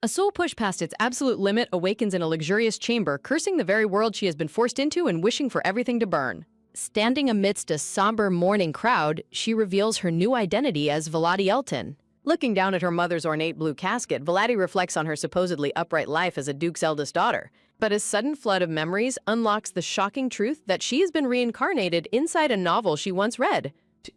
A soul pushed past its absolute limit awakens in a luxurious chamber, cursing the very world she has been forced into and wishing for everything to burn. Standing amidst a somber mourning crowd, she reveals her new identity as Vladi Elton. Looking down at her mother's ornate blue casket, Vladi reflects on her supposedly upright life as a duke's eldest daughter. But a sudden flood of memories unlocks the shocking truth that she has been reincarnated inside a novel she once read.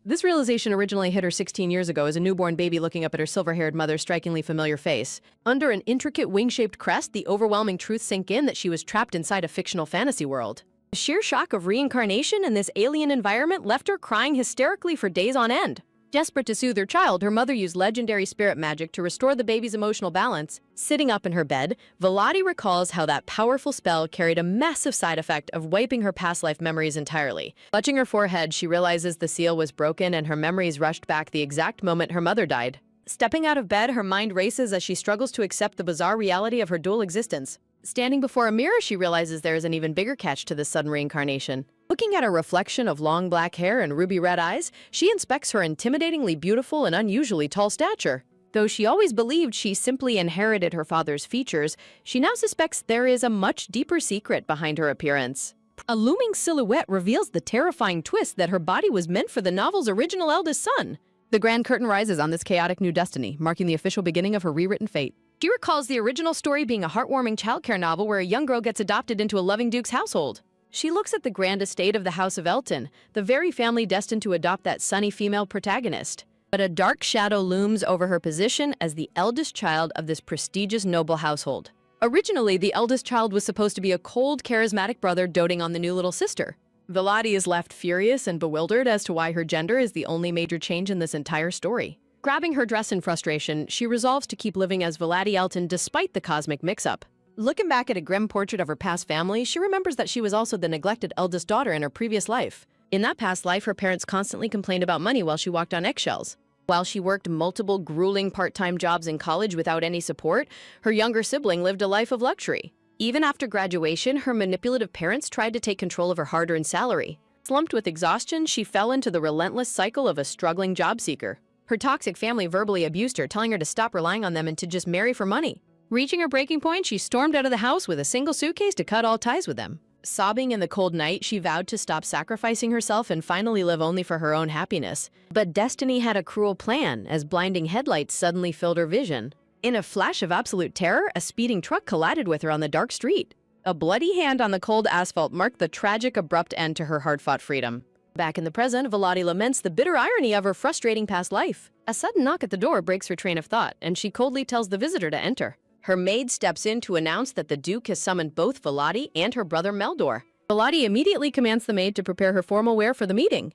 This realization originally hit her 16 years ago as a newborn baby looking up at her silver-haired mother's strikingly familiar face. Under an intricate wing-shaped crest, the overwhelming truth sank in that she was trapped inside a fictional fantasy world. The sheer shock of reincarnation in this alien environment left her crying hysterically for days on end. Desperate to soothe her child, her mother used legendary spirit magic to restore the baby's emotional balance. Sitting up in her bed, Vladi recalls how that powerful spell carried a massive side effect of wiping her past life memories entirely. Clutching her forehead, she realizes the seal was broken and her memories rushed back the exact moment her mother died. Stepping out of bed, her mind races as she struggles to accept the bizarre reality of her dual existence. Standing before a mirror, she realizes there is an even bigger catch to this sudden reincarnation. Looking at a reflection of long black hair and ruby red eyes, she inspects her intimidatingly beautiful and unusually tall stature. Though she always believed she simply inherited her father's features, she now suspects there is a much deeper secret behind her appearance. A looming silhouette reveals the terrifying twist that her body was meant for the novel's original eldest son. The grand curtain rises on this chaotic new destiny, marking the official beginning of her rewritten fate. She recalls the original story being a heartwarming childcare novel where a young girl gets adopted into a loving duke's household. She looks at the grand estate of the House of Elton, the very family destined to adopt that sunny female protagonist. But a dark shadow looms over her position as the eldest child of this prestigious noble household. Originally, the eldest child was supposed to be a cold, charismatic brother doting on the new little sister. Vladi is left furious and bewildered as to why her gender is the only major change in this entire story. Grabbing her dress in frustration, she resolves to keep living as Vladi Elton despite the cosmic mix-up. Looking back at a grim portrait of her past family, she remembers that she was also the neglected eldest daughter in her previous life. In that past life, her parents constantly complained about money while she walked on eggshells. While she worked multiple grueling part-time jobs in college without any support, her younger sibling lived a life of luxury. Even after graduation, her manipulative parents tried to take control of her hard-earned salary. Slumped with exhaustion, she fell into the relentless cycle of a struggling job seeker. Her toxic family verbally abused her, telling her to stop relying on them and to just marry for money. Reaching her breaking point, she stormed out of the house with a single suitcase to cut all ties with them. Sobbing in the cold night, she vowed to stop sacrificing herself and finally live only for her own happiness. But destiny had a cruel plan, as blinding headlights suddenly filled her vision. In a flash of absolute terror, a speeding truck collided with her on the dark street. A bloody hand on the cold asphalt marked the tragic, abrupt end to her hard-fought freedom. Back in the present, Vladi laments the bitter irony of her frustrating past life. A sudden knock at the door breaks her train of thought, and she coldly tells the visitor to enter. Her maid steps in to announce that the Duke has summoned both Vladi and her brother Meldor. Vladi immediately commands the maid to prepare her formal wear for the meeting.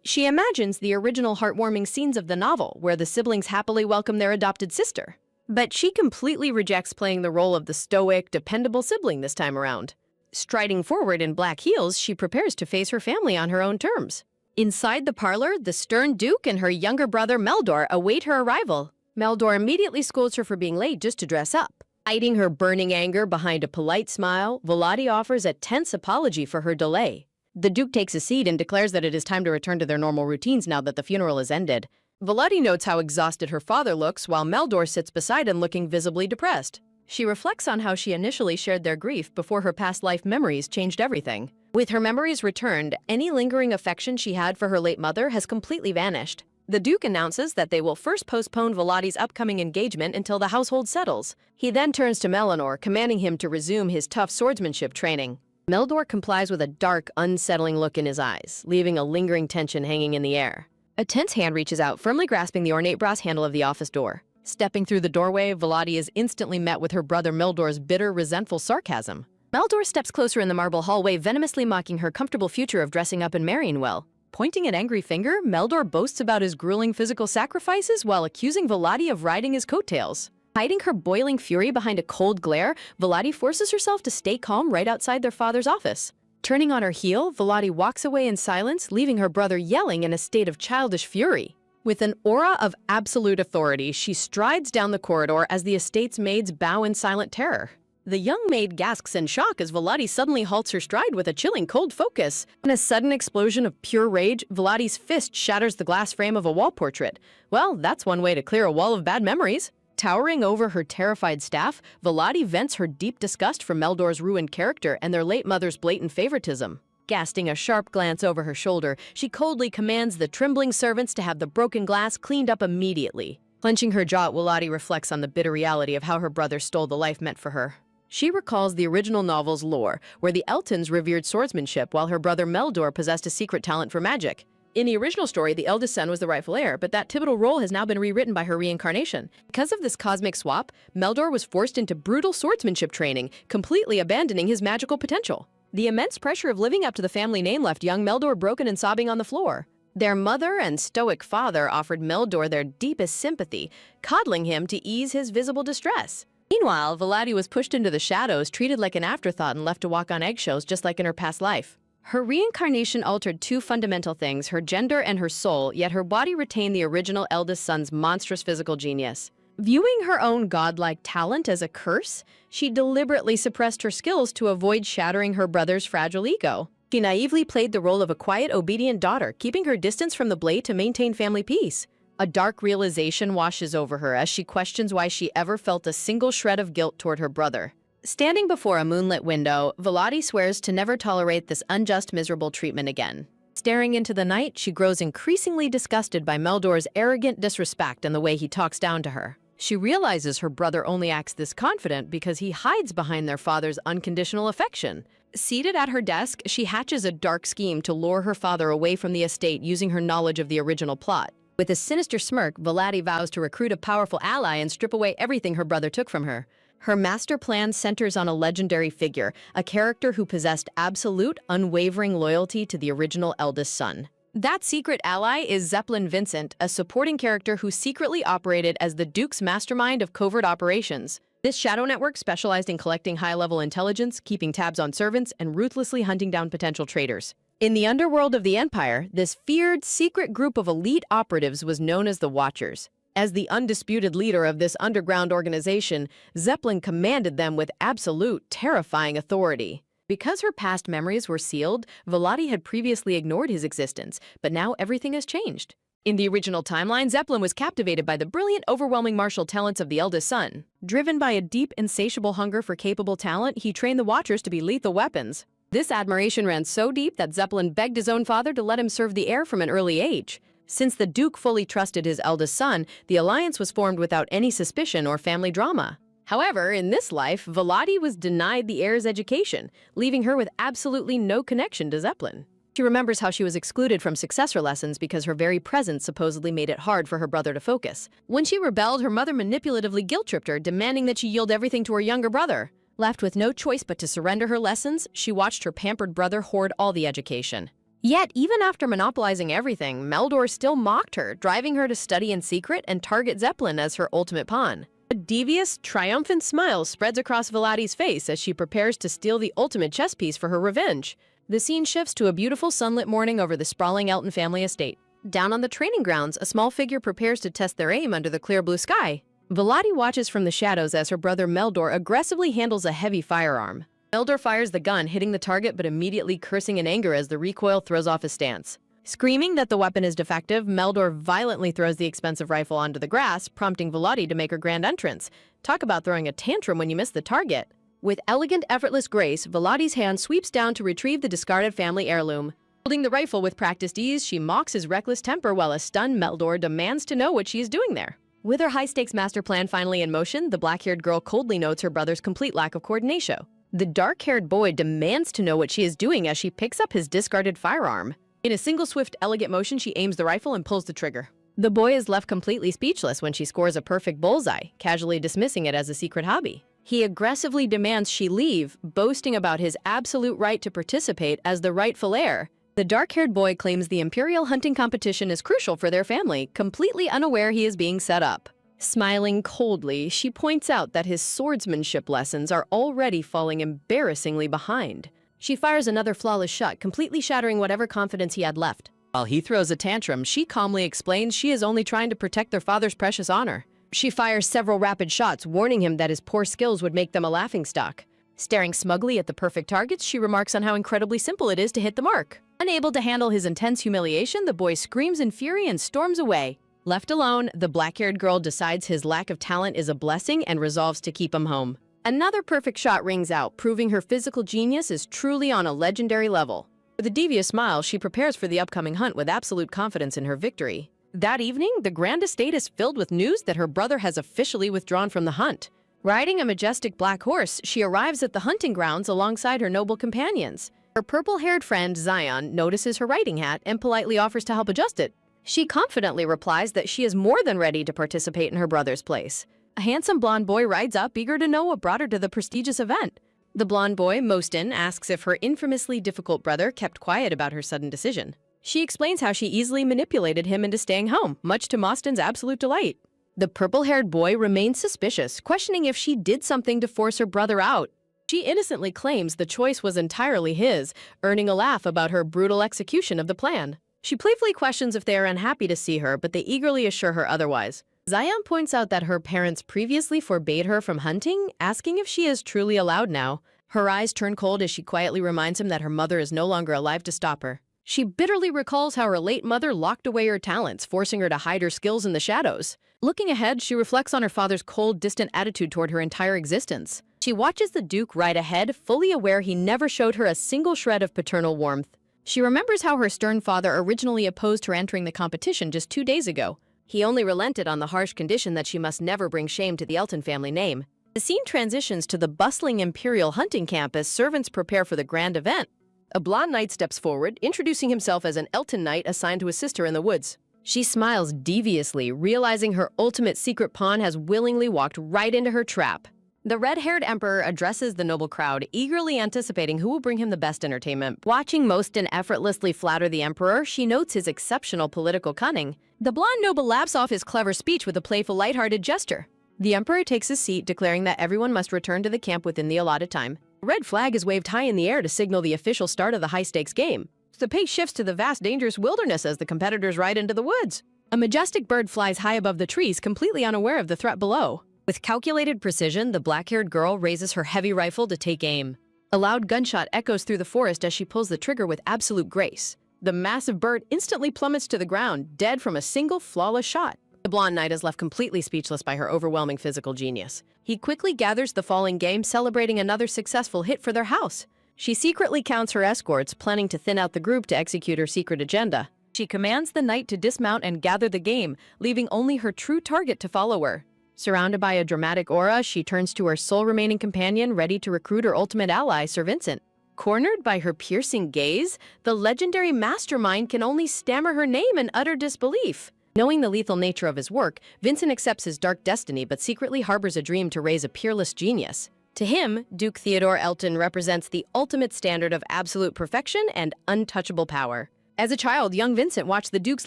She imagines the original heartwarming scenes of the novel, where the siblings happily welcome their adopted sister. But she completely rejects playing the role of the stoic, dependable sibling this time around. Striding forward in black heels, she prepares to face her family on her own terms. Inside the parlor, the stern Duke and her younger brother Meldor await her arrival. Meldor immediately scolds her for being late just to dress up. Hiding her burning anger behind a polite smile, Vladi offers a tense apology for her delay. The Duke takes a seat and declares that it is time to return to their normal routines now that the funeral is ended. Vladi notes how exhausted her father looks while Meldor sits beside him looking visibly depressed. She reflects on how she initially shared their grief before her past life memories changed everything. With her memories returned, any lingering affection she had for her late mother has completely vanished. The Duke announces that they will first postpone Vladi's upcoming engagement until the household settles. He then turns to Melanor, commanding him to resume his tough swordsmanship training. Meldor complies with a dark, unsettling look in his eyes, leaving a lingering tension hanging in the air. A tense hand reaches out, firmly grasping the ornate brass handle of the office door. Stepping through the doorway, Vladi is instantly met with her brother Meldor's bitter, resentful sarcasm. Meldor steps closer in the marble hallway, venomously mocking her comfortable future of dressing up and marrying well. Pointing an angry finger, Meldor boasts about his grueling physical sacrifices while accusing Vladi of riding his coattails. Hiding her boiling fury behind a cold glare, Vladi forces herself to stay calm right outside their father's office. Turning on her heel, Vladi walks away in silence, leaving her brother yelling in a state of childish fury. With an aura of absolute authority, she strides down the corridor as the estate's maids bow in silent terror. The young maid gasps in shock as Vladi suddenly halts her stride with a chilling cold focus. In a sudden explosion of pure rage, Vladi's fist shatters the glass frame of a wall portrait. Well, that's one way to clear a wall of bad memories. Towering over her terrified staff, Volati vents her deep disgust for Meldor's ruined character and their late mother's blatant favoritism. Casting a sharp glance over her shoulder, she coldly commands the trembling servants to have the broken glass cleaned up immediately. Clenching her jaw, Volati reflects on the bitter reality of how her brother stole the life meant for her. She recalls the original novel's lore, where the Eltons revered swordsmanship while her brother Meldor possessed a secret talent for magic. In the original story, the eldest son was the rightful heir, but that pivotal role has now been rewritten by her reincarnation. Because of this cosmic swap, Meldor was forced into brutal swordsmanship training, completely abandoning his magical potential. The immense pressure of living up to the family name left young Meldor broken and sobbing on the floor. Their mother and stoic father offered Meldor their deepest sympathy, coddling him to ease his visible distress. Meanwhile, Volati was pushed into the shadows, treated like an afterthought, and left to walk on eggshells just like in her past life. Her reincarnation altered two fundamental things, her gender and her soul, yet her body retained the original eldest son's monstrous physical genius. Viewing her own godlike talent as a curse, she deliberately suppressed her skills to avoid shattering her brother's fragile ego. She naively played the role of a quiet, obedient daughter, keeping her distance from the blade to maintain family peace. A dark realization washes over her as she questions why she ever felt a single shred of guilt toward her brother. Standing before a moonlit window, Volati swears to never tolerate this unjust, miserable treatment again. Staring into the night, she grows increasingly disgusted by Meldor's arrogant disrespect and the way he talks down to her. She realizes her brother only acts this confident because he hides behind their father's unconditional affection. Seated at her desk, she hatches a dark scheme to lure her father away from the estate using her knowledge of the original plot. With a sinister smirk, Volati vows to recruit a powerful ally and strip away everything her brother took from her. Her master plan centers on a legendary figure, a character who possessed absolute, unwavering loyalty to the original eldest son. That secret ally is Zeppelin Vincent, a supporting character who secretly operated as the Duke's mastermind of covert operations. This shadow network specialized in collecting high-level intelligence, keeping tabs on servants, and ruthlessly hunting down potential traitors. In the underworld of the Empire, this feared, secret group of elite operatives was known as the Watchers. As the undisputed leader of this underground organization, Zeppelin commanded them with absolute, terrifying authority. Because her past memories were sealed, Volati had previously ignored his existence, but now everything has changed. In the original timeline, Zeppelin was captivated by the brilliant, overwhelming martial talents of the eldest son. Driven by a deep, insatiable hunger for capable talent, he trained the Watchers to be lethal weapons. This admiration ran so deep that Zeppelin begged his own father to let him serve the heir from an early age. Since the Duke fully trusted his eldest son, the alliance was formed without any suspicion or family drama. However, in this life, Volati was denied the heir's education, leaving her with absolutely no connection to Zeppelin. She remembers how she was excluded from successor lessons because her very presence supposedly made it hard for her brother to focus. When she rebelled, her mother manipulatively guilt-tripped her, demanding that she yield everything to her younger brother. Left with no choice but to surrender her lessons, she watched her pampered brother hoard all the education. Yet, even after monopolizing everything, Meldor still mocked her, driving her to study in secret and target Zeppelin as her ultimate pawn. A devious, triumphant smile spreads across Volati's face as she prepares to steal the ultimate chess piece for her revenge. The scene shifts to a beautiful sunlit morning over the sprawling Elton family estate. Down on the training grounds, a small figure prepares to test their aim under the clear blue sky. Volati watches from the shadows as her brother Meldor aggressively handles a heavy firearm. Meldor fires the gun, hitting the target but immediately cursing in anger as the recoil throws off his stance. Screaming that the weapon is defective, Meldor violently throws the expensive rifle onto the grass, prompting Volati to make her grand entrance. Talk about throwing a tantrum when you miss the target. With elegant, effortless grace, Volati's hand sweeps down to retrieve the discarded family heirloom. Holding the rifle with practiced ease, she mocks his reckless temper while a stunned Meldor demands to know what she is doing there. With her high-stakes master plan finally in motion, the black-haired girl coldly notes her brother's complete lack of coordination. The dark-haired boy demands to know what she is doing as she picks up his discarded firearm. In a single swift, elegant motion, she aims the rifle and pulls the trigger. The boy is left completely speechless when she scores a perfect bullseye, casually dismissing it as a secret hobby. He aggressively demands she leave, boasting about his absolute right to participate as the rightful heir. The dark-haired boy claims the imperial hunting competition is crucial for their family, completely unaware he is being set up. Smiling coldly, she points out that his swordsmanship lessons are already falling embarrassingly behind. She fires another flawless shot, completely shattering whatever confidence he had left. While he throws a tantrum, she calmly explains she is only trying to protect their father's precious honor. She fires several rapid shots, warning him that his poor skills would make them a laughingstock. Staring smugly at the perfect targets, she remarks on how incredibly simple it is to hit the mark. Unable to handle his intense humiliation, the boy screams in fury and storms away. Left alone, the black-haired girl decides his lack of talent is a blessing and resolves to keep him home. Another perfect shot rings out, proving her physical genius is truly on a legendary level. With a devious smile, she prepares for the upcoming hunt with absolute confidence in her victory. That evening, the grand estate is filled with news that her brother has officially withdrawn from the hunt. Riding a majestic black horse, she arrives at the hunting grounds alongside her noble companions. Her purple-haired friend, Zion, notices her riding hat and politely offers to help adjust it. She confidently replies that she is more than ready to participate in her brother's place. A handsome blonde boy rides up, eager to know what brought her to the prestigious event. The blonde boy, Mostin, asks if her infamously difficult brother kept quiet about her sudden decision. She explains how she easily manipulated him into staying home, much to Mostin's absolute delight. The purple-haired boy remains suspicious, questioning if she did something to force her brother out. She innocently claims the choice was entirely his, earning a laugh about her brutal execution of the plan. She playfully questions if they are unhappy to see her, but they eagerly assure her otherwise. Zion points out that her parents previously forbade her from hunting, asking if she is truly allowed now. Her eyes turn cold as she quietly reminds him that her mother is no longer alive to stop her. She bitterly recalls how her late mother locked away her talents, forcing her to hide her skills in the shadows. Looking ahead, she reflects on her father's cold, distant attitude toward her entire existence. She watches the Duke ride ahead, fully aware he never showed her a single shred of paternal warmth. She remembers how her stern father originally opposed her entering the competition just 2 days ago. He only relented on the harsh condition that she must never bring shame to the Elton family name. The scene transitions to the bustling Imperial hunting camp as servants prepare for the grand event. A blonde knight steps forward, introducing himself as an Elton knight assigned to assist her in the woods. She smiles deviously, realizing her ultimate secret pawn has willingly walked right into her trap. The red-haired emperor addresses the noble crowd, eagerly anticipating who will bring him the best entertainment. Watching Mostin effortlessly flatter the emperor, she notes his exceptional political cunning. The blonde noble laughs off his clever speech with a playful, lighthearted gesture. The emperor takes his seat, declaring that everyone must return to the camp within the allotted time. A red flag is waved high in the air to signal the official start of the high-stakes game. The pace shifts to the vast, dangerous wilderness as the competitors ride into the woods. A majestic bird flies high above the trees, completely unaware of the threat below. With calculated precision, the black-haired girl raises her heavy rifle to take aim. A loud gunshot echoes through the forest as she pulls the trigger with absolute grace. The massive bird instantly plummets to the ground, dead from a single flawless shot. The blonde knight is left completely speechless by her overwhelming physical genius. He quickly gathers the falling game, celebrating another successful hit for their house. She secretly counts her escorts, planning to thin out the group to execute her secret agenda. She commands the knight to dismount and gather the game, leaving only her true target to follow her. Surrounded by a dramatic aura, she turns to her sole remaining companion, ready to recruit her ultimate ally, Sir Vincent. Cornered by her piercing gaze, the legendary mastermind can only stammer her name in utter disbelief. Knowing the lethal nature of his work, Vincent accepts his dark destiny but secretly harbors a dream to raise a peerless genius. To him, Duke Theodore Elton represents the ultimate standard of absolute perfection and untouchable power. As a child, young Vincent watched the Duke's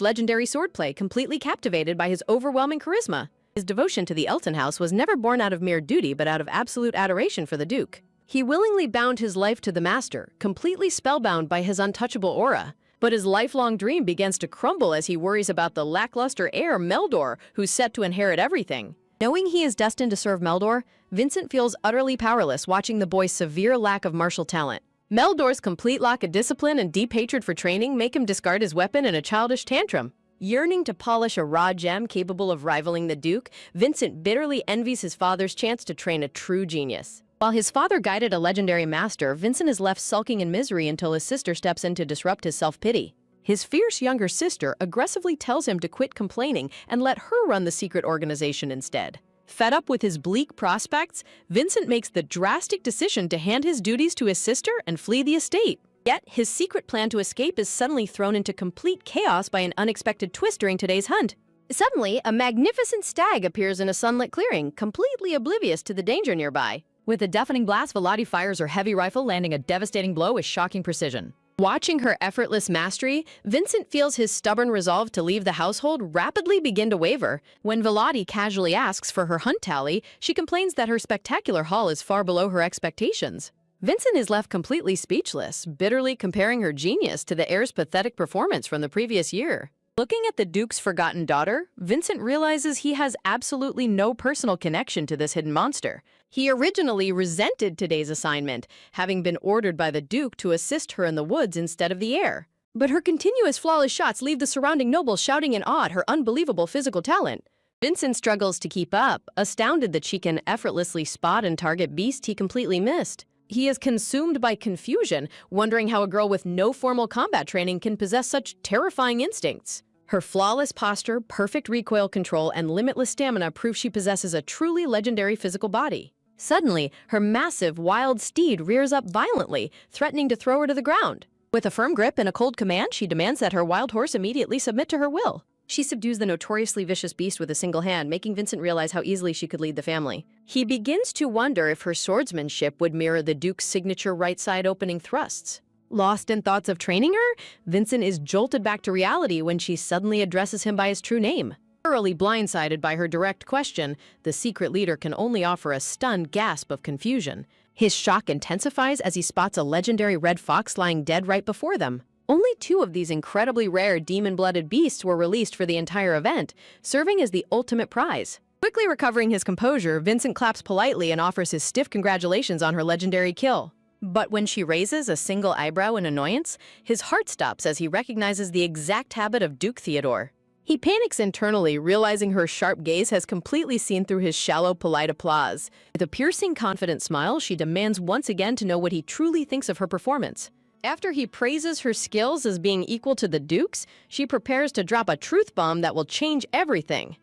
legendary swordplay, completely captivated by his overwhelming charisma. His devotion to the Elton house was never born out of mere duty but out of absolute adoration for the Duke. He willingly bound his life to the master, completely spellbound by his untouchable aura. But his lifelong dream begins to crumble as he worries about the lackluster heir, Meldor, who's set to inherit everything. Knowing he is destined to serve Meldor, Vincent feels utterly powerless watching the boy's severe lack of martial talent. Meldor's complete lack of discipline and deep hatred for training make him discard his weapon in a childish tantrum. Yearning to polish a raw gem capable of rivaling the Duke, Vincent bitterly envies his father's chance to train a true genius. While his father guided a legendary master, Vincent is left sulking in misery until his sister steps in to disrupt his self-pity. His fierce younger sister aggressively tells him to quit complaining and let her run the secret organization instead. Fed up with his bleak prospects, Vincent makes the drastic decision to hand his duties to his sister and flee the estate. Yet, his secret plan to escape is suddenly thrown into complete chaos by an unexpected twist during today's hunt. Suddenly, a magnificent stag appears in a sunlit clearing, completely oblivious to the danger nearby. With a deafening blast, Velati fires her heavy rifle, landing a devastating blow with shocking precision. Watching her effortless mastery, Vincent feels his stubborn resolve to leave the household rapidly begin to waver. When Velati casually asks for her hunt tally, she complains that her spectacular haul is far below her expectations. Vincent is left completely speechless, bitterly comparing her genius to the heir's pathetic performance from the previous year. Looking at the Duke's forgotten daughter, Vincent realizes he has absolutely no personal connection to this hidden monster. He originally resented today's assignment, having been ordered by the Duke to assist her in the woods instead of the heir. But her continuous flawless shots leave the surrounding nobles shouting in awe at her unbelievable physical talent. Vincent struggles to keep up, astounded that she can effortlessly spot and target beasts he completely missed. He is consumed by confusion, wondering how a girl with no formal combat training can possess such terrifying instincts. Her flawless posture, perfect recoil control, and limitless stamina prove she possesses a truly legendary physical body. Suddenly, her massive, wild steed rears up violently, threatening to throw her to the ground. With a firm grip and a cold command, she demands that her wild horse immediately submit to her will. She subdues the notoriously vicious beast with a single hand, making Vincent realize how easily she could lead the family. He begins to wonder if her swordsmanship would mirror the Duke's signature right-side opening thrusts. Lost in thoughts of training her, Vincent is jolted back to reality when she suddenly addresses him by his true name. Thoroughly blindsided by her direct question, the secret leader can only offer a stunned gasp of confusion. His shock intensifies as he spots a legendary red fox lying dead right before them. Only 2 of these incredibly rare demon-blooded beasts were released for the entire event, serving as the ultimate prize. Quickly recovering his composure, Vincent claps politely and offers his stiff congratulations on her legendary kill. But when she raises a single eyebrow in annoyance, his heart stops as he recognizes the exact habit of Duke Theodore. He panics internally, realizing her sharp gaze has completely seen through his shallow, polite applause. With a piercing, confident smile, she demands once again to know what he truly thinks of her performance. After he praises her skills as being equal to the Duke's, she prepares to drop a truth bomb that will change everything.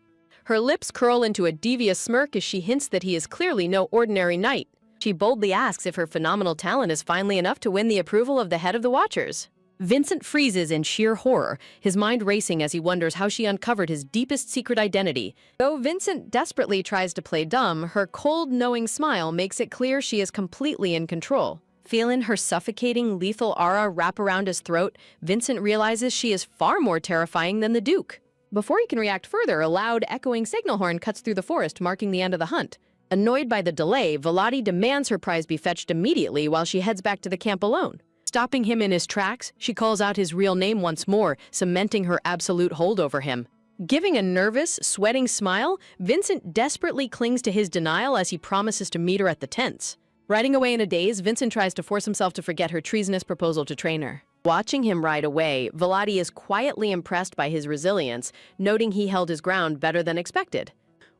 Her lips curl into a devious smirk as she hints that he is clearly no ordinary knight. She boldly asks if her phenomenal talent is finally enough to win the approval of the head of the Watchers. Vincent freezes in sheer horror, his mind racing as he wonders how she uncovered his deepest secret identity. Though Vincent desperately tries to play dumb, her cold, knowing smile makes it clear she is completely in control. Feeling her suffocating, lethal aura wrap around his throat, Vincent realizes she is far more terrifying than the Duke. Before he can react further, a loud, echoing signal horn cuts through the forest, marking the end of the hunt. Annoyed by the delay, Volati demands her prize be fetched immediately while she heads back to the camp alone. Stopping him in his tracks, she calls out his real name once more, cementing her absolute hold over him. Giving a nervous, sweating smile, Vincent desperately clings to his denial as he promises to meet her at the tents. Riding away in a daze, Vincent tries to force himself to forget her treasonous proposal to train her. Watching him ride away, Volati is quietly impressed by his resilience, noting he held his ground better than expected.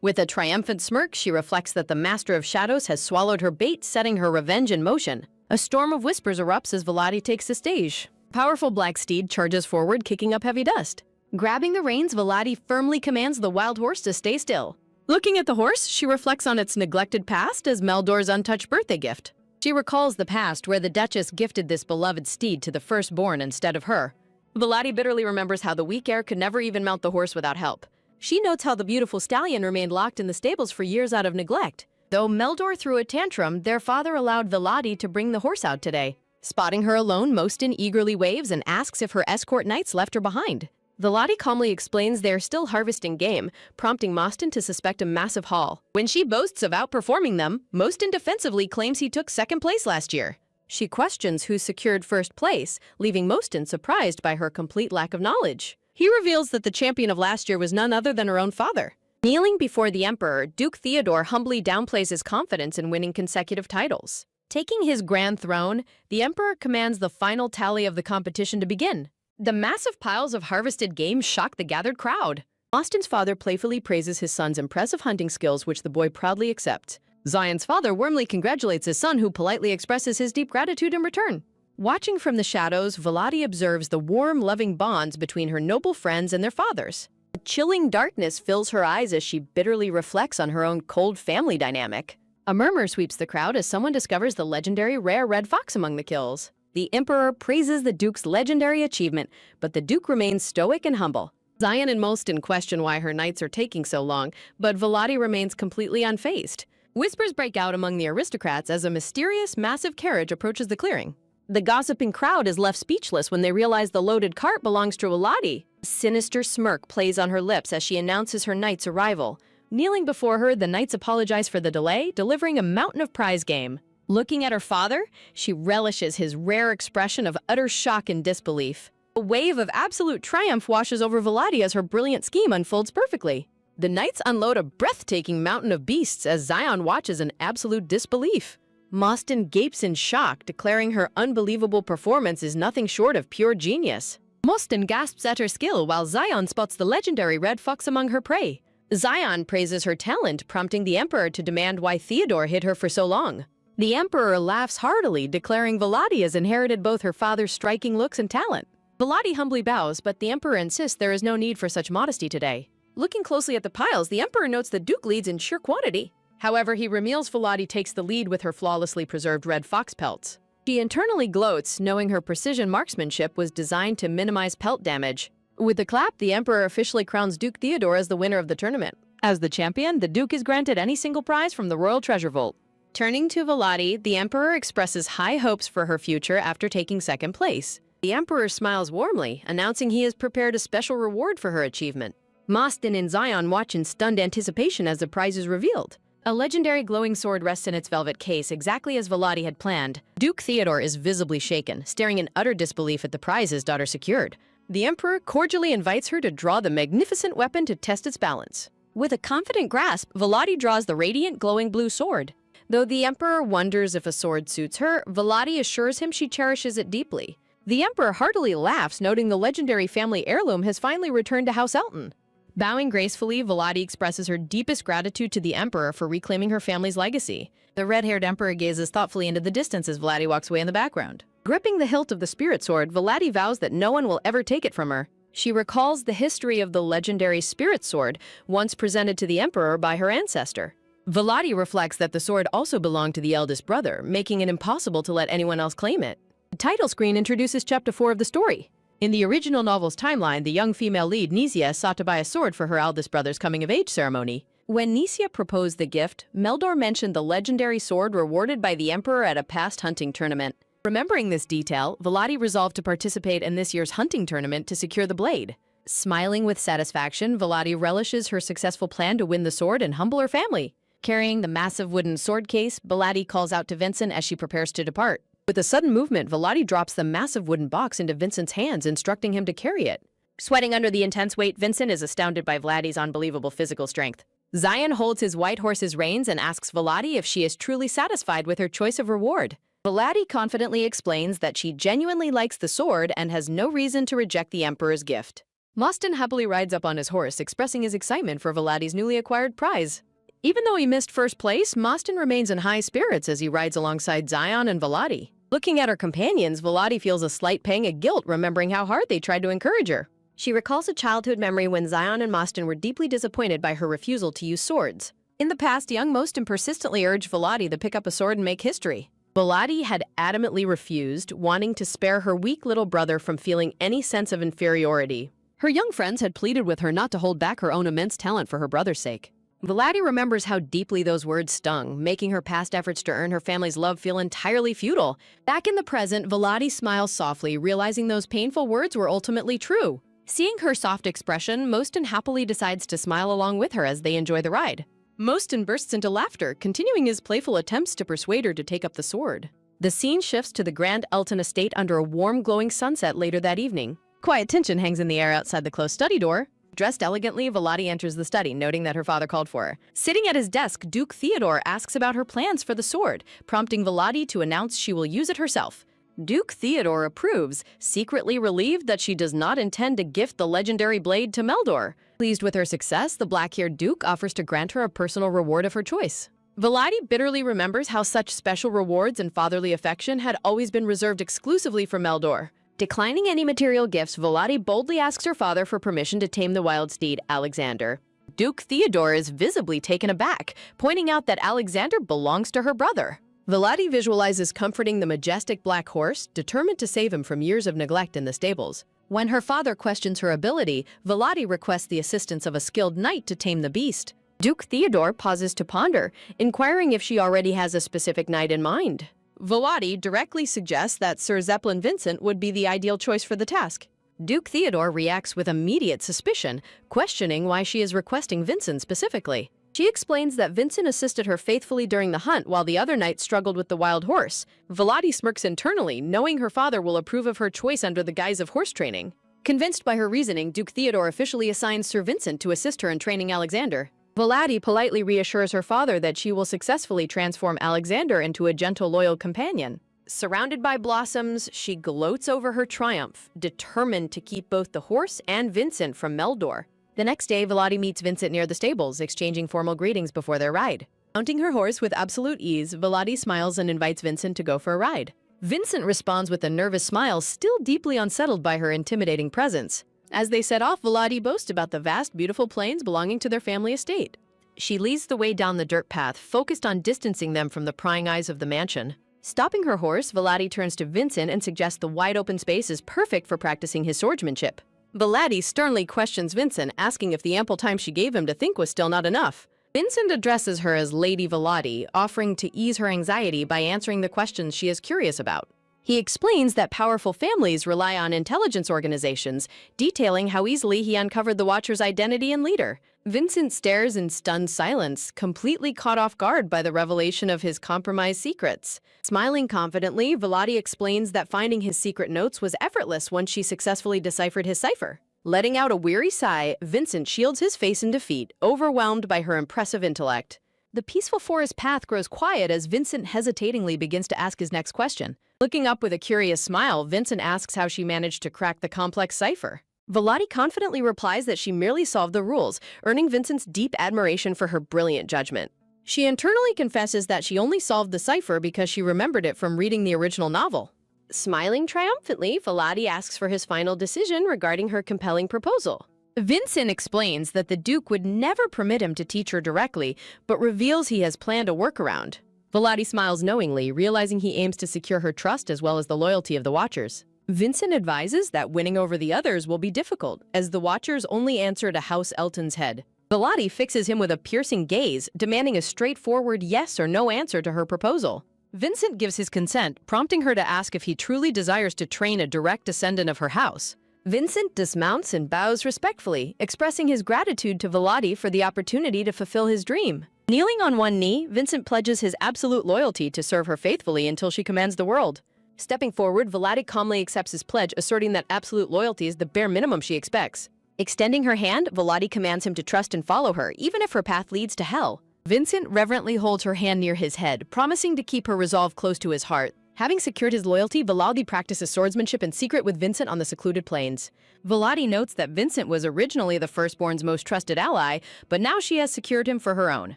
With a triumphant smirk, she reflects that the Master of Shadows has swallowed her bait, setting her revenge in motion. A storm of whispers erupts as Volati takes the stage. Powerful black steed charges forward, kicking up heavy dust. Grabbing the reins, Volati firmly commands the wild horse to stay still. Looking at the horse, she reflects on its neglected past as Meldor's untouched birthday gift. She recalls the past where the Duchess gifted this beloved steed to the firstborn instead of her. Volati bitterly remembers how the weak heir could never even mount the horse without help. She notes how the beautiful stallion remained locked in the stables for years out of neglect. Though Meldor threw a tantrum, their father allowed Volati to bring the horse out today. Spotting her alone, Mostin eagerly waves and asks if her escort knights left her behind. Volati calmly explains they're still harvesting game, prompting Mostin to suspect a massive haul. When she boasts of outperforming them, Mostin defensively claims he took second place last year. She questions who secured first place, leaving Mostin surprised by her complete lack of knowledge. He reveals that the champion of last year was none other than her own father. Kneeling before the Emperor, Duke Theodore humbly downplays his confidence in winning consecutive titles. Taking his grand throne, the Emperor commands the final tally of the competition to begin. The massive piles of harvested game shock the gathered crowd. Austin's father playfully praises his son's impressive hunting skills, which the boy proudly accepts. Zion's father warmly congratulates his son, who politely expresses his deep gratitude in return. Watching from the shadows, Volati observes the warm, loving bonds between her noble friends and their fathers. A chilling darkness fills her eyes as she bitterly reflects on her own cold family dynamic. A murmur sweeps the crowd as someone discovers the legendary rare red fox among the kills. The Emperor praises the Duke's legendary achievement, but the Duke remains stoic and humble. Zion and Molston question why her knights are taking so long, but Volati remains completely unfazed. Whispers break out among the aristocrats as a mysterious, massive carriage approaches the clearing. The gossiping crowd is left speechless when they realize the loaded cart belongs to Volati. A sinister smirk plays on her lips as she announces her knight's arrival. Kneeling before her, the knights apologize for the delay, delivering a mountain of prize game. Looking at her father, she relishes his rare expression of utter shock and disbelief. A wave of absolute triumph washes over Volati as her brilliant scheme unfolds perfectly. The knights unload a breathtaking mountain of beasts as Zion watches in absolute disbelief. Mostin gapes in shock, declaring her unbelievable performance is nothing short of pure genius. Mostin gasps at her skill while Xion spots the legendary red fox among her prey. Xion praises her talent, prompting the Emperor to demand why Theodore hid her for so long. The Emperor laughs heartily, declaring Volati has inherited both her father's striking looks and talent. Volati humbly bows, but the Emperor insists there is no need for such modesty today. Looking closely at the piles, the Emperor notes that Duke leads in sheer quantity. However, he reveals Volati takes the lead with her flawlessly preserved red fox pelts. She internally gloats, knowing her precision marksmanship was designed to minimize pelt damage. With the clap, the Emperor officially crowns Duke Theodore as the winner of the tournament. As the champion, the Duke is granted any single prize from the Royal Treasure Vault. Turning to Volati, the Emperor expresses high hopes for her future after taking second place. The Emperor smiles warmly, announcing he has prepared a special reward for her achievement. Mostin and Xion watch in stunned anticipation as the prize is revealed. A legendary glowing sword rests in its velvet case, exactly as Volati had planned. Duke Theodore is visibly shaken, staring in utter disbelief at the prize his daughter secured. The Emperor cordially invites her to draw the magnificent weapon to test its balance. With a confident grasp, Volati draws the radiant glowing blue sword. Though the Emperor wonders if a sword suits her, Volati assures him she cherishes it deeply. The Emperor heartily laughs, noting the legendary family heirloom has finally returned to House Elton. Bowing gracefully, Volati expresses her deepest gratitude to the Emperor for reclaiming her family's legacy. The red-haired Emperor gazes thoughtfully into the distance as Volati walks away in the background. Gripping the hilt of the spirit sword, Volati vows that no one will ever take it from her. She recalls the history of the legendary spirit sword, once presented to the Emperor by her ancestor. Volati reflects that the sword also belonged to the eldest brother, making it impossible to let anyone else claim it. The title screen introduces Chapter 4 of the story. In the original novel's timeline, the young female lead, Nisia, sought to buy a sword for her eldest brother's coming-of-age ceremony. When Nisia proposed the gift, Meldor mentioned the legendary sword rewarded by the Emperor at a past hunting tournament. Remembering this detail, Volati resolved to participate in this year's hunting tournament to secure the blade. Smiling with satisfaction, Volati relishes her successful plan to win the sword and humble her family. Carrying the massive wooden sword case, Volati calls out to Vincent as she prepares to depart. With a sudden movement, Volati drops the massive wooden box into Vincent's hands, instructing him to carry it. Sweating under the intense weight, Vincent is astounded by Volati's unbelievable physical strength. Xion holds his white horse's reins and asks Volati if she is truly satisfied with her choice of reward. Volati confidently explains that she genuinely likes the sword and has no reason to reject the Emperor's gift. Mostin happily rides up on his horse, expressing his excitement for Volati's newly acquired prize. Even though he missed first place, Mostin remains in high spirits as he rides alongside Xion and Volati. Looking at her companions, Volati feels a slight pang of guilt, remembering how hard they tried to encourage her. She recalls a childhood memory when Xion and Mostin were deeply disappointed by her refusal to use swords. In the past, young Mostin persistently urged Volati to pick up a sword and make history. Volati had adamantly refused, wanting to spare her weak little brother from feeling any sense of inferiority. Her young friends had pleaded with her not to hold back her own immense talent for her brother's sake. Volati remembers how deeply those words stung, making her past efforts to earn her family's love feel entirely futile. Back in the present, Volati smiles softly, realizing those painful words were ultimately true. Seeing her soft expression, Mostin happily decides to smile along with her as they enjoy the ride. Mostin bursts into laughter, continuing his playful attempts to persuade her to take up the sword. The scene shifts to the Grand Elton estate under a warm, glowing sunset later that evening. Quiet tension hangs in the air outside the closed study door. Dressed elegantly, Volati enters the study, noting that her father called for her. Sitting at his desk, Duke Theodore asks about her plans for the sword, prompting Volati to announce she will use it herself. Duke Theodore approves, secretly relieved that she does not intend to gift the legendary blade to Meldor. Pleased with her success, the black-haired Duke offers to grant her a personal reward of her choice. Volati bitterly remembers how such special rewards and fatherly affection had always been reserved exclusively for Meldor. Declining any material gifts, Volati boldly asks her father for permission to tame the wild steed, Alexander. Duke Theodore is visibly taken aback, pointing out that Alexander belongs to her brother. Volati visualizes comforting the majestic black horse, determined to save him from years of neglect in the stables. When her father questions her ability, Volati requests the assistance of a skilled knight to tame the beast. Duke Theodore pauses to ponder, inquiring if she already has a specific knight in mind. Volati directly suggests that Sir Zeppelin Vincent would be the ideal choice for the task. Duke Theodore reacts with immediate suspicion, questioning why she is requesting Vincent specifically. She explains that Vincent assisted her faithfully during the hunt while the other knight struggled with the wild horse. Volati smirks internally, knowing her father will approve of her choice under the guise of horse training. Convinced by her reasoning, Duke Theodore officially assigns Sir Vincent to assist her in training Alexander. Velati politely reassures her father that she will successfully transform Alexander into a gentle, loyal companion. Surrounded by blossoms, she gloats over her triumph, determined to keep both the horse and Vincent from Meldor. The next day, Velati meets Vincent near the stables, exchanging formal greetings before their ride. Mounting her horse with absolute ease, Velati smiles and invites Vincent to go for a ride. Vincent responds with a nervous smile, still deeply unsettled by her intimidating presence. As they set off, Velati boasts about the vast, beautiful plains belonging to their family estate. She leads the way down the dirt path, focused on distancing them from the prying eyes of the mansion. Stopping her horse, Velati turns to Vincent and suggests the wide-open space is perfect for practicing his swordsmanship. Velati sternly questions Vincent, asking if the ample time she gave him to think was still not enough. Vincent addresses her as Lady Velati, offering to ease her anxiety by answering the questions she is curious about. He explains that powerful families rely on intelligence organizations, detailing how easily he uncovered the Watcher's identity and leader. Vincent stares in stunned silence, completely caught off guard by the revelation of his compromised secrets. Smiling confidently, Velati explains that finding his secret notes was effortless once she successfully deciphered his cipher. Letting out a weary sigh, Vincent shields his face in defeat, overwhelmed by her impressive intellect. The peaceful forest path grows quiet as Vincent hesitatingly begins to ask his next question. Looking up with a curious smile, Vincent asks how she managed to crack the complex cipher. Velati confidently replies that she merely solved the rules, earning Vincent's deep admiration for her brilliant judgment. She internally confesses that she only solved the cipher because she remembered it from reading the original novel. Smiling triumphantly, Velati asks for his final decision regarding her compelling proposal. Vincent explains that the Duke would never permit him to teach her directly, but reveals he has planned a workaround. Velati smiles knowingly, realizing he aims to secure her trust as well as the loyalty of the Watchers. Vincent advises that winning over the others will be difficult, as the Watchers only answer to House Elton's head. Velati fixes him with a piercing gaze, demanding a straightforward yes or no answer to her proposal. Vincent gives his consent, prompting her to ask if he truly desires to train a direct descendant of her house. Vincent dismounts and bows respectfully, expressing his gratitude to Velati for the opportunity to fulfill his dream. Kneeling on one knee, Vincent pledges his absolute loyalty to serve her faithfully until she commands the world. Stepping forward, Velati calmly accepts his pledge, asserting that absolute loyalty is the bare minimum she expects. Extending her hand, Velati commands him to trust and follow her, even if her path leads to hell. Vincent reverently holds her hand near his head, promising to keep her resolve close to his heart. Having secured his loyalty, Velati practices swordsmanship in secret with Vincent on the secluded plains. Velati notes that Vincent was originally the firstborn's most trusted ally, but now she has secured him for her own.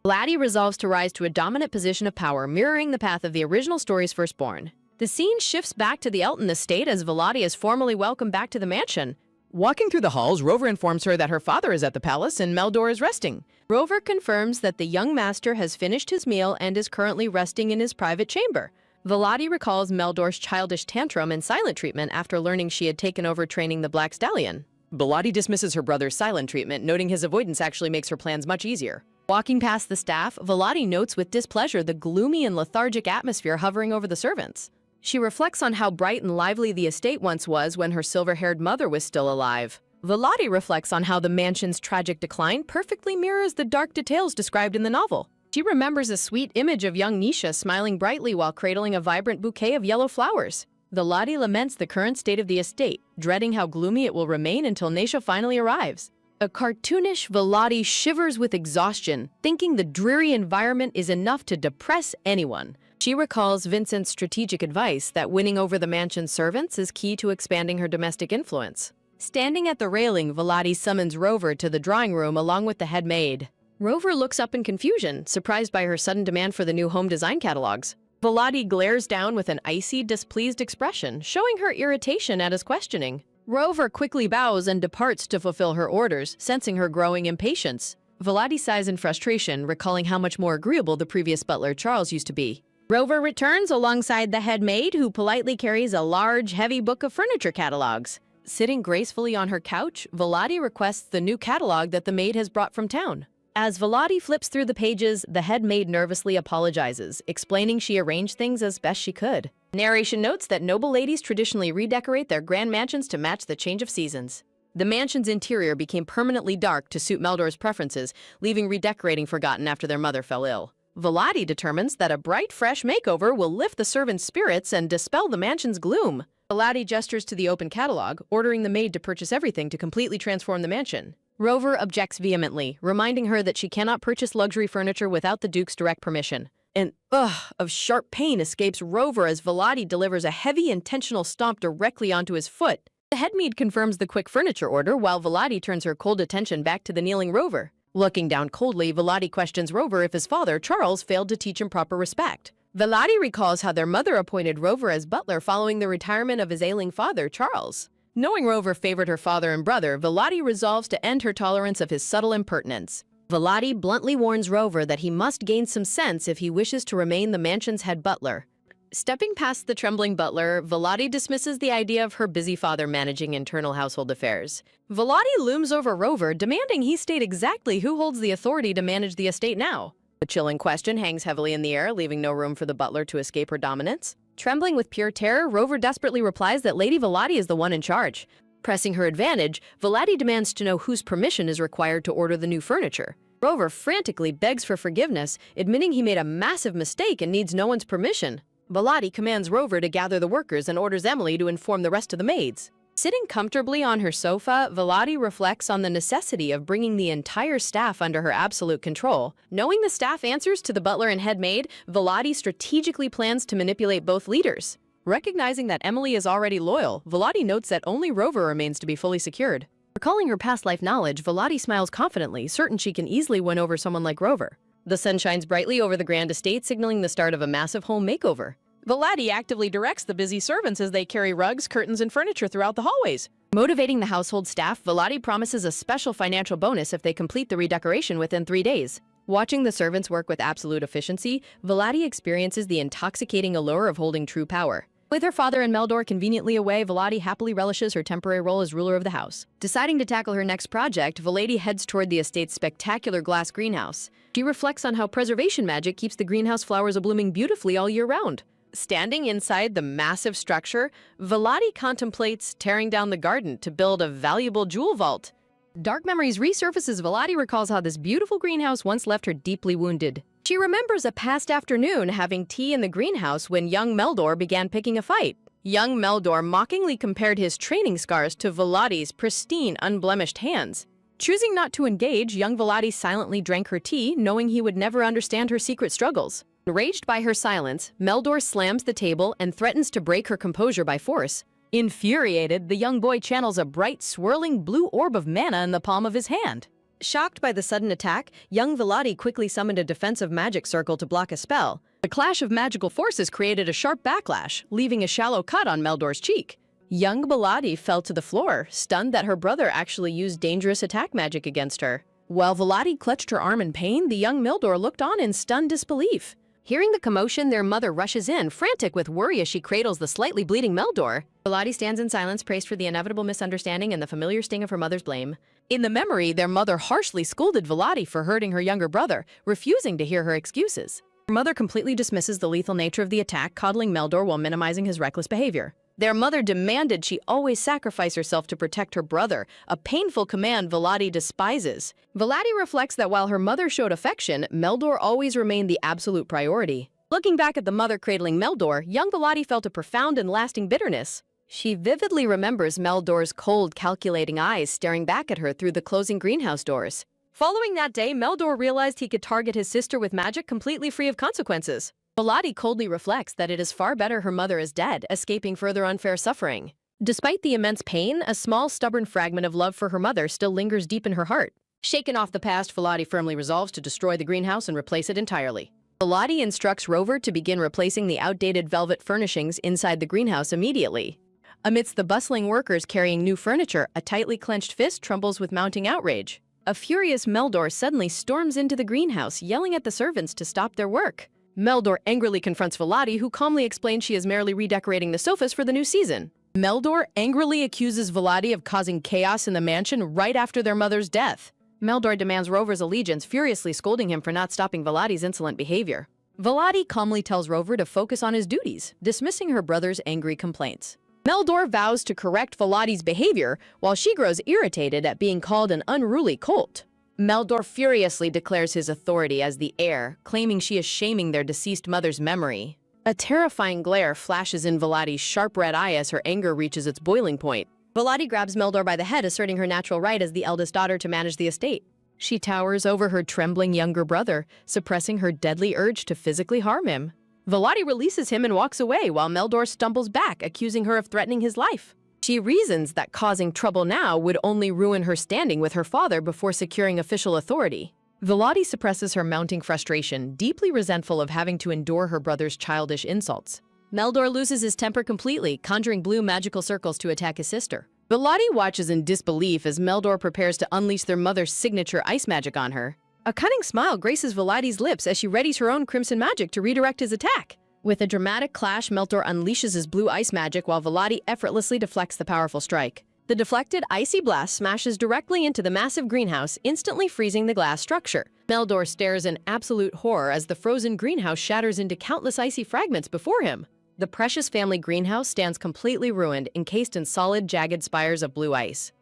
Velati resolves to rise to a dominant position of power, mirroring the path of the original story's firstborn. The scene shifts back to the Elton estate as Velati is formally welcomed back to the mansion. Walking through the halls, Rover informs her that her father is at the palace and Meldor is resting. Rover confirms that the young master has finished his meal and is currently resting in his private chamber. Velati recalls Meldor's childish tantrum and silent treatment after learning she had taken over training the Black Stallion. Velati dismisses her brother's silent treatment, noting his avoidance actually makes her plans much easier. Walking past the staff, Velati notes with displeasure the gloomy and lethargic atmosphere hovering over the servants. She reflects on how bright and lively the estate once was when her silver-haired mother was still alive. Velati reflects on how the mansion's tragic decline perfectly mirrors the dark details described in the novel. She remembers a sweet image of young Nisha smiling brightly while cradling a vibrant bouquet of yellow flowers. Velati laments the current state of the estate, dreading how gloomy it will remain until Nisha finally arrives. A cartoonish Velati shivers with exhaustion, thinking the dreary environment is enough to depress anyone. She recalls Vincent's strategic advice that winning over the mansion's servants is key to expanding her domestic influence. Standing at the railing, Velati summons Rover to the drawing room along with the head maid. Rover looks up in confusion, surprised by her sudden demand for the new home design catalogs. Velati glares down with an icy, displeased expression, showing her irritation at his questioning. Rover quickly bows and departs to fulfill her orders, sensing her growing impatience. Velati sighs in frustration, recalling how much more agreeable the previous butler Charles used to be. Rover returns alongside the head maid, who politely carries a large, heavy book of furniture catalogs. Sitting gracefully on her couch, Velati requests the new catalog that the maid has brought from town. As Velati flips through the pages, the head maid nervously apologizes, explaining she arranged things as best she could. Narration notes that noble ladies traditionally redecorate their grand mansions to match the change of seasons. The mansion's interior became permanently dark to suit Meldor's preferences, leaving redecorating forgotten after their mother fell ill. Velati determines that a bright, fresh makeover will lift the servants' spirits and dispel the mansion's gloom. Velati gestures to the open catalog, ordering the maid to purchase everything to completely transform the mansion. Rover objects vehemently, reminding her that she cannot purchase luxury furniture without the Duke's direct permission. An ugh of sharp pain escapes Rover as Volati delivers a heavy, intentional stomp directly onto his foot. The headmaid confirms the quick furniture order while Volati turns her cold attention back to the kneeling Rover. Looking down coldly, Volati questions Rover if his father, Charles, failed to teach him proper respect. Volati recalls how their mother appointed Rover as butler following the retirement of his ailing father, Charles. Knowing Rover favored her father and brother, Volati resolves to end her tolerance of his subtle impertinence. Volati bluntly warns Rover that he must gain some sense if he wishes to remain the mansion's head butler. Stepping past the trembling butler, Volati dismisses the idea of her busy father managing internal household affairs. Volati looms over Rover, demanding he state exactly who holds the authority to manage the estate now. The chilling question hangs heavily in the air, leaving no room for the butler to escape her dominance. Trembling with pure terror, Rover desperately replies that Lady Volati is the one in charge. Pressing her advantage, Volati demands to know whose permission is required to order the new furniture. Rover frantically begs for forgiveness, admitting he made a massive mistake and needs no one's permission. Volati commands Rover to gather the workers and orders Emily to inform the rest of the maids. Sitting comfortably on her sofa, Volati reflects on the necessity of bringing the entire staff under her absolute control. Knowing the staff answers to the butler and head maid, Volati strategically plans to manipulate both leaders. Recognizing that Emily is already loyal, Volati notes that only Rover remains to be fully secured. Recalling her past life knowledge, Volati smiles confidently, certain she can easily win over someone like Rover. The sun shines brightly over the grand estate, signaling the start of a massive home makeover. Volati actively directs the busy servants as they carry rugs, curtains, and furniture throughout the hallways. Motivating the household staff, Volati promises a special financial bonus if they complete the redecoration within 3 days. Watching the servants work with absolute efficiency, Volati experiences the intoxicating allure of holding true power. With her father and Meldor conveniently away, Volati happily relishes her temporary role as ruler of the house. Deciding to tackle her next project, Volati heads toward the estate's spectacular glass greenhouse. She reflects on how preservation magic keeps the greenhouse flowers blooming beautifully all year round. Standing inside the massive structure, Volati contemplates tearing down the garden to build a valuable jewel vault. Dark memories resurface as Volati recalls how this beautiful greenhouse once left her deeply wounded. She remembers a past afternoon having tea in the greenhouse when young Meldor began picking a fight. Young Meldor mockingly compared his training scars to Volati's pristine, unblemished hands. Choosing not to engage, young Volati silently drank her tea, knowing he would never understand her secret struggles. Enraged by her silence, Meldor slams the table and threatens to break her composure by force. Infuriated, the young boy channels a bright, swirling blue orb of mana in the palm of his hand. Shocked by the sudden attack, young Volati quickly summoned a defensive magic circle to block a spell. The clash of magical forces created a sharp backlash, leaving a shallow cut on Meldor's cheek. Young Volati fell to the floor, stunned that her brother actually used dangerous attack magic against her. While Volati clutched her arm in pain, the young Meldor looked on in stunned disbelief. Hearing the commotion, their mother rushes in, frantic with worry as she cradles the slightly bleeding Meldor. Volati stands in silence, praised for the inevitable misunderstanding and the familiar sting of her mother's blame. In the memory, their mother harshly scolded Volati for hurting her younger brother, refusing to hear her excuses. Her mother completely dismisses the lethal nature of the attack, coddling Meldor while minimizing his reckless behavior. Their mother demanded she always sacrifice herself to protect her brother, a painful command Volati despises. Volati reflects that while her mother showed affection, Meldor always remained the absolute priority. Looking back at the mother cradling Meldor, young Volati felt a profound and lasting bitterness. She vividly remembers Meldor's cold, calculating eyes staring back at her through the closing greenhouse doors. Following that day, Meldor realized he could target his sister with magic completely free of consequences. Volati coldly reflects that it is far better her mother is dead, escaping further unfair suffering. Despite the immense pain, a small, stubborn fragment of love for her mother still lingers deep in her heart. Shaken off the past, Volati firmly resolves to destroy the greenhouse and replace it entirely. Volati instructs Rover to begin replacing the outdated velvet furnishings inside the greenhouse immediately. Amidst the bustling workers carrying new furniture, a tightly clenched fist trembles with mounting outrage. A furious Meldor suddenly storms into the greenhouse, yelling at the servants to stop their work. Meldor angrily confronts Volati, who calmly explains she is merely redecorating the sofas for the new season. Meldor angrily accuses Volati of causing chaos in the mansion right after their mother's death. Meldor demands Rover's allegiance, furiously scolding him for not stopping Volati's insolent behavior. Volati calmly tells Rover to focus on his duties, dismissing her brother's angry complaints. Meldor vows to correct Volati's behavior, while she grows irritated at being called an unruly colt. Meldor furiously declares his authority as the heir, claiming she is shaming their deceased mother's memory. A terrifying glare flashes in Volati's sharp red eye as her anger reaches its boiling point. Volati grabs Meldor by the head, asserting her natural right as the eldest daughter to manage the estate. She towers over her trembling younger brother, suppressing her deadly urge to physically harm him. Volati releases him and walks away while Meldor stumbles back, accusing her of threatening his life. She reasons that causing trouble now would only ruin her standing with her father before securing official authority. Volati suppresses her mounting frustration, deeply resentful of having to endure her brother's childish insults. Meldor loses his temper completely, conjuring blue magical circles to attack his sister. Volati watches in disbelief as Meldor prepares to unleash their mother's signature ice magic on her. A cunning smile graces Volati's lips as she readies her own crimson magic to redirect his attack. With a dramatic clash, Meldor unleashes his blue ice magic while Volati effortlessly deflects the powerful strike. The deflected icy blast smashes directly into the massive greenhouse, instantly freezing the glass structure. Meldor stares in absolute horror as the frozen greenhouse shatters into countless icy fragments before him. The precious family greenhouse stands completely ruined, encased in solid, jagged spires of blue ice.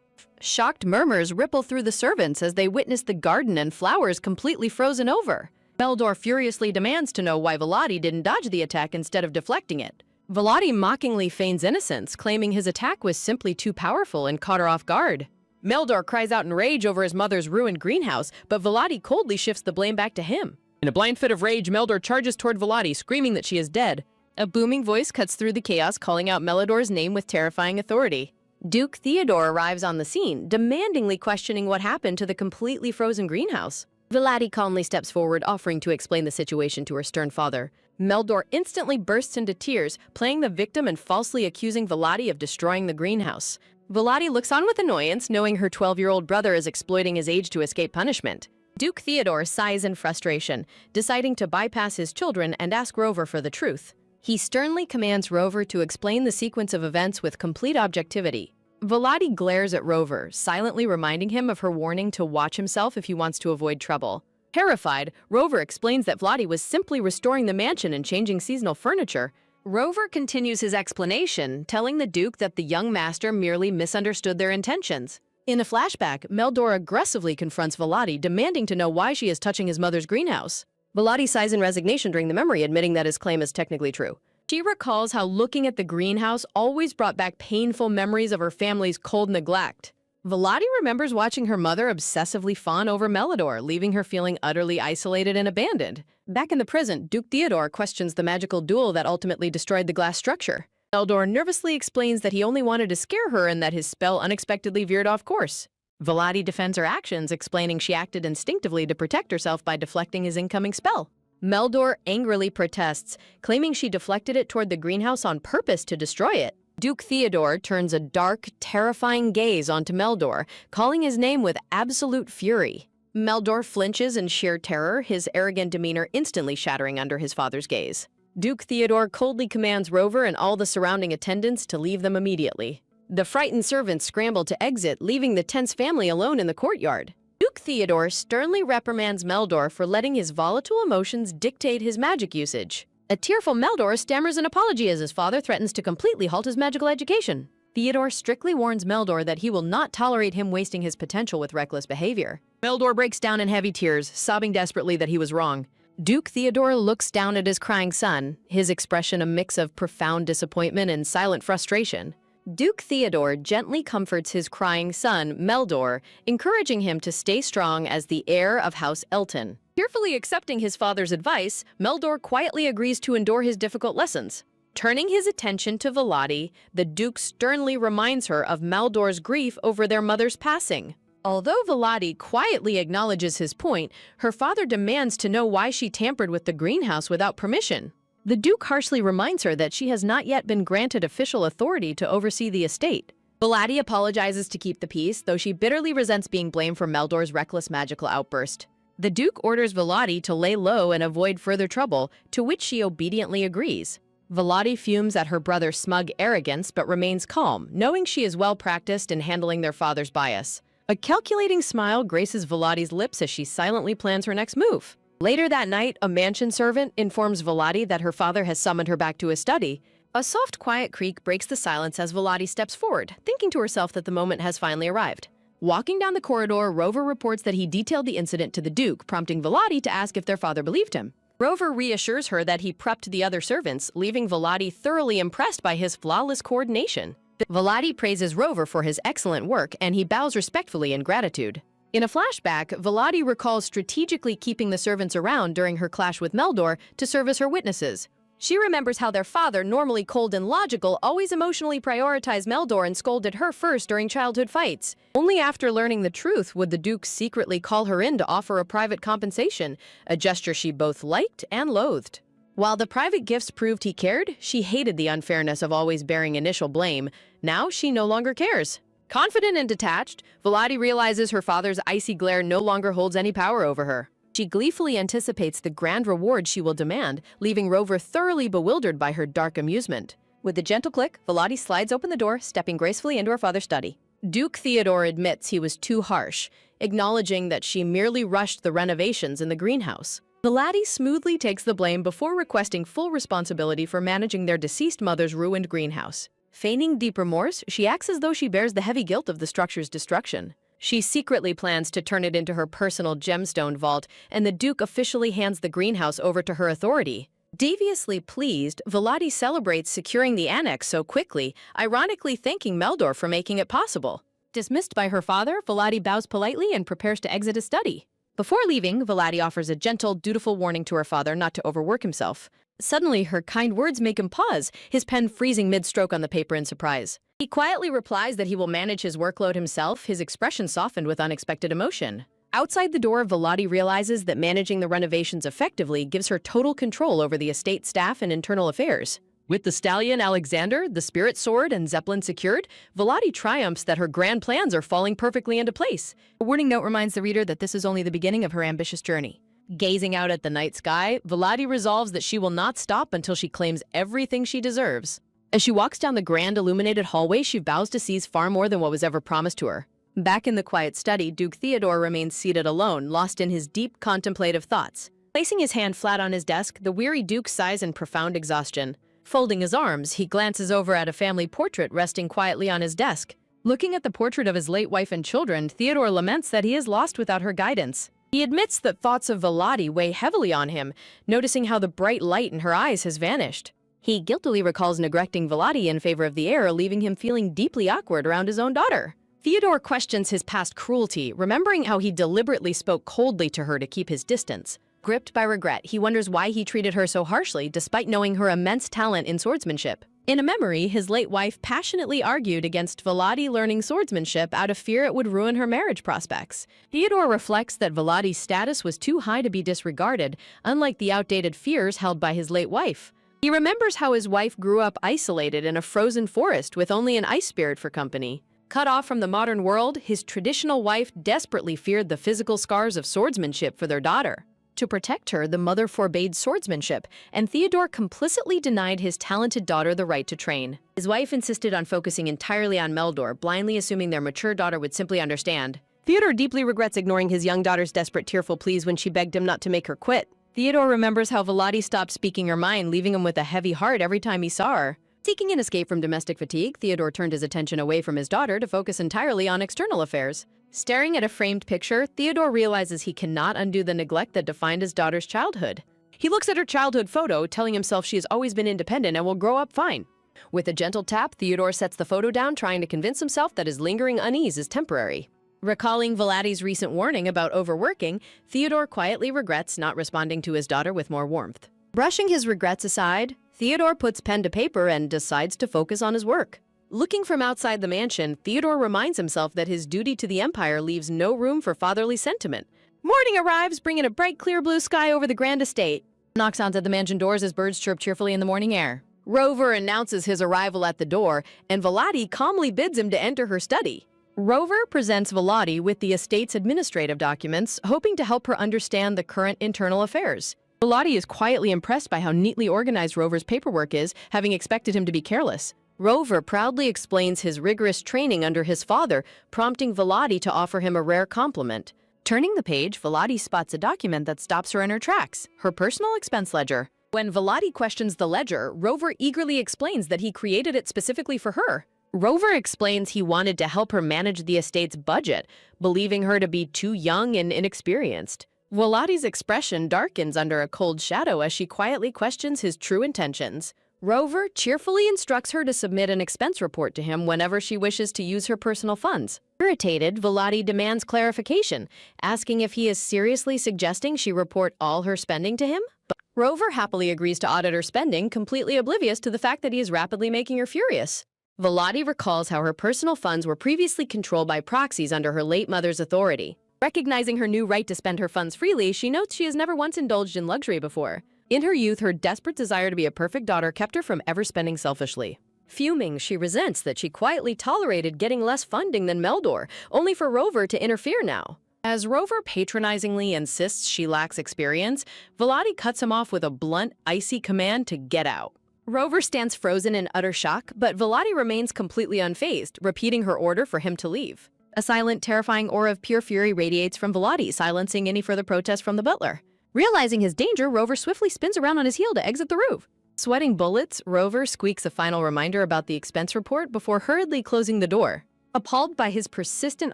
Shocked murmurs ripple through the servants as they witness the garden and flowers completely frozen over. Meldor furiously demands to know why Volati didn't dodge the attack instead of deflecting it. Volati mockingly feigns innocence, claiming his attack was simply too powerful and caught her off guard. Meldor cries out in rage over his mother's ruined greenhouse, but Volati coldly shifts the blame back to him. In a blind fit of rage, Meldor charges toward Volati, screaming that she is dead. A booming voice cuts through the chaos, calling out Meldor's name with terrifying authority. Duke Theodore arrives on the scene, demandingly questioning what happened to the completely frozen greenhouse. Volati calmly steps forward, offering to explain the situation to her stern father. Meldor instantly bursts into tears, playing the victim and falsely accusing Volati of destroying the greenhouse. Volati looks on with annoyance, knowing her 12-year-old brother is exploiting his age to escape punishment. Duke Theodore sighs in frustration, deciding to bypass his children and ask Rover for the truth. He sternly commands Rover to explain the sequence of events with complete objectivity. Volati glares at Rover, silently reminding him of her warning to watch himself if he wants to avoid trouble. Terrified, Rover explains that Volati was simply restoring the mansion and changing seasonal furniture. Rover continues his explanation, telling the Duke that the young master merely misunderstood their intentions. In a flashback, Meldor aggressively confronts Volati, demanding to know why she is touching his mother's greenhouse. Volati sighs in resignation during the memory, admitting that his claim is technically true. She recalls how looking at the greenhouse always brought back painful memories of her family's cold neglect. Volati remembers watching her mother obsessively fawn over Meldor, leaving her feeling utterly isolated and abandoned. Back in the present, Duke Theodore questions the magical duel that ultimately destroyed the glass structure. Meldor nervously explains that he only wanted to scare her and that his spell unexpectedly veered off course. Volati defends her actions, explaining she acted instinctively to protect herself by deflecting his incoming spell. Meldor angrily protests, claiming she deflected it toward the greenhouse on purpose to destroy it. Duke Theodore turns a dark, terrifying gaze onto Meldor, calling his name with absolute fury. Meldor flinches in sheer terror, his arrogant demeanor instantly shattering under his father's gaze. Duke Theodore coldly commands Rover and all the surrounding attendants to leave them immediately. The frightened servants scramble to exit, leaving the tense family alone in the courtyard. Duke Theodore sternly reprimands Meldor for letting his volatile emotions dictate his magic usage. A tearful Meldor stammers an apology as his father threatens to completely halt his magical education. Theodore strictly warns Meldor that he will not tolerate him wasting his potential with reckless behavior. Meldor breaks down in heavy tears, sobbing desperately that he was wrong. Duke Theodore looks down at his crying son, his expression a mix of profound disappointment and silent frustration. Duke Theodore gently comforts his crying son, Meldor, encouraging him to stay strong as the heir of House Elton. Tearfully accepting his father's advice, Meldor quietly agrees to endure his difficult lessons. Turning his attention to Volati, the Duke sternly reminds her of Meldor's grief over their mother's passing. Although Volati quietly acknowledges his point, her father demands to know why she tampered with the greenhouse without permission. The Duke harshly reminds her that she has not yet been granted official authority to oversee the estate. Volati apologizes to keep the peace, though she bitterly resents being blamed for Meldor's reckless magical outburst. The Duke orders Volati to lay low and avoid further trouble, to which she obediently agrees. Volati fumes at her brother's smug arrogance but remains calm, knowing she is well-practiced in handling their father's bias. A calculating smile graces Volati's lips as she silently plans her next move. Later that night, a mansion servant informs Volati that her father has summoned her back to his study. A soft, quiet creak breaks the silence as Volati steps forward, thinking to herself that the moment has finally arrived. Walking down the corridor, Rover reports that he detailed the incident to the Duke, prompting Volati to ask if their father believed him. Rover reassures her that he prepped the other servants, leaving Volati thoroughly impressed by his flawless coordination. Volati praises Rover for his excellent work, and he bows respectfully in gratitude. In a flashback, Volati recalls strategically keeping the servants around during her clash with Meldor to serve as her witnesses. She remembers how their father, normally cold and logical, always emotionally prioritized Meldor and scolded her first during childhood fights. Only after learning the truth would the Duke secretly call her in to offer a private compensation, a gesture she both liked and loathed. While the private gifts proved he cared, she hated the unfairness of always bearing initial blame. Now she no longer cares. Confident and detached, Volati realizes her father's icy glare no longer holds any power over her. She gleefully anticipates the grand reward she will demand, leaving Rover thoroughly bewildered by her dark amusement. With a gentle click, Volati slides open the door, stepping gracefully into her father's study. Duke Theodore admits he was too harsh, acknowledging that she merely rushed the renovations in the greenhouse. Volati smoothly takes the blame before requesting full responsibility for managing their deceased mother's ruined greenhouse. Feigning deep remorse, she acts as though she bears the heavy guilt of the structure's destruction. She secretly plans to turn it into her personal gemstone vault, and the Duke officially hands the greenhouse over to her authority. Deviously pleased, Volati celebrates securing the annex so quickly, ironically thanking Meldor for making it possible. Dismissed by her father, Volati bows politely and prepares to exit his study. Before leaving, Volati offers a gentle, dutiful warning to her father not to overwork himself. Suddenly, her kind words make him pause, his pen freezing mid-stroke on the paper in surprise. He quietly replies that he will manage his workload himself, his expression softened with unexpected emotion. Outside the door, Volati realizes that managing the renovations effectively gives her total control over the estate staff and internal affairs. With the stallion Alexander, the spirit sword, and Zeppelin secured, Volati triumphs that her grand plans are falling perfectly into place. A warning note reminds the reader that this is only the beginning of her ambitious journey. Gazing out at the night sky, Volati resolves that she will not stop until she claims everything she deserves. As she walks down the grand illuminated hallway, she vows to seize far more than what was ever promised to her. Back in the quiet study, Duke Theodore remains seated alone, lost in his deep contemplative thoughts. Placing his hand flat on his desk, the weary Duke sighs in profound exhaustion. Folding his arms, he glances over at a family portrait resting quietly on his desk. Looking at the portrait of his late wife and children, Theodore laments that he is lost without her guidance. He admits that thoughts of Volati weigh heavily on him, noticing how the bright light in her eyes has vanished. He guiltily recalls neglecting Volati in favor of the heir, leaving him feeling deeply awkward around his own daughter. Theodore questions his past cruelty, remembering how he deliberately spoke coldly to her to keep his distance. Gripped by regret, he wonders why he treated her so harshly, despite knowing her immense talent in swordsmanship. In a memory, his late wife passionately argued against Volati learning swordsmanship out of fear it would ruin her marriage prospects. Theodore reflects that Volati's status was too high to be disregarded, unlike the outdated fears held by his late wife. He remembers how his wife grew up isolated in a frozen forest with only an ice spirit for company. Cut off from the modern world, his traditional wife desperately feared the physical scars of swordsmanship for their daughter. To protect her, the mother forbade swordsmanship, and Theodore complicitly denied his talented daughter the right to train. His wife insisted on focusing entirely on Meldor, blindly assuming their mature daughter would simply understand. Theodore deeply regrets ignoring his young daughter's desperate, tearful pleas when she begged him not to make her quit. Theodore remembers how Volati stopped speaking her mind, leaving him with a heavy heart every time he saw her. Seeking an escape from domestic fatigue, Theodore turned his attention away from his daughter to focus entirely on external affairs. Staring at a framed picture, Theodore realizes he cannot undo the neglect that defined his daughter's childhood. He looks at her childhood photo, telling himself she has always been independent and will grow up fine. With a gentle tap, Theodore sets the photo down, trying to convince himself that his lingering unease is temporary. Recalling Volati's recent warning about overworking, Theodore quietly regrets not responding to his daughter with more warmth. Brushing his regrets aside, Theodore puts pen to paper and decides to focus on his work. Looking from outside the mansion, Theodore reminds himself that his duty to the Empire leaves no room for fatherly sentiment. Morning arrives, bringing a bright, clear blue sky over the grand estate. Knock sounds at the mansion doors as birds chirp cheerfully in the morning air. Rover announces his arrival at the door, and Volati calmly bids him to enter her study. Rover presents Volati with the estate's administrative documents, hoping to help her understand the current internal affairs. Volati is quietly impressed by how neatly organized Rover's paperwork is, having expected him to be careless. Rover proudly explains his rigorous training under his father, prompting Volati to offer him a rare compliment. Turning the page, Volati spots a document that stops her in her tracks, her personal expense ledger. When Volati questions the ledger, Rover eagerly explains that he created it specifically for her. Rover explains he wanted to help her manage the estate's budget, believing her to be too young and inexperienced. Volati's expression darkens under a cold shadow as she quietly questions his true intentions. Rover cheerfully instructs her to submit an expense report to him whenever she wishes to use her personal funds. Irritated, Volati demands clarification, asking if he is seriously suggesting she report all her spending to him. But Rover happily agrees to audit her spending, completely oblivious to the fact that he is rapidly making her furious. Volati recalls how her personal funds were previously controlled by proxies under her late mother's authority. Recognizing her new right to spend her funds freely, she notes she has never once indulged in luxury before. In her youth, her desperate desire to be a perfect daughter kept her from ever spending selfishly. Fuming, she resents that she quietly tolerated getting less funding than Meldor, only for Rover to interfere now. As Rover patronizingly insists she lacks experience, Volati cuts him off with a blunt, icy command to get out. Rover stands frozen in utter shock, but Volati remains completely unfazed, repeating her order for him to leave. A silent, terrifying aura of pure fury radiates from Volati, silencing any further protest from the butler. Realizing his danger, Rover swiftly spins around on his heel to exit the roof. Sweating bullets, Rover squeaks a final reminder about the expense report before hurriedly closing the door. Appalled by his persistent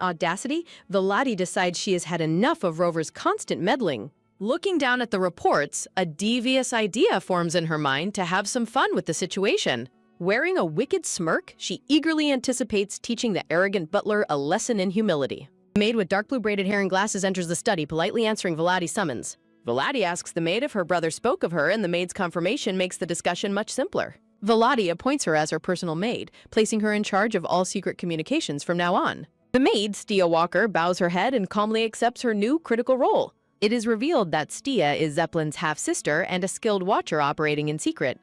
audacity, Volati decides she has had enough of Rover's constant meddling. Looking down at the reports, a devious idea forms in her mind to have some fun with the situation. Wearing a wicked smirk, she eagerly anticipates teaching the arrogant butler a lesson in humility. A maid with dark blue braided hair and glasses enters the study, politely answering Volati's summons. Volati asks the maid if her brother spoke of her, and the maid's confirmation makes the discussion much simpler. Volati appoints her as her personal maid, placing her in charge of all secret communications from now on. The maid, Stia Walker, bows her head and calmly accepts her new critical role. It is revealed that Stia is Zeppelin's half-sister and a skilled watcher operating in secret.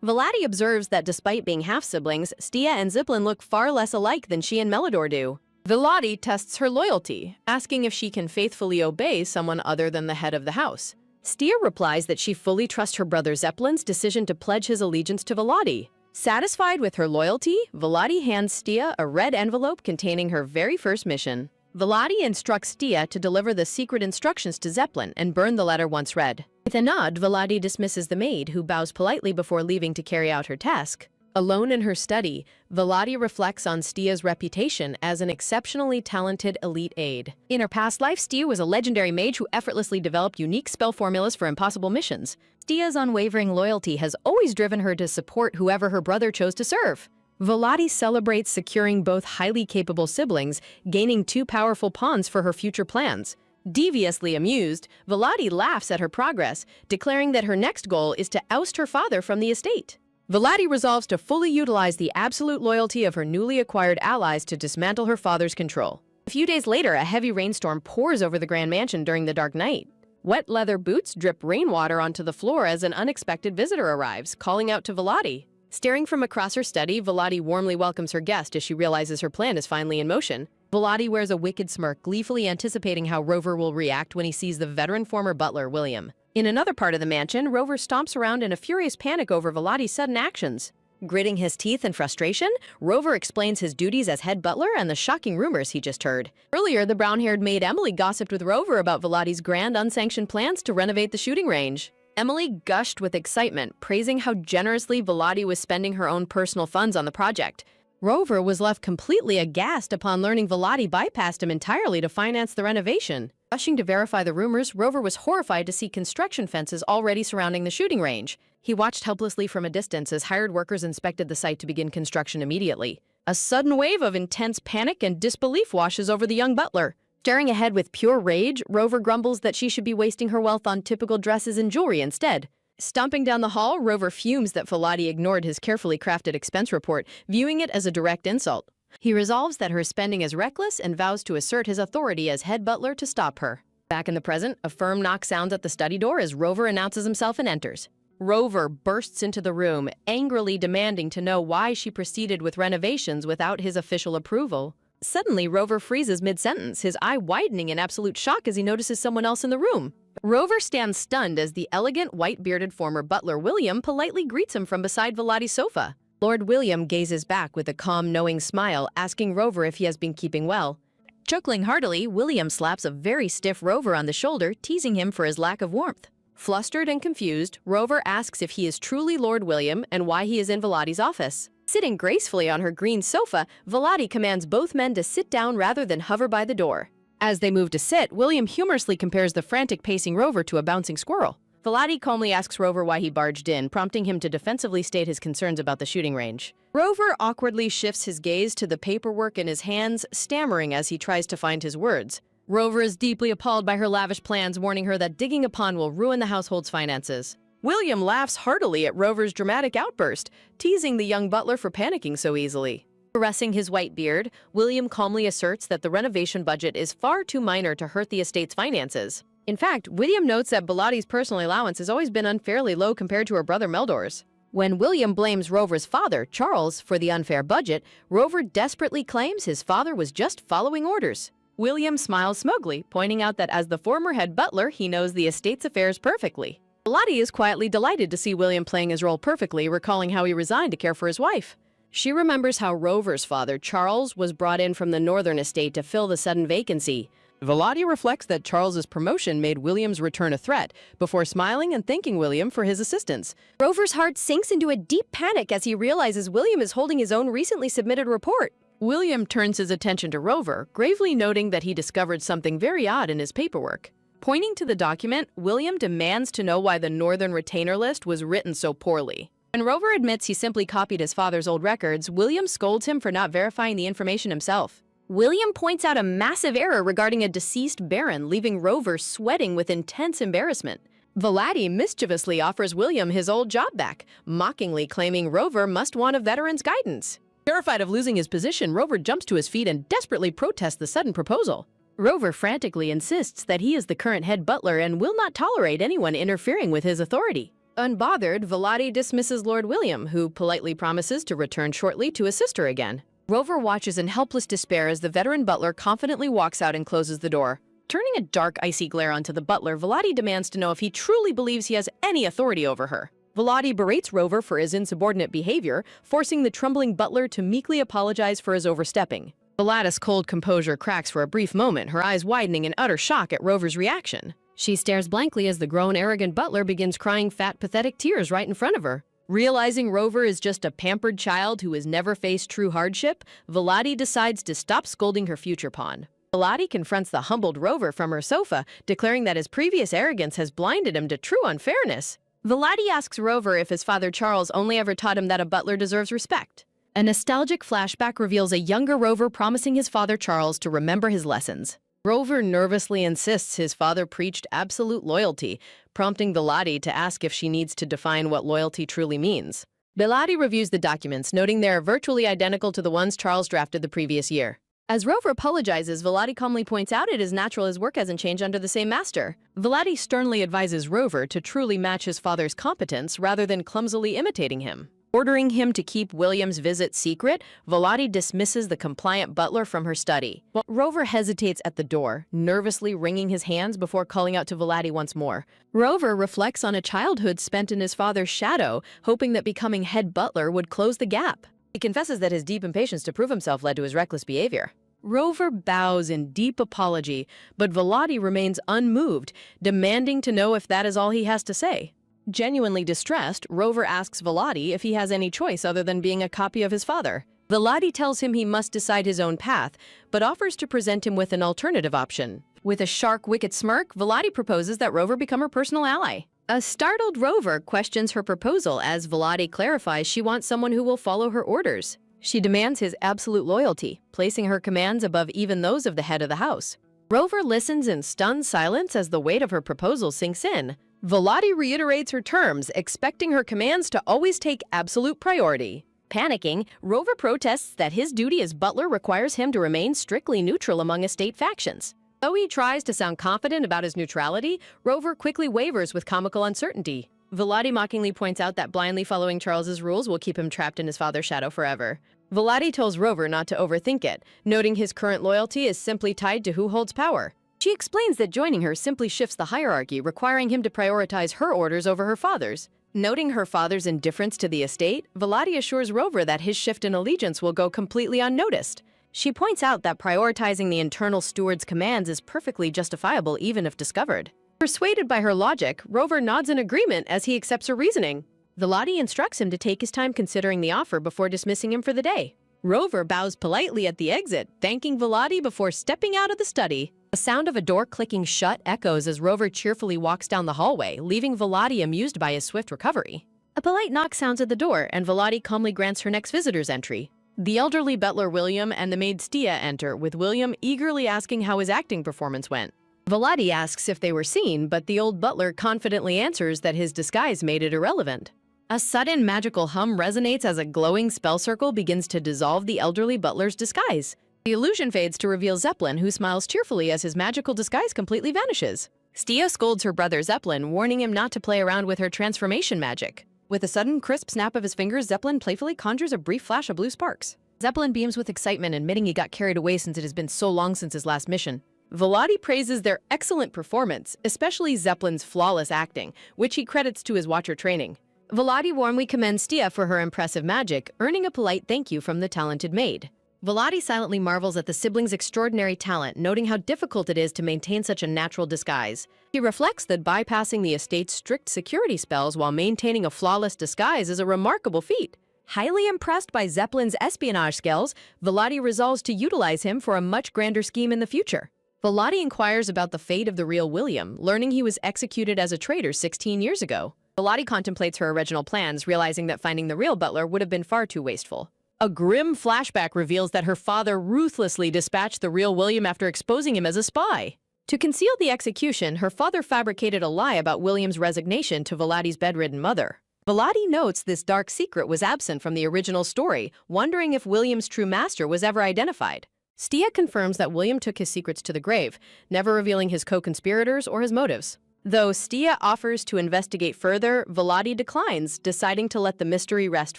Volati observes that despite being half-siblings, Stia and Zeppelin look far less alike than she and Melidor do. Volati tests her loyalty, asking if she can faithfully obey someone other than the head of the house. Stia replies that she fully trusts her brother Zeppelin's decision to pledge his allegiance to Volati. Satisfied with her loyalty, Volati hands Stia a red envelope containing her very first mission. Volati instructs Stia to deliver the secret instructions to Zeppelin and burn the letter once read. With a nod, Volati dismisses the maid, who bows politely before leaving to carry out her task. Alone in her study, Volati reflects on Stia's reputation as an exceptionally talented elite aide. In her past life, Stia was a legendary mage who effortlessly developed unique spell formulas for impossible missions. Stia's unwavering loyalty has always driven her to support whoever her brother chose to serve. Volati celebrates securing both highly capable siblings, gaining two powerful pawns for her future plans. Deviously amused, Volati laughs at her progress, declaring that her next goal is to oust her father from the estate. Volati resolves to fully utilize the absolute loyalty of her newly acquired allies to dismantle her father's control. A few days later, a heavy rainstorm pours over the Grand Mansion during the dark night. Wet leather boots drip rainwater onto the floor as an unexpected visitor arrives, calling out to Volati. Staring from across her study, Volati warmly welcomes her guest as she realizes her plan is finally in motion. Volati wears a wicked smirk, gleefully anticipating how Rover will react when he sees the veteran former butler, William. In another part of the mansion, Rover stomps around in a furious panic over Volati's sudden actions. Gritting his teeth in frustration, Rover explains his duties as head butler and the shocking rumors he just heard. Earlier, the brown-haired maid Emily gossiped with Rover about Volati's grand, unsanctioned plans to renovate the shooting range. Emily gushed with excitement, praising how generously Volati was spending her own personal funds on the project. Rover was left completely aghast upon learning Volati bypassed him entirely to finance the renovation. Rushing to verify the rumors, Rover was horrified to see construction fences already surrounding the shooting range. He watched helplessly from a distance as hired workers inspected the site to begin construction immediately. A sudden wave of intense panic and disbelief washes over the young butler. Staring ahead with pure rage, Rover grumbles that she should be wasting her wealth on typical dresses and jewelry instead. Stomping down the hall, Rover fumes that Volati ignored his carefully crafted expense report, viewing it as a direct insult. He resolves that her spending is reckless and vows to assert his authority as head butler to stop her. Back in the present, a firm knock sounds at the study door as Rover announces himself and enters. Rover bursts into the room, angrily demanding to know why she proceeded with renovations without his official approval. Suddenly, Rover freezes mid-sentence, his eye widening in absolute shock as he notices someone else in the room. Rover stands stunned as the elegant, white-bearded former butler William politely greets him from beside Volati's sofa. Lord William gazes back with a calm, knowing smile, asking Rover if he has been keeping well. Chuckling heartily, William slaps a very stiff Rover on the shoulder, teasing him for his lack of warmth. Flustered and confused, Rover asks if he is truly Lord William and why he is in Volati's office. Sitting gracefully on her green sofa, Volati commands both men to sit down rather than hover by the door. As they move to sit, William humorously compares the frantic pacing Rover to a bouncing squirrel. Velati calmly asks Rover why he barged in, prompting him to defensively state his concerns about the shooting range. Rover awkwardly shifts his gaze to the paperwork in his hands, stammering as he tries to find his words. Rover is deeply appalled by her lavish plans, warning her that digging a pond will ruin the household's finances. William laughs heartily at Rover's dramatic outburst, teasing the young butler for panicking so easily. Caressing his white beard, William calmly asserts that the renovation budget is far too minor to hurt the estate's finances. In fact, William notes that Velati's personal allowance has always been unfairly low compared to her brother Meldor's. When William blames Rover's father, Charles, for the unfair budget, Rover desperately claims his father was just following orders. William smiles smugly, pointing out that as the former head butler, he knows the estate's affairs perfectly. Velati is quietly delighted to see William playing his role perfectly, recalling how he resigned to care for his wife. She remembers how Rover's father, Charles, was brought in from the northern estate to fill the sudden vacancy. Velati reflects that Charles's promotion made William's return a threat, before smiling and thanking William for his assistance. Rover's heart sinks into a deep panic as he realizes William is holding his own recently submitted report. William turns his attention to Rover, gravely noting that he discovered something very odd in his paperwork. Pointing to the document, William demands to know why the Northern Retainer List was written so poorly. When Rover admits he simply copied his father's old records, William scolds him for not verifying the information himself. William points out a massive error regarding a deceased baron, leaving Rover sweating with intense embarrassment. Velati mischievously offers William his old job back, mockingly claiming Rover must want a veteran's guidance. Terrified of losing his position, Rover jumps to his feet and desperately protests the sudden proposal. Rover frantically insists that he is the current head butler and will not tolerate anyone interfering with his authority. Unbothered, Velati dismisses Lord William, who politely promises to return shortly to assist her again. Rover watches in helpless despair as the veteran butler confidently walks out and closes the door. Turning a dark, icy glare onto the butler, Velati demands to know if he truly believes he has any authority over her. Velati berates Rover for his insubordinate behavior, forcing the trembling butler to meekly apologize for his overstepping. Velati's cold composure cracks for a brief moment, her eyes widening in utter shock at Rover's reaction. She stares blankly as the grown, arrogant butler begins crying fat, pathetic tears right in front of her. Realizing Rover is just a pampered child who has never faced true hardship, Velati decides to stop scolding her future pawn. Velati confronts the humbled Rover from her sofa, declaring that his previous arrogance has blinded him to true unfairness. Velati asks Rover if his father Charles only ever taught him that a butler deserves respect. A nostalgic flashback reveals a younger Rover promising his father Charles to remember his lessons. Rover nervously insists his father preached absolute loyalty, prompting Velati to ask if she needs to define what loyalty truly means. Velati reviews the documents, noting they are virtually identical to the ones Charles drafted the previous year. As Rover apologizes, Velati calmly points out it is natural his work hasn't changed under the same master. Velati sternly advises Rover to truly match his father's competence rather than clumsily imitating him. Ordering him to keep William's visit secret, Velati dismisses the compliant butler from her study. While Rover hesitates at the door, nervously wringing his hands before calling out to Velati once more. Rover reflects on a childhood spent in his father's shadow, hoping that becoming head butler would close the gap. He confesses that his deep impatience to prove himself led to his reckless behavior. Rover bows in deep apology, but Velati remains unmoved, demanding to know if that is all he has to say. Genuinely distressed, Rover asks Velati if he has any choice other than being a copy of his father. Velati tells him he must decide his own path, but offers to present him with an alternative option. With a sharp, wicked smirk, Velati proposes that Rover become her personal ally. A startled Rover questions her proposal as Velati clarifies she wants someone who will follow her orders. She demands his absolute loyalty, placing her commands above even those of the head of the house. Rover listens in stunned silence as the weight of her proposal sinks in. Velati reiterates her terms, expecting her commands to always take absolute priority. Panicking, Rover protests that his duty as butler requires him to remain strictly neutral among estate factions. Though he tries to sound confident about his neutrality, Rover quickly wavers with comical uncertainty. Velati mockingly points out that blindly following Charles's rules will keep him trapped in his father's shadow forever. Velati tells Rover not to overthink it, noting his current loyalty is simply tied to who holds power. She explains that joining her simply shifts the hierarchy, requiring him to prioritize her orders over her father's. Noting her father's indifference to the estate, Velati assures Rover that his shift in allegiance will go completely unnoticed. She points out that prioritizing the internal steward's commands is perfectly justifiable even if discovered. Persuaded by her logic, Rover nods in agreement as he accepts her reasoning. Velati instructs him to take his time considering the offer before dismissing him for the day. Rover bows politely at the exit, thanking Volati before stepping out of the study. The sound of a door clicking shut echoes as Rover cheerfully walks down the hallway, leaving Volati amused by his swift recovery. A polite knock sounds at the door, and Volati calmly grants her next visitor's entry. The elderly butler William and the maid Stia enter, with William eagerly asking how his acting performance went. Volati asks if they were seen, but the old butler confidently answers that his disguise made it irrelevant. A sudden magical hum resonates as a glowing spell circle begins to dissolve the elderly butler's disguise. The illusion fades to reveal Zeppelin, who smiles cheerfully as his magical disguise completely vanishes. Stia scolds her brother Zeppelin, warning him not to play around with her transformation magic. With a sudden crisp snap of his fingers, Zeppelin playfully conjures a brief flash of blue sparks. Zeppelin beams with excitement, admitting he got carried away since it has been so long since his last mission. Volati praises their excellent performance, especially Zeppelin's flawless acting, which he credits to his watcher training. Volati warmly commends Stia for her impressive magic, earning a polite thank you from the talented maid. Volati silently marvels at the siblings' extraordinary talent, noting how difficult it is to maintain such a natural disguise. He reflects that bypassing the estate's strict security spells while maintaining a flawless disguise is a remarkable feat. Highly impressed by Zeppelin's espionage skills, Volati resolves to utilize him for a much grander scheme in the future. Volati inquires about the fate of the real William, learning he was executed as a traitor 16 years ago. Volati contemplates her original plans, realizing that finding the real butler would have been far too wasteful. A grim flashback reveals that her father ruthlessly dispatched the real William after exposing him as a spy. To conceal the execution, her father fabricated a lie about William's resignation to Volati's bedridden mother. Volati notes this dark secret was absent from the original story, wondering if William's true master was ever identified. Stia confirms that William took his secrets to the grave, never revealing his co-conspirators or his motives. Though Stia offers to investigate further, Volati declines, deciding to let the mystery rest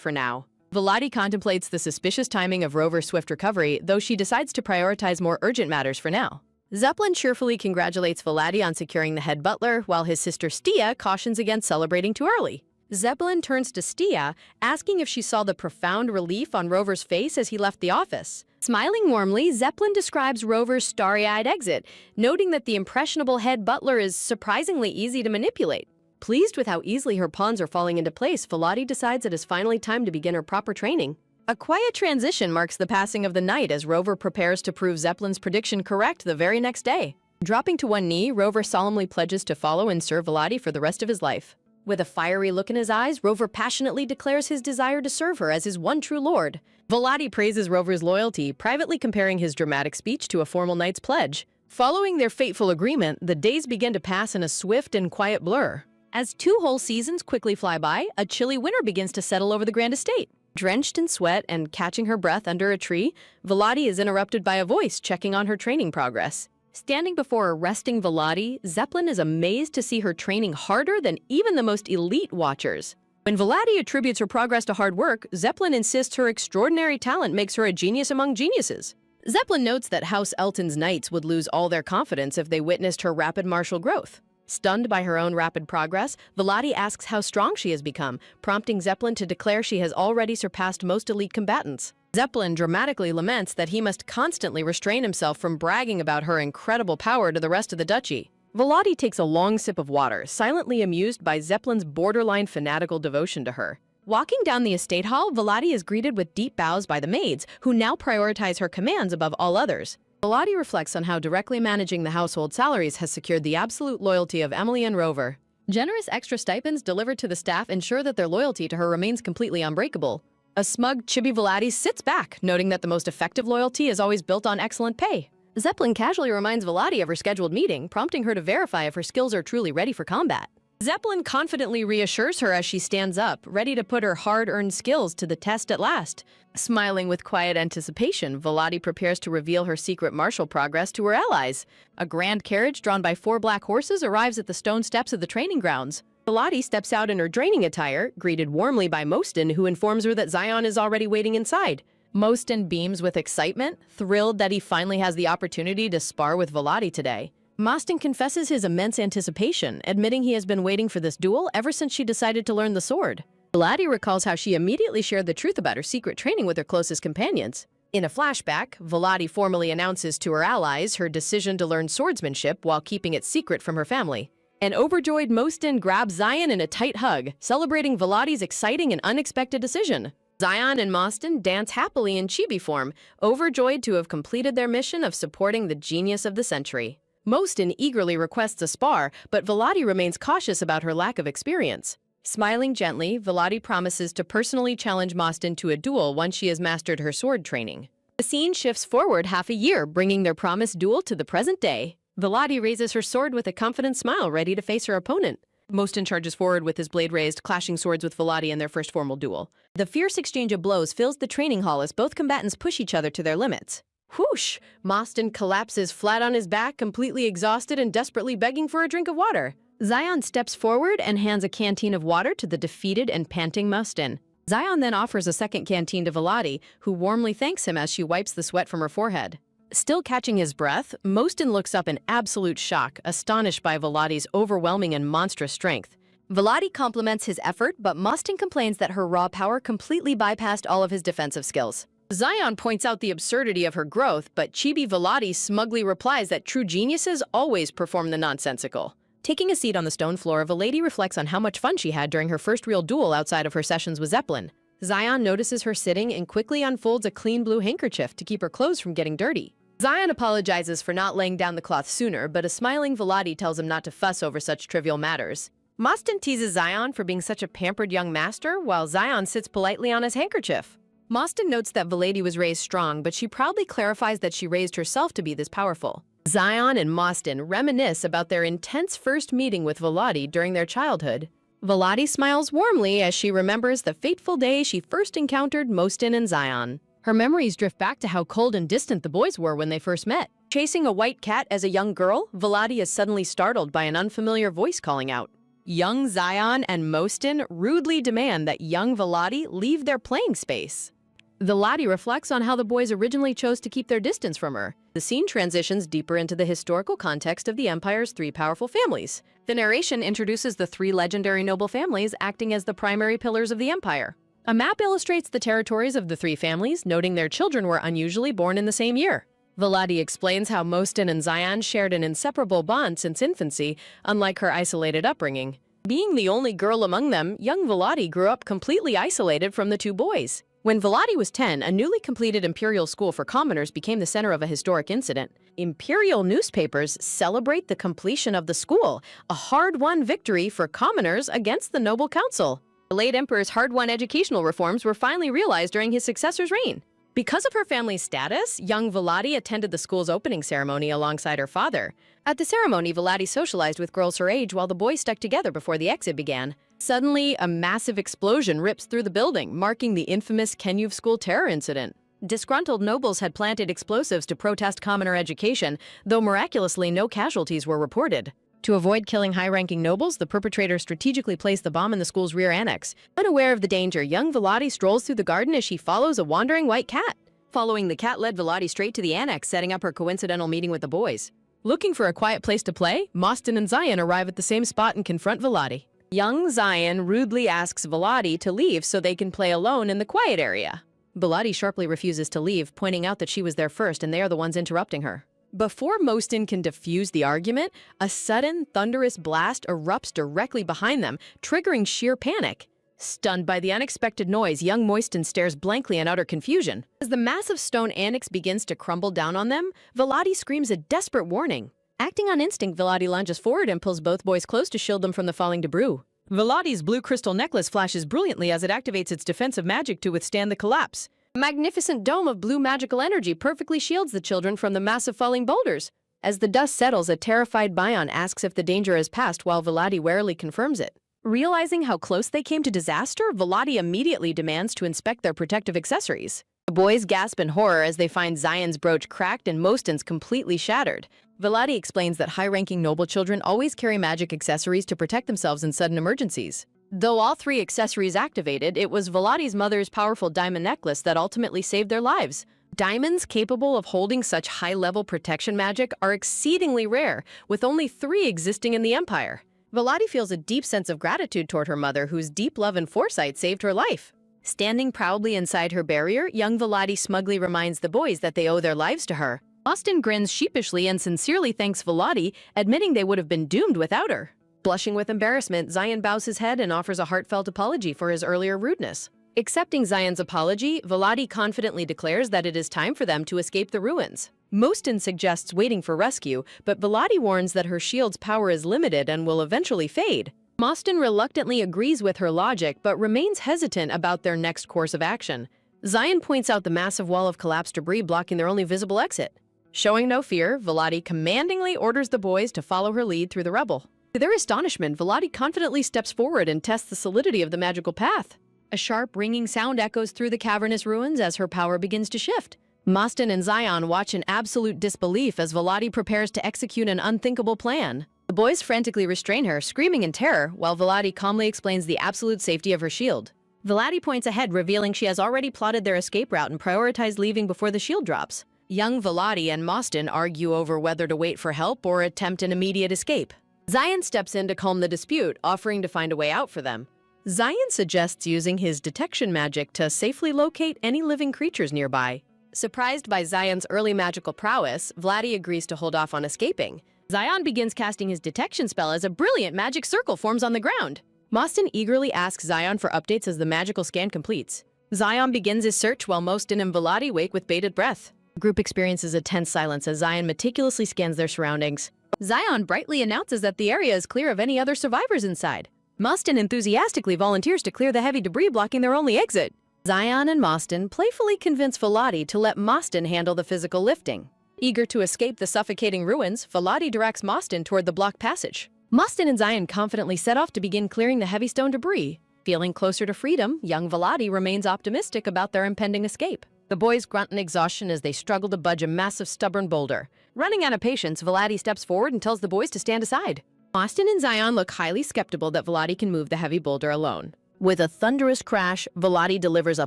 for now. Volati contemplates the suspicious timing of Rover's swift recovery, though she decides to prioritize more urgent matters for now. Zeppelin cheerfully congratulates Volati on securing the head butler, while his sister Stia cautions against celebrating too early. Zeppelin turns to Stia, asking if she saw the profound relief on Rover's face as he left the office. Smiling warmly, Zeppelin describes Rover's starry-eyed exit, noting that the impressionable head butler is surprisingly easy to manipulate. Pleased with how easily her pawns are falling into place, Volati decides it is finally time to begin her proper training. A quiet transition marks the passing of the night as Rover prepares to prove Zeppelin's prediction correct the very next day. Dropping to one knee, Rover solemnly pledges to follow and serve Volati for the rest of his life. With a fiery look in his eyes, Rover passionately declares his desire to serve her as his one true lord. Volati praises Rover's loyalty, privately comparing his dramatic speech to a formal knight's pledge. Following their fateful agreement, the days begin to pass in a swift and quiet blur. As 2 whole seasons quickly fly by, a chilly winter begins to settle over the grand estate. Drenched in sweat and catching her breath under a tree, Volati is interrupted by a voice checking on her training progress. Standing before a resting Volati, Zeppelin is amazed to see her training harder than even the most elite watchers. When Volati attributes her progress to hard work, Zeppelin insists her extraordinary talent makes her a genius among geniuses. Zeppelin notes that House Elton's knights would lose all their confidence if they witnessed her rapid martial growth. Stunned by her own rapid progress, Volati asks how strong she has become, prompting Zeppelin to declare she has already surpassed most elite combatants. Zeppelin dramatically laments that he must constantly restrain himself from bragging about her incredible power to the rest of the duchy. Volati takes a long sip of water, silently amused by Zeppelin's borderline fanatical devotion to her. Walking down the estate hall, Volati is greeted with deep bows by the maids, who now prioritize her commands above all others. Volati reflects on how directly managing the household salaries has secured the absolute loyalty of Emily and Rover. Generous extra stipends delivered to the staff ensure that their loyalty to her remains completely unbreakable. A smug Chibi Volati sits back, noting that the most effective loyalty is always built on excellent pay. Zeppelin casually reminds Volati of her scheduled meeting, prompting her to verify if her skills are truly ready for combat. Zeppelin confidently reassures her as she stands up, ready to put her hard-earned skills to the test at last. Smiling with quiet anticipation, Volati prepares to reveal her secret martial progress to her allies. A grand carriage drawn by 4 black horses arrives at the stone steps of the training grounds. Volati steps out in her training attire, greeted warmly by Mostin, who informs her that Zion is already waiting inside. Mostin beams with excitement, thrilled that he finally has the opportunity to spar with Volati today. Mostin confesses his immense anticipation, admitting he has been waiting for this duel ever since she decided to learn the sword. Volati recalls how she immediately shared the truth about her secret training with her closest companions. In a flashback, Volati formally announces to her allies her decision to learn swordsmanship while keeping it secret from her family. An overjoyed Mostin grabs Zion in a tight hug, celebrating Volati's exciting and unexpected decision. Zion and Mostin dance happily in chibi form, overjoyed to have completed their mission of supporting the genius of the century. Mostin eagerly requests a spar, but Volati remains cautious about her lack of experience. Smiling gently, Volati promises to personally challenge Mostin to a duel once she has mastered her sword training. The scene shifts forward half a year, bringing their promised duel to the present day. Volati raises her sword with a confident smile, ready to face her opponent. Mostin charges forward with his blade raised, clashing swords with Volati in their first formal duel. The fierce exchange of blows fills the training hall as both combatants push each other to their limits. Whoosh! Mostin collapses flat on his back, completely exhausted and desperately begging for a drink of water. Zion steps forward and hands a canteen of water to the defeated and panting Mostin. Zion then offers a second canteen to Volati, who warmly thanks him as she wipes the sweat from her forehead. Still catching his breath, Mostin looks up in absolute shock, astonished by Volati's overwhelming and monstrous strength. Volati compliments his effort, but Mostin complains that her raw power completely bypassed all of his defensive skills. Zion points out the absurdity of her growth, but chibi Volati smugly replies that true geniuses always perform the nonsensical. Taking a seat on the stone floor, Volati reflects on how much fun she had during her first real duel outside of her sessions with Zeppelin. Zion notices her sitting and quickly unfolds a clean blue handkerchief to keep her clothes from getting dirty. Zion apologizes for not laying down the cloth sooner, but a smiling Volati tells him not to fuss over such trivial matters. Mostin teases Zion for being such a pampered young master, while Zion sits politely on his handkerchief. Mostin notes that Volati was raised strong, but she proudly clarifies that she raised herself to be this powerful. Zion and Mostin reminisce about their intense first meeting with Volati during their childhood. Volati smiles warmly as she remembers the fateful day she first encountered Mostin and Zion. Her memories drift back to how cold and distant the boys were when they first met. Chasing a white cat as a young girl, Volati is suddenly startled by an unfamiliar voice calling out. Young Zion and Mostin rudely demand that young Volati leave their playing space. Volati reflects on how the boys originally chose to keep their distance from her. The scene transitions deeper into the historical context of the Empire's three powerful families. The narration introduces the three legendary noble families acting as the primary pillars of the Empire. A map illustrates the territories of the three families, noting their children were unusually born in the same year. Volati explains how Mostin and Zion shared an inseparable bond since infancy, unlike her isolated upbringing. Being the only girl among them, young Volati grew up completely isolated from the two boys. When Volati was 10, a newly completed imperial school for commoners became the center of a historic incident. Imperial newspapers celebrate the completion of the school, a hard-won victory for commoners against the noble council. The late emperor's hard-won educational reforms were finally realized during his successor's reign. Because of her family's status, young Volati attended the school's opening ceremony alongside her father. At the ceremony, Volati socialized with girls her age while the boys stuck together before the exit began. Suddenly, a massive explosion rips through the building, marking the infamous Kenyuv school terror incident. Disgruntled nobles had planted explosives to protest commoner education, though miraculously no casualties were reported. To avoid killing high-ranking nobles, the perpetrator strategically placed the bomb in the school's rear annex. Unaware of the danger, young Volati strolls through the garden as she follows a wandering white cat. Following the cat led Volati straight to the annex, setting up her coincidental meeting with the boys. Looking for a quiet place to play, Mostin and Zion arrive at the same spot and confront Volati. Young Zion rudely asks Volati to leave so they can play alone in the quiet area. Volati sharply refuses to leave, pointing out that she was there first and they are the ones interrupting her. Before Mostin can defuse the argument, a sudden, thunderous blast erupts directly behind them, triggering sheer panic. Stunned by the unexpected noise, young Mostin stares blankly in utter confusion. As the massive stone annex begins to crumble down on them, Volati screams a desperate warning. Acting on instinct, Volati lunges forward and pulls both boys close to shield them from the falling debris. Volati's blue crystal necklace flashes brilliantly as it activates its defensive magic to withstand the collapse. A magnificent dome of blue magical energy perfectly shields the children from the massive falling boulders. As the dust settles, a terrified Bion asks if the danger has passed while Volati warily confirms it. Realizing how close they came to disaster, Volati immediately demands to inspect their protective accessories. The boys gasp in horror as they find Zion's brooch cracked and Mostin's completely shattered. Volati explains that high-ranking noble children always carry magic accessories to protect themselves in sudden emergencies. Though all three accessories activated, it was Volati's mother's powerful diamond necklace that ultimately saved their lives. Diamonds capable of holding such high-level protection magic are exceedingly rare, with only 3 existing in the Empire. Volati feels a deep sense of gratitude toward her mother, whose deep love and foresight saved her life. Standing proudly inside her barrier, young Volati smugly reminds the boys that they owe their lives to her. Mostin grins sheepishly and sincerely thanks Volati, admitting they would have been doomed without her. Blushing with embarrassment, Zion bows his head and offers a heartfelt apology for his earlier rudeness. Accepting Zion's apology, Volati confidently declares that it is time for them to escape the ruins. Mostin suggests waiting for rescue, but Volati warns that her shield's power is limited and will eventually fade. Mostin reluctantly agrees with her logic, but remains hesitant about their next course of action. Zion points out the massive wall of collapsed debris blocking their only visible exit. Showing no fear, Volati commandingly orders the boys to follow her lead through the rubble. To their astonishment, Volati confidently steps forward and tests the solidity of the magical path. A sharp, ringing sound echoes through the cavernous ruins as her power begins to shift. Mostin and Zion watch in absolute disbelief as Volati prepares to execute an unthinkable plan. The boys frantically restrain her, screaming in terror, while Volati calmly explains the absolute safety of her shield. Volati points ahead, revealing she has already plotted their escape route and prioritized leaving before the shield drops. Young Volati and Mostin argue over whether to wait for help or attempt an immediate escape. Zion steps in to calm the dispute, offering to find a way out for them. Zion suggests using his detection magic to safely locate any living creatures nearby. Surprised by Zion's early magical prowess, Volati agrees to hold off on escaping. Zion begins casting his detection spell as a brilliant magic circle forms on the ground. Mostin eagerly asks Zion for updates as the magical scan completes. Zion begins his search while Mostin and Volati wait with bated breath. The group experiences a tense silence as Zion meticulously scans their surroundings. Zion brightly announces that the area is clear of any other survivors inside. Mostin enthusiastically volunteers to clear the heavy debris blocking their only exit. Zion and Mostin playfully convince Volati to let Mostin handle the physical lifting. Eager to escape the suffocating ruins, Volati directs Mostin toward the blocked passage. Mostin and Zion confidently set off to begin clearing the heavy stone debris. Feeling closer to freedom, young Volati remains optimistic about their impending escape. The boys grunt in exhaustion as they struggle to budge a massive stubborn boulder. Running out of patience, Volati steps forward and tells the boys to stand aside. Mostin and Zion look highly skeptical that Volati can move the heavy boulder alone. With a thunderous crash, Volati delivers a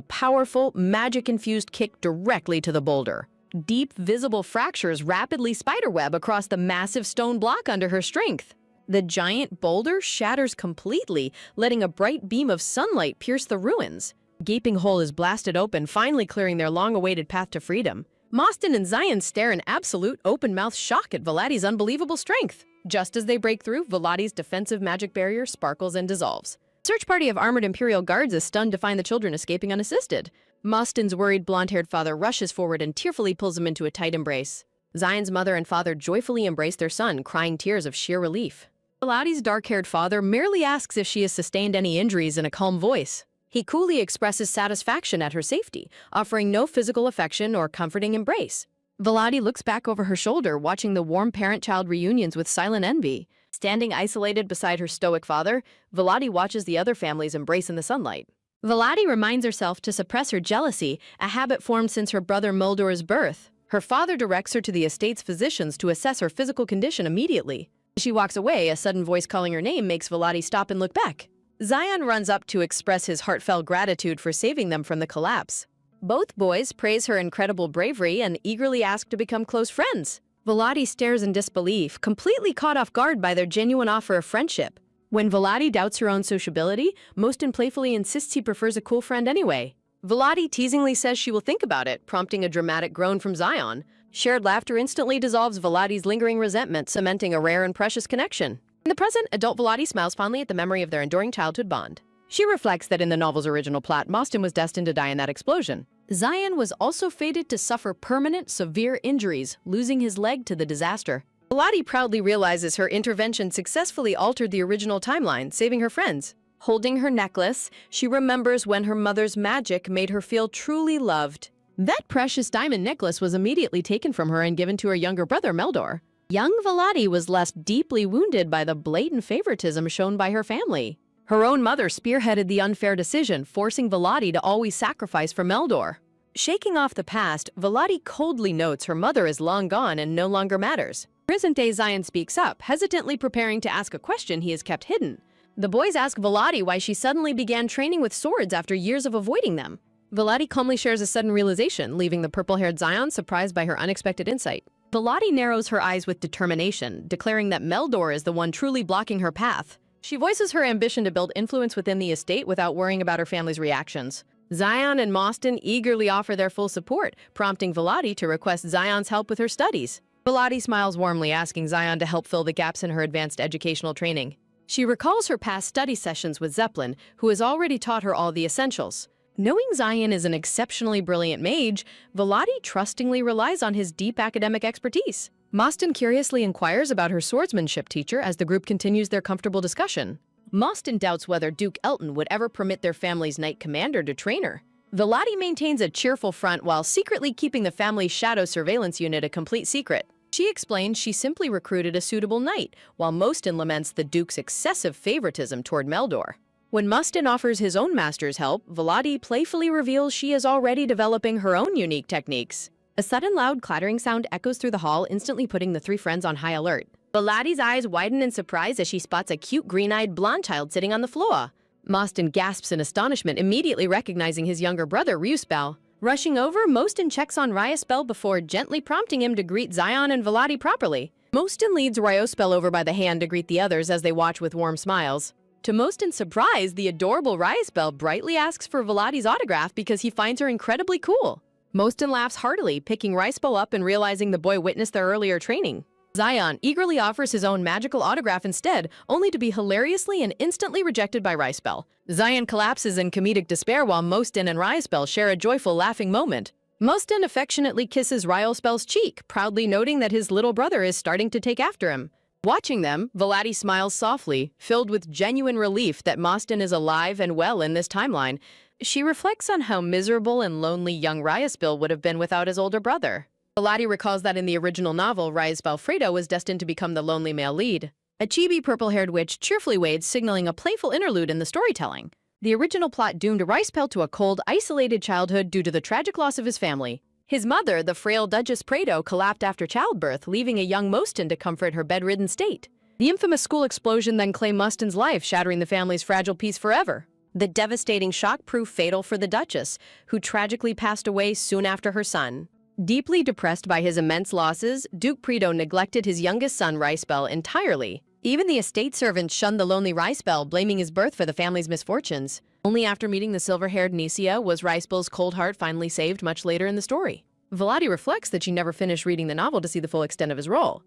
powerful, magic-infused kick directly to the boulder. Deep, visible fractures rapidly spiderweb across the massive stone block under her strength. The giant boulder shatters completely, letting a bright beam of sunlight pierce the ruins. A gaping hole is blasted open, finally clearing their long-awaited path to freedom. Mostin and Zion stare in absolute open-mouthed shock at Volati's unbelievable strength. Just as they break through, Volati's defensive magic barrier sparkles and dissolves. A search party of armored Imperial guards is stunned to find the children escaping unassisted. Mostin's worried blonde-haired father rushes forward and tearfully pulls him into a tight embrace. Zion's mother and father joyfully embrace their son, crying tears of sheer relief. Volati's dark-haired father merely asks if she has sustained any injuries in a calm voice. He coolly expresses satisfaction at her safety, offering no physical affection or comforting embrace. Volati looks back over her shoulder, watching the warm parent-child reunions with silent envy. Standing isolated beside her stoic father, Volati watches the other families embrace in the sunlight. Volati reminds herself to suppress her jealousy, a habit formed since her brother Moldor's birth. Her father directs her to the estate's physicians to assess her physical condition immediately. As she walks away, a sudden voice calling her name makes Volati stop and look back. Zion runs up to express his heartfelt gratitude for saving them from the collapse. Both boys praise her incredible bravery and eagerly ask to become close friends. Volati stares in disbelief, completely caught off guard by their genuine offer of friendship. When Volati doubts her own sociability, Mostin playfully insists he prefers a cool friend anyway. Volati teasingly says she will think about it, prompting a dramatic groan from Zion. Shared laughter instantly dissolves Volati's lingering resentment, cementing a rare and precious connection. In the present, adult Volati smiles fondly at the memory of their enduring childhood bond. She reflects that in the novel's original plot, Mostin was destined to die in that explosion. Zion was also fated to suffer permanent, severe injuries, losing his leg to the disaster. Volati proudly realizes her intervention successfully altered the original timeline, saving her friends. Holding her necklace, she remembers when her mother's magic made her feel truly loved. That precious diamond necklace was immediately taken from her and given to her younger brother, Meldor. Young Volati was left deeply wounded by the blatant favoritism shown by her family. Her own mother spearheaded the unfair decision, forcing Volati to always sacrifice for Meldor. Shaking off the past, Volati coldly notes her mother is long gone and no longer matters. Present-day Zion speaks up, hesitantly preparing to ask a question he has kept hidden. The boys ask Volati why she suddenly began training with swords after years of avoiding them. Volati calmly shares a sudden realization, leaving the purple-haired Zion surprised by her unexpected insight. Volati narrows her eyes with determination, declaring that Meldor is the one truly blocking her path. She voices her ambition to build influence within the estate without worrying about her family's reactions. Zion and Mostin eagerly offer their full support, prompting Volati to request Zion's help with her studies. Volati smiles warmly, asking Zion to help fill the gaps in her advanced educational training. She recalls her past study sessions with Zeppelin, who has already taught her all the essentials. Knowing Zion is an exceptionally brilliant mage, Volati trustingly relies on his deep academic expertise. Mostin curiously inquires about her swordsmanship teacher as the group continues their comfortable discussion. Mostin doubts whether Duke Elton would ever permit their family's knight commander to train her. Volati maintains a cheerful front while secretly keeping the family's shadow surveillance unit a complete secret. She explains she simply recruited a suitable knight, while Mostin laments the Duke's excessive favoritism toward Meldor. When Mostin offers his own master's help, Volati playfully reveals she is already developing her own unique techniques. A sudden loud clattering sound echoes through the hall, instantly putting the three friends on high alert. Volati's eyes widen in surprise as she spots a cute green-eyed blonde child sitting on the floor. Mostin gasps in astonishment, immediately recognizing his younger brother, Ryuspel. Rushing over, Mostin checks on Ryuspel before gently prompting him to greet Zion and Volati properly. Mostin leads Ryuspel over by the hand to greet the others as they watch with warm smiles. To Mostin's surprise, the adorable Ryuspel brightly asks for Volati's autograph because he finds her incredibly cool. Mostin laughs heartily, picking Ryuspel up and realizing the boy witnessed their earlier training. Zion eagerly offers his own magical autograph instead, only to be hilariously and instantly rejected by Ryuspel. Zion collapses in comedic despair while Mostin and Ryuspel share a joyful laughing moment. Mostin affectionately kisses Ryuspel's cheek, proudly noting that his little brother is starting to take after him. Watching them, Volati smiles softly, filled with genuine relief that Mostin is alive and well in this timeline. She reflects on how miserable and lonely young Ryuspel would have been without his older brother. Volati recalls that in the original novel, Ryuspel Fredo was destined to become the lonely male lead. A chibi purple-haired witch cheerfully waits, signaling a playful interlude in the storytelling. The original plot doomed Ryuspel to a cold, isolated childhood due to the tragic loss of his family. His mother, the frail Duchess Fredo, collapsed after childbirth, leaving a young Mostin to comfort her bedridden state. The infamous school explosion then claimed Mostin's life, shattering the family's fragile peace forever. The devastating shock proved fatal for the Duchess, who tragically passed away soon after her son. Deeply depressed by his immense losses, Duke Fredo neglected his youngest son, Ryuspel, entirely. Even the estate servants shunned the lonely Ryuspel, blaming his birth for the family's misfortunes. Only after meeting the silver-haired Nisia was Ryuspel's cold heart finally saved much later in the story. Volati reflects that she never finished reading the novel to see the full extent of his role.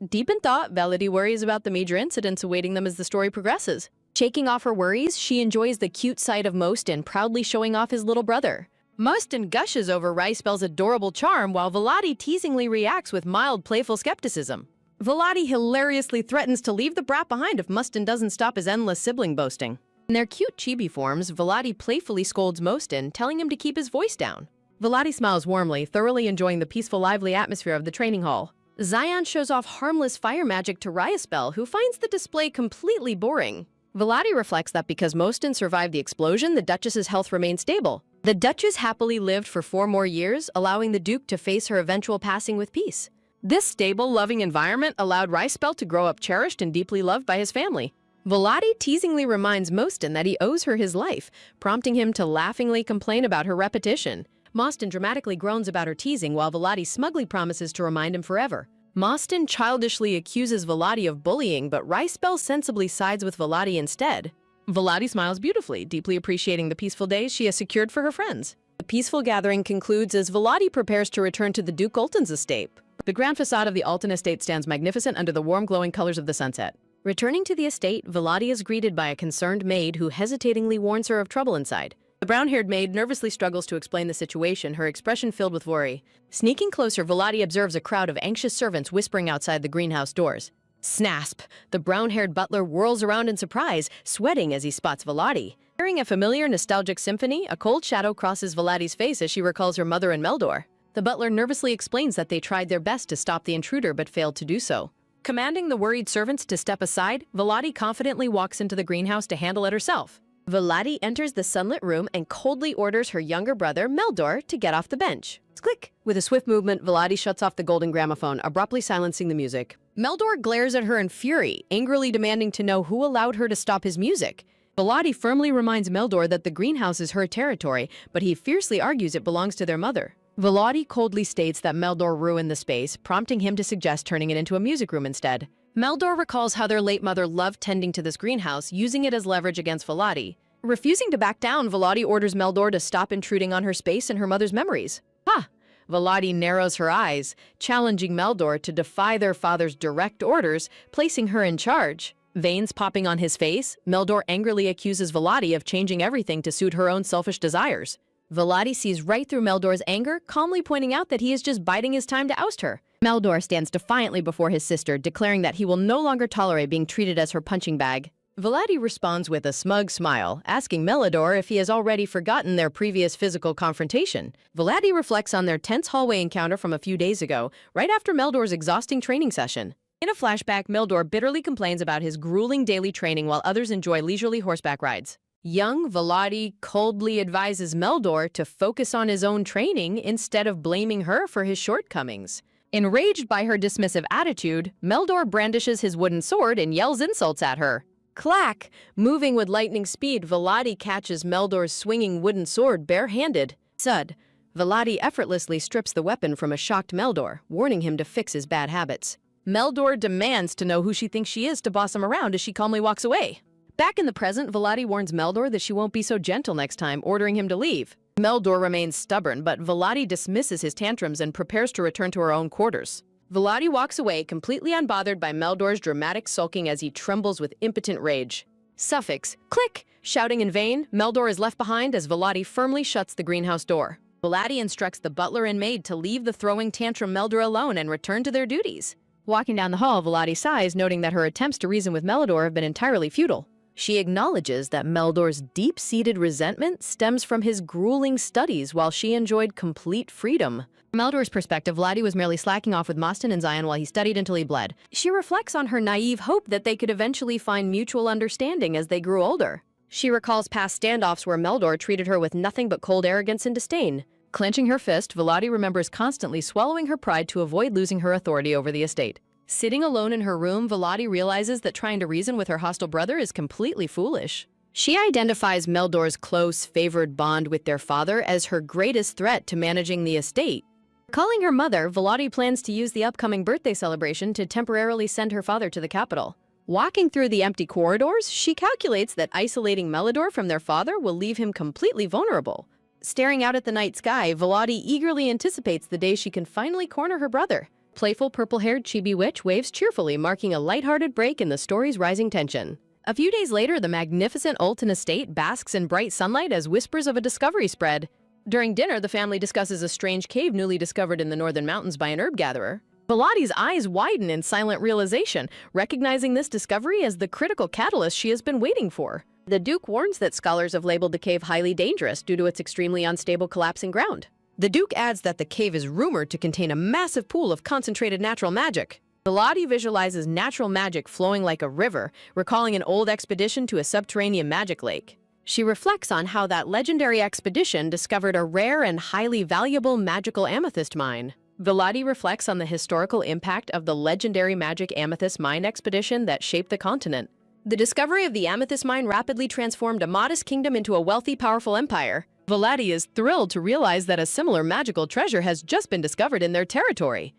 Deep in thought, Volati worries about the major incidents awaiting them as the story progresses. Shaking off her worries, she enjoys the cute sight of Mostin proudly showing off his little brother. Mostin gushes over Ryuspel's adorable charm while Volati teasingly reacts with mild, playful skepticism. Volati hilariously threatens to leave the brat behind if Mostin doesn't stop his endless sibling boasting. In their cute chibi forms, Volati playfully scolds Mostin, telling him to keep his voice down. Volati smiles warmly, thoroughly enjoying the peaceful, lively atmosphere of the training hall. Zion shows off harmless fire magic to Ryuspel, who finds the display completely boring. Volati reflects that because Mostin survived the explosion, the Duchess's health remained stable. The Duchess happily lived for 4 more years, allowing the Duke to face her eventual passing with peace. This stable, loving environment allowed Ryuspel to grow up cherished and deeply loved by his family. Volati teasingly reminds Mostin that he owes her his life, prompting him to laughingly complain about her repetition. Mostin dramatically groans about her teasing while Volati smugly promises to remind him forever. Mostin childishly accuses Volati of bullying, but Ryuspel sensibly sides with Volati instead. Volati smiles beautifully, deeply appreciating the peaceful days she has secured for her friends. The peaceful gathering concludes as Volati prepares to return to the Duke Alton's estate. The grand facade of the Alton estate stands magnificent under the warm glowing colors of the sunset. Returning to the estate, Volati is greeted by a concerned maid who hesitatingly warns her of trouble inside. The brown-haired maid nervously struggles to explain the situation, her expression filled with worry. Sneaking closer, Volati observes a crowd of anxious servants whispering outside the greenhouse doors. Snasp! The brown-haired butler whirls around in surprise, sweating as he spots Volati. Hearing a familiar, nostalgic symphony, a cold shadow crosses Volati's face as she recalls her mother and Meldor. The butler nervously explains that they tried their best to stop the intruder but failed to do so. Commanding the worried servants to step aside, Volati confidently walks into the greenhouse to handle it herself. Volati enters the sunlit room and coldly orders her younger brother, Meldor, to get off the bench. Click! With a swift movement, Volati shuts off the golden gramophone, abruptly silencing the music. Meldor glares at her in fury, angrily demanding to know who allowed her to stop his music. Volati firmly reminds Meldor that the greenhouse is her territory, but he fiercely argues it belongs to their mother. Volati coldly states that Meldor ruined the space, prompting him to suggest turning it into a music room instead. Meldor recalls how their late mother loved tending to this greenhouse, using it as leverage against Volati. Refusing to back down, Volati orders Meldor to stop intruding on her space and her mother's memories. Ha! Volati narrows her eyes, challenging Meldor to defy their father's direct orders, placing her in charge. Veins popping on his face, Meldor angrily accuses Volati of changing everything to suit her own selfish desires. Volati sees right through Meldor's anger, calmly pointing out that he is just biding his time to oust her. Meldor stands defiantly before his sister, declaring that he will no longer tolerate being treated as her punching bag. Volati responds with a smug smile, asking Meldor if he has already forgotten their previous physical confrontation. Volati reflects on their tense hallway encounter from a few days ago, right after Meldor's exhausting training session. In a flashback, Meldor bitterly complains about his grueling daily training while others enjoy leisurely horseback rides. Young Volati coldly advises Meldor to focus on his own training instead of blaming her for his shortcomings. Enraged by her dismissive attitude, Meldor brandishes his wooden sword and yells insults at her. Clack! Moving with lightning speed, Volati catches Meldor's swinging wooden sword bare-handed. Thud! Volati effortlessly strips the weapon from a shocked Meldor, warning him to fix his bad habits. Meldor demands to know who she thinks she is to boss him around as she calmly walks away. Back in the present, Volati warns Meldor that she won't be so gentle next time, ordering him to leave. Meldor remains stubborn, but Volati dismisses his tantrums and prepares to return to her own quarters. Volati walks away, completely unbothered by Meldor's dramatic sulking as he trembles with impotent rage. Suffix, click! Shouting in vain, Meldor is left behind as Volati firmly shuts the greenhouse door. Volati instructs the butler and maid to leave the throwing tantrum Meldor alone and return to their duties. Walking down the hall, Volati sighs, noting that her attempts to reason with Meldor have been entirely futile. She acknowledges that Meldor's deep-seated resentment stems from his grueling studies while she enjoyed complete freedom. From Meldor's perspective, Volati was merely slacking off with Mostan and Zion while he studied until he bled. She reflects on her naive hope that they could eventually find mutual understanding as they grew older. She recalls past standoffs where Meldor treated her with nothing but cold arrogance and disdain. Clenching her fist, Volati remembers constantly swallowing her pride to avoid losing her authority over the estate. Sitting alone in her room, Volati realizes that trying to reason with her hostile brother is completely foolish. She identifies Meldor's close, favored bond with their father as her greatest threat to managing the estate. Calling her mother, Volati plans to use the upcoming birthday celebration to temporarily send her father to the capital. Walking through the empty corridors, she calculates that isolating Meldor from their father will leave him completely vulnerable. Staring out at the night sky, Volati eagerly anticipates the day she can finally corner her brother. Playful purple-haired chibi witch waves cheerfully, marking a lighthearted break in the story's rising tension. A few days later, the magnificent Ultan estate basks in bright sunlight as whispers of a discovery spread. During dinner, the family discusses a strange cave newly discovered in the northern mountains by an herb gatherer. Volati's eyes widen in silent realization, recognizing this discovery as the critical catalyst she has been waiting for. The Duke warns that scholars have labeled the cave highly dangerous due to its extremely unstable collapsing ground. The Duke adds that the cave is rumored to contain a massive pool of concentrated natural magic. Volati visualizes natural magic flowing like a river, recalling an old expedition to a subterranean magic lake. She reflects on how that legendary expedition discovered a rare and highly valuable magical amethyst mine. Volati reflects on the historical impact of the legendary magic amethyst mine expedition that shaped the continent. The discovery of the amethyst mine rapidly transformed a modest kingdom into a wealthy, powerful empire. Volati is thrilled to realize that a similar magical treasure has just been discovered in their territory.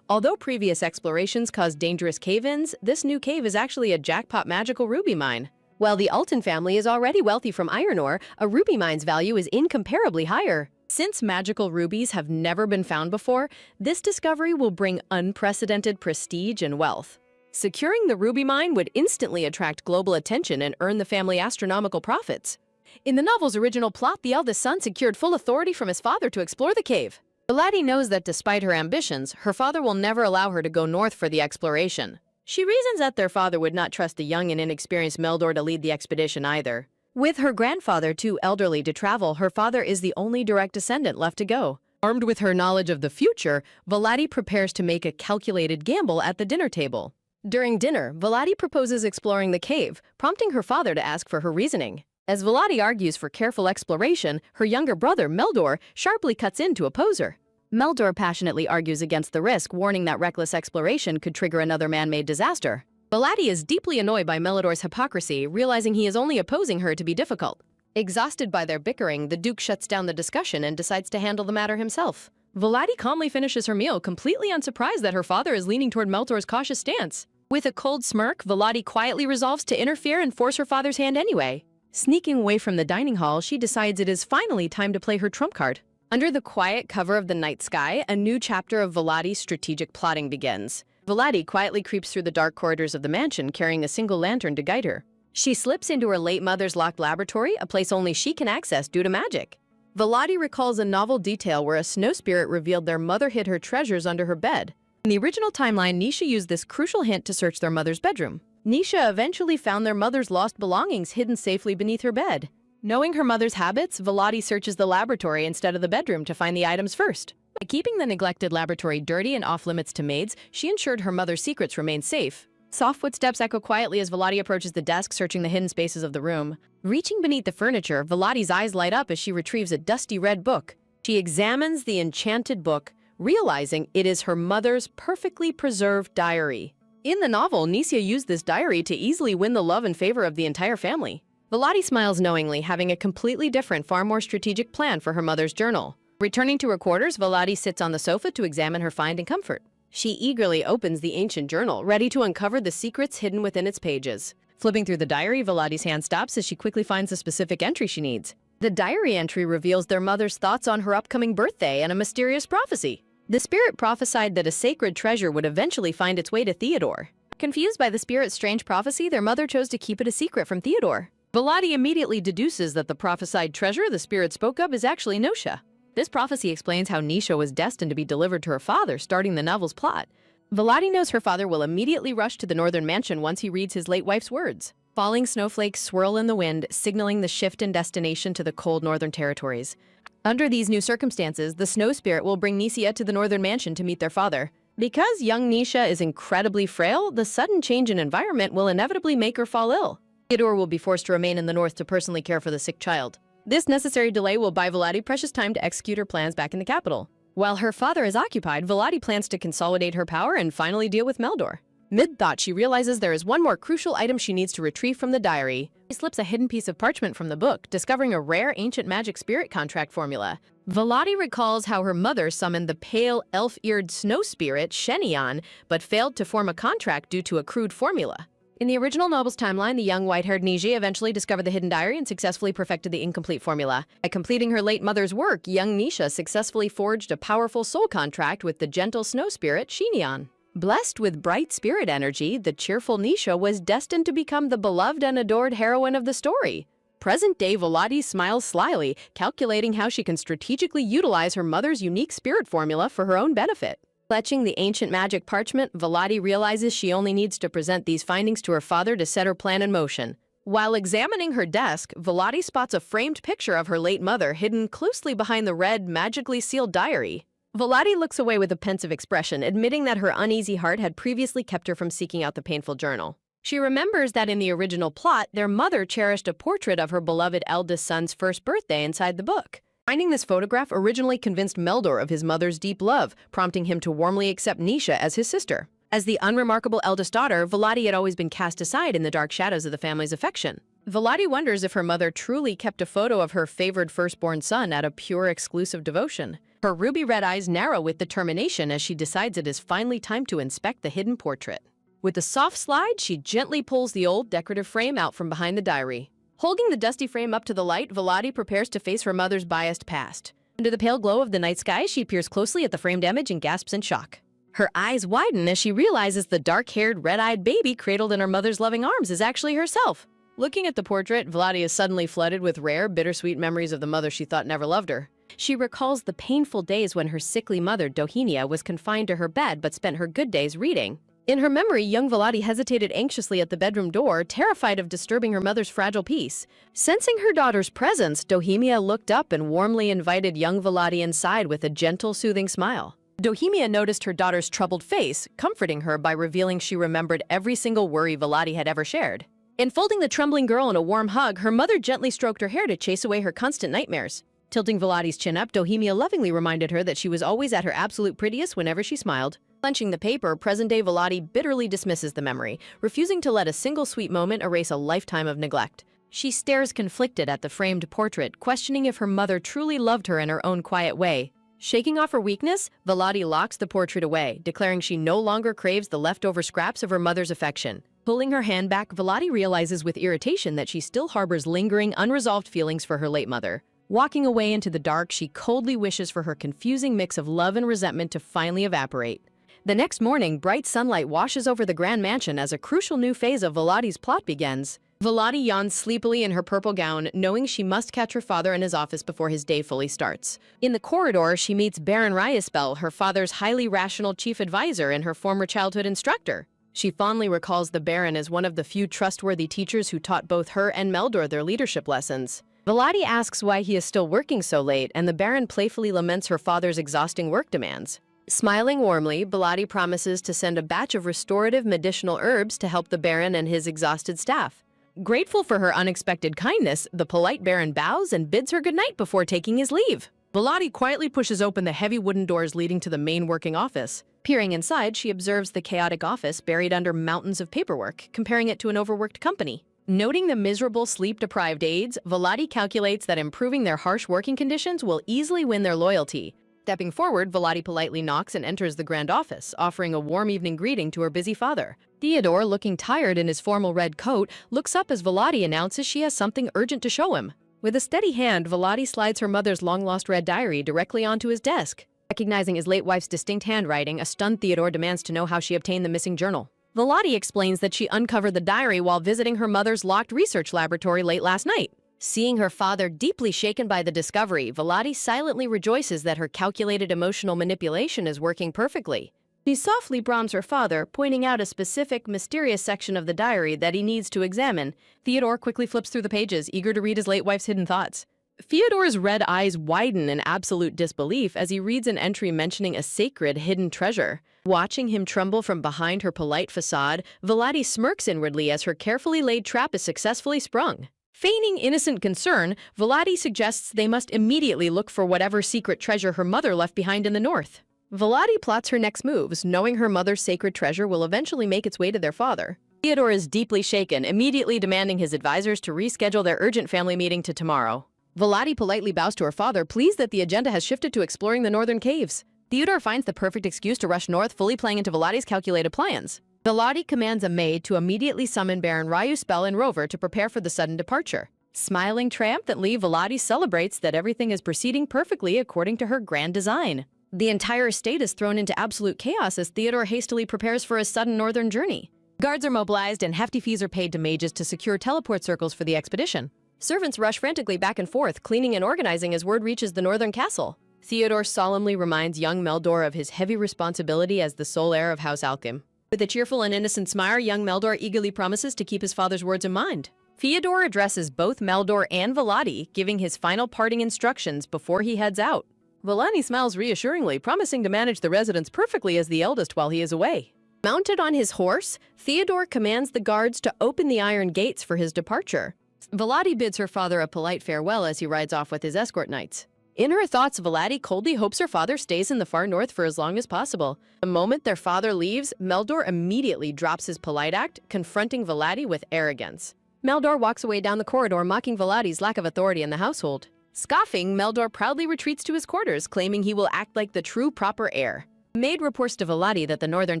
Although previous explorations caused dangerous cave-ins, this new cave is actually a jackpot magical ruby mine. While the Ultan family is already wealthy from iron ore, a ruby mine's value is incomparably higher. Since magical rubies have never been found before, this discovery will bring unprecedented prestige and wealth. Securing the ruby mine would instantly attract global attention and earn the family astronomical profits. In the novel's original plot, the eldest son secured full authority from his father to explore the cave. Volati knows that despite her ambitions, her father will never allow her to go north for the exploration. She reasons that their father would not trust the young and inexperienced Meldor to lead the expedition either. With her grandfather too elderly to travel, her father is the only direct descendant left to go. Armed with her knowledge of the future, Volati prepares to make a calculated gamble at the dinner table. During dinner, Volati proposes exploring the cave, prompting her father to ask for her reasoning. As Volati argues for careful exploration, her younger brother, Meldor, sharply cuts in to oppose her. Meldor passionately argues against the risk, warning that reckless exploration could trigger another man-made disaster. Volati is deeply annoyed by Meldor's hypocrisy, realizing he is only opposing her to be difficult. Exhausted by their bickering, the Duke shuts down the discussion and decides to handle the matter himself. Volati calmly finishes her meal, completely unsurprised that her father is leaning toward Meldor's cautious stance. With a cold smirk, Volati quietly resolves to interfere and force her father's hand anyway. Sneaking away from the dining hall, she decides it is finally time to play her trump card. Under the quiet cover of the night sky, a new chapter of Volati's strategic plotting begins. Volati quietly creeps through the dark corridors of the mansion, carrying a single lantern to guide her. She slips into her late mother's locked laboratory, a place only she can access due to magic. Volati recalls a novel detail where a snow spirit revealed their mother hid her treasures under her bed. In the original timeline, Nisha used this crucial hint to search their mother's bedroom. Nisha eventually found their mother's lost belongings hidden safely beneath her bed. Knowing her mother's habits, Volati searches the laboratory instead of the bedroom to find the items first. By keeping the neglected laboratory dirty and off-limits to maids, she ensured her mother's secrets remained safe. Soft footsteps echo quietly as Volati approaches the desk, searching the hidden spaces of the room. Reaching beneath the furniture, Volati's eyes light up as she retrieves a dusty red book. She examines the enchanted book, realizing it is her mother's perfectly preserved diary. In the novel, Nisha used this diary to easily win the love and favor of the entire family. Volati smiles knowingly, having a completely different, far more strategic plan for her mother's journal. Returning to her quarters, Volati sits on the sofa to examine her find in comfort. She eagerly opens the ancient journal, ready to uncover the secrets hidden within its pages. Flipping through the diary, Volati's hand stops as she quickly finds the specific entry she needs. The diary entry reveals their mother's thoughts on her upcoming birthday and a mysterious prophecy. The spirit prophesied that a sacred treasure would eventually find its way to Theodore. Confused by the spirit's strange prophecy, their mother chose to keep it a secret from Theodore. Volati immediately deduces that the prophesied treasure the spirit spoke of is actually Nosha. This prophecy explains how Nisha was destined to be delivered to her father, starting the novel's plot. Volati knows her father will immediately rush to the northern mansion once he reads his late wife's words. Falling snowflakes swirl in the wind, signaling the shift in destination to the cold northern territories. Under these new circumstances, the snow spirit will bring Nisha to the northern mansion to meet their father. Because young Nisha is incredibly frail, the sudden change in environment will inevitably make her fall ill. Theodore will be forced to remain in the north to personally care for the sick child. This necessary delay will buy Volati precious time to execute her plans back in the capital. While her father is occupied, Volati plans to consolidate her power and finally deal with Meldor. Mid-thought, she realizes there is one more crucial item she needs to retrieve from the diary. She slips a hidden piece of parchment from the book, discovering a rare ancient magic spirit contract formula. Volati recalls how her mother summoned the pale, elf-eared snow spirit, Shenion, but failed to form a contract due to a crude formula. In the original novel's timeline, the young white-haired Niji eventually discovered the hidden diary and successfully perfected the incomplete formula. By completing her late mother's work, young Nisha successfully forged a powerful soul contract with the gentle snow spirit, Shenion. Blessed with bright spirit energy, the cheerful Nisha was destined to become the beloved and adored heroine of the story. Present-day Volati smiles slyly, calculating how she can strategically utilize her mother's unique spirit formula for her own benefit. Clutching the ancient magic parchment, Volati realizes she only needs to present these findings to her father to set her plan in motion. While examining her desk, Volati spots a framed picture of her late mother hidden closely behind the red, magically sealed diary. Volati looks away with a pensive expression, admitting that her uneasy heart had previously kept her from seeking out the painful journal. She remembers that in the original plot, their mother cherished a portrait of her beloved eldest son's first birthday inside the book. Finding this photograph originally convinced Meldor of his mother's deep love, prompting him to warmly accept Nisha as his sister. As the unremarkable eldest daughter, Volati had always been cast aside in the dark shadows of the family's affection. Volati wonders if her mother truly kept a photo of her favored firstborn son out of pure exclusive devotion. Her ruby-red eyes narrow with determination as she decides it is finally time to inspect the hidden portrait. With a soft slide, she gently pulls the old decorative frame out from behind the diary. Holding the dusty frame up to the light, Volati prepares to face her mother's biased past. Under the pale glow of the night sky, she peers closely at the framed image and gasps in shock. Her eyes widen as she realizes the dark-haired, red-eyed baby cradled in her mother's loving arms is actually herself. Looking at the portrait, Volati is suddenly flooded with rare, bittersweet memories of the mother she thought never loved her. She recalls the painful days when her sickly mother, Dohenia, was confined to her bed but spent her good days reading. In her memory, young Volati hesitated anxiously at the bedroom door, terrified of disturbing her mother's fragile peace. Sensing her daughter's presence, Dohemia looked up and warmly invited young Volati inside with a gentle, soothing smile. Dohemia noticed her daughter's troubled face, comforting her by revealing she remembered every single worry Volati had ever shared. Enfolding the trembling girl in a warm hug, her mother gently stroked her hair to chase away her constant nightmares. Tilting Volati's chin up, Dohemia lovingly reminded her that she was always at her absolute prettiest whenever she smiled. Clenching the paper, present-day Volati bitterly dismisses the memory, refusing to let a single sweet moment erase a lifetime of neglect. She stares conflicted at the framed portrait, questioning if her mother truly loved her in her own quiet way. Shaking off her weakness, Volati locks the portrait away, declaring she no longer craves the leftover scraps of her mother's affection. Pulling her hand back, Volati realizes with irritation that she still harbors lingering, unresolved feelings for her late mother. Walking away into the dark, she coldly wishes for her confusing mix of love and resentment to finally evaporate. The next morning, bright sunlight washes over the grand mansion as a crucial new phase of Voladi's plot begins. Voladi yawns sleepily in her purple gown, knowing she must catch her father in his office before his day fully starts. In the corridor, she meets Baron Ryespel, her father's highly rational chief advisor and her former childhood instructor. She fondly recalls the Baron as one of the few trustworthy teachers who taught both her and Meldor their leadership lessons. Voladi asks why he is still working so late, and the Baron playfully laments her father's exhausting work demands. Smiling warmly, Voladi promises to send a batch of restorative medicinal herbs to help the Baron and his exhausted staff. Grateful for her unexpected kindness, the polite Baron bows and bids her goodnight before taking his leave. Voladi quietly pushes open the heavy wooden doors leading to the main working office. Peering inside, she observes the chaotic office buried under mountains of paperwork, comparing it to an overworked company. Noting the miserable, sleep-deprived aides, Voladi calculates that improving their harsh working conditions will easily win their loyalty. Stepping forward, Voladi politely knocks and enters the grand office, offering a warm evening greeting to her busy father. Theodore, looking tired in his formal red coat, looks up as Voladi announces she has something urgent to show him. With a steady hand, Voladi slides her mother's long-lost red diary directly onto his desk. Recognizing his late wife's distinct handwriting, a stunned Theodore demands to know how she obtained the missing journal. Voladi explains that she uncovered the diary while visiting her mother's locked research laboratory late last night. Seeing her father deeply shaken by the discovery, Voladi silently rejoices that her calculated emotional manipulation is working perfectly. She softly prompts her father, pointing out a specific, mysterious section of the diary that he needs to examine. Theodore quickly flips through the pages, eager to read his late wife's hidden thoughts. Theodore's red eyes widen in absolute disbelief as he reads an entry mentioning a sacred hidden treasure. Watching him tremble from behind her polite facade, Voladi smirks inwardly as her carefully laid trap is successfully sprung. Feigning innocent concern, Voladi suggests they must immediately look for whatever secret treasure her mother left behind in the north. Voladi plots her next moves, knowing her mother's sacred treasure will eventually make its way to their father. Theodore is deeply shaken, immediately demanding his advisors to reschedule their urgent family meeting to tomorrow. Voladi politely bows to her father, pleased that the agenda has shifted to exploring the northern caves. Theodore finds the perfect excuse to rush north, fully playing into Voladi's calculated plans. Voladi commands a maid to immediately summon Baron Ryuspel and Rover to prepare for the sudden departure. Smiling triumphantly, Voladi celebrates that everything is proceeding perfectly according to her grand design. The entire estate is thrown into absolute chaos as Theodore hastily prepares for his sudden northern journey. Guards are mobilized and hefty fees are paid to mages to secure teleport circles for the expedition. Servants rush frantically back and forth, cleaning and organizing as word reaches the northern castle. Theodore solemnly reminds young Meldor of his heavy responsibility as the sole heir of House Alchem. With a cheerful and innocent smile, young Meldor eagerly promises to keep his father's words in mind. Theodore addresses both Meldor and Voladi, giving his final parting instructions before he heads out. Voladi smiles reassuringly, promising to manage the residence perfectly as the eldest while he is away. Mounted on his horse, Theodore commands the guards to open the iron gates for his departure. Voladi bids her father a polite farewell as he rides off with his escort knights. In her thoughts, Voladi coldly hopes her father stays in the far north for as long as possible. The moment their father leaves, Meldor immediately drops his polite act, confronting Voladi with arrogance. Meldor walks away down the corridor, mocking Voladi's lack of authority in the household. Scoffing, Meldor proudly retreats to his quarters, claiming he will act like the true proper heir. The maid reports to Voladi that the northern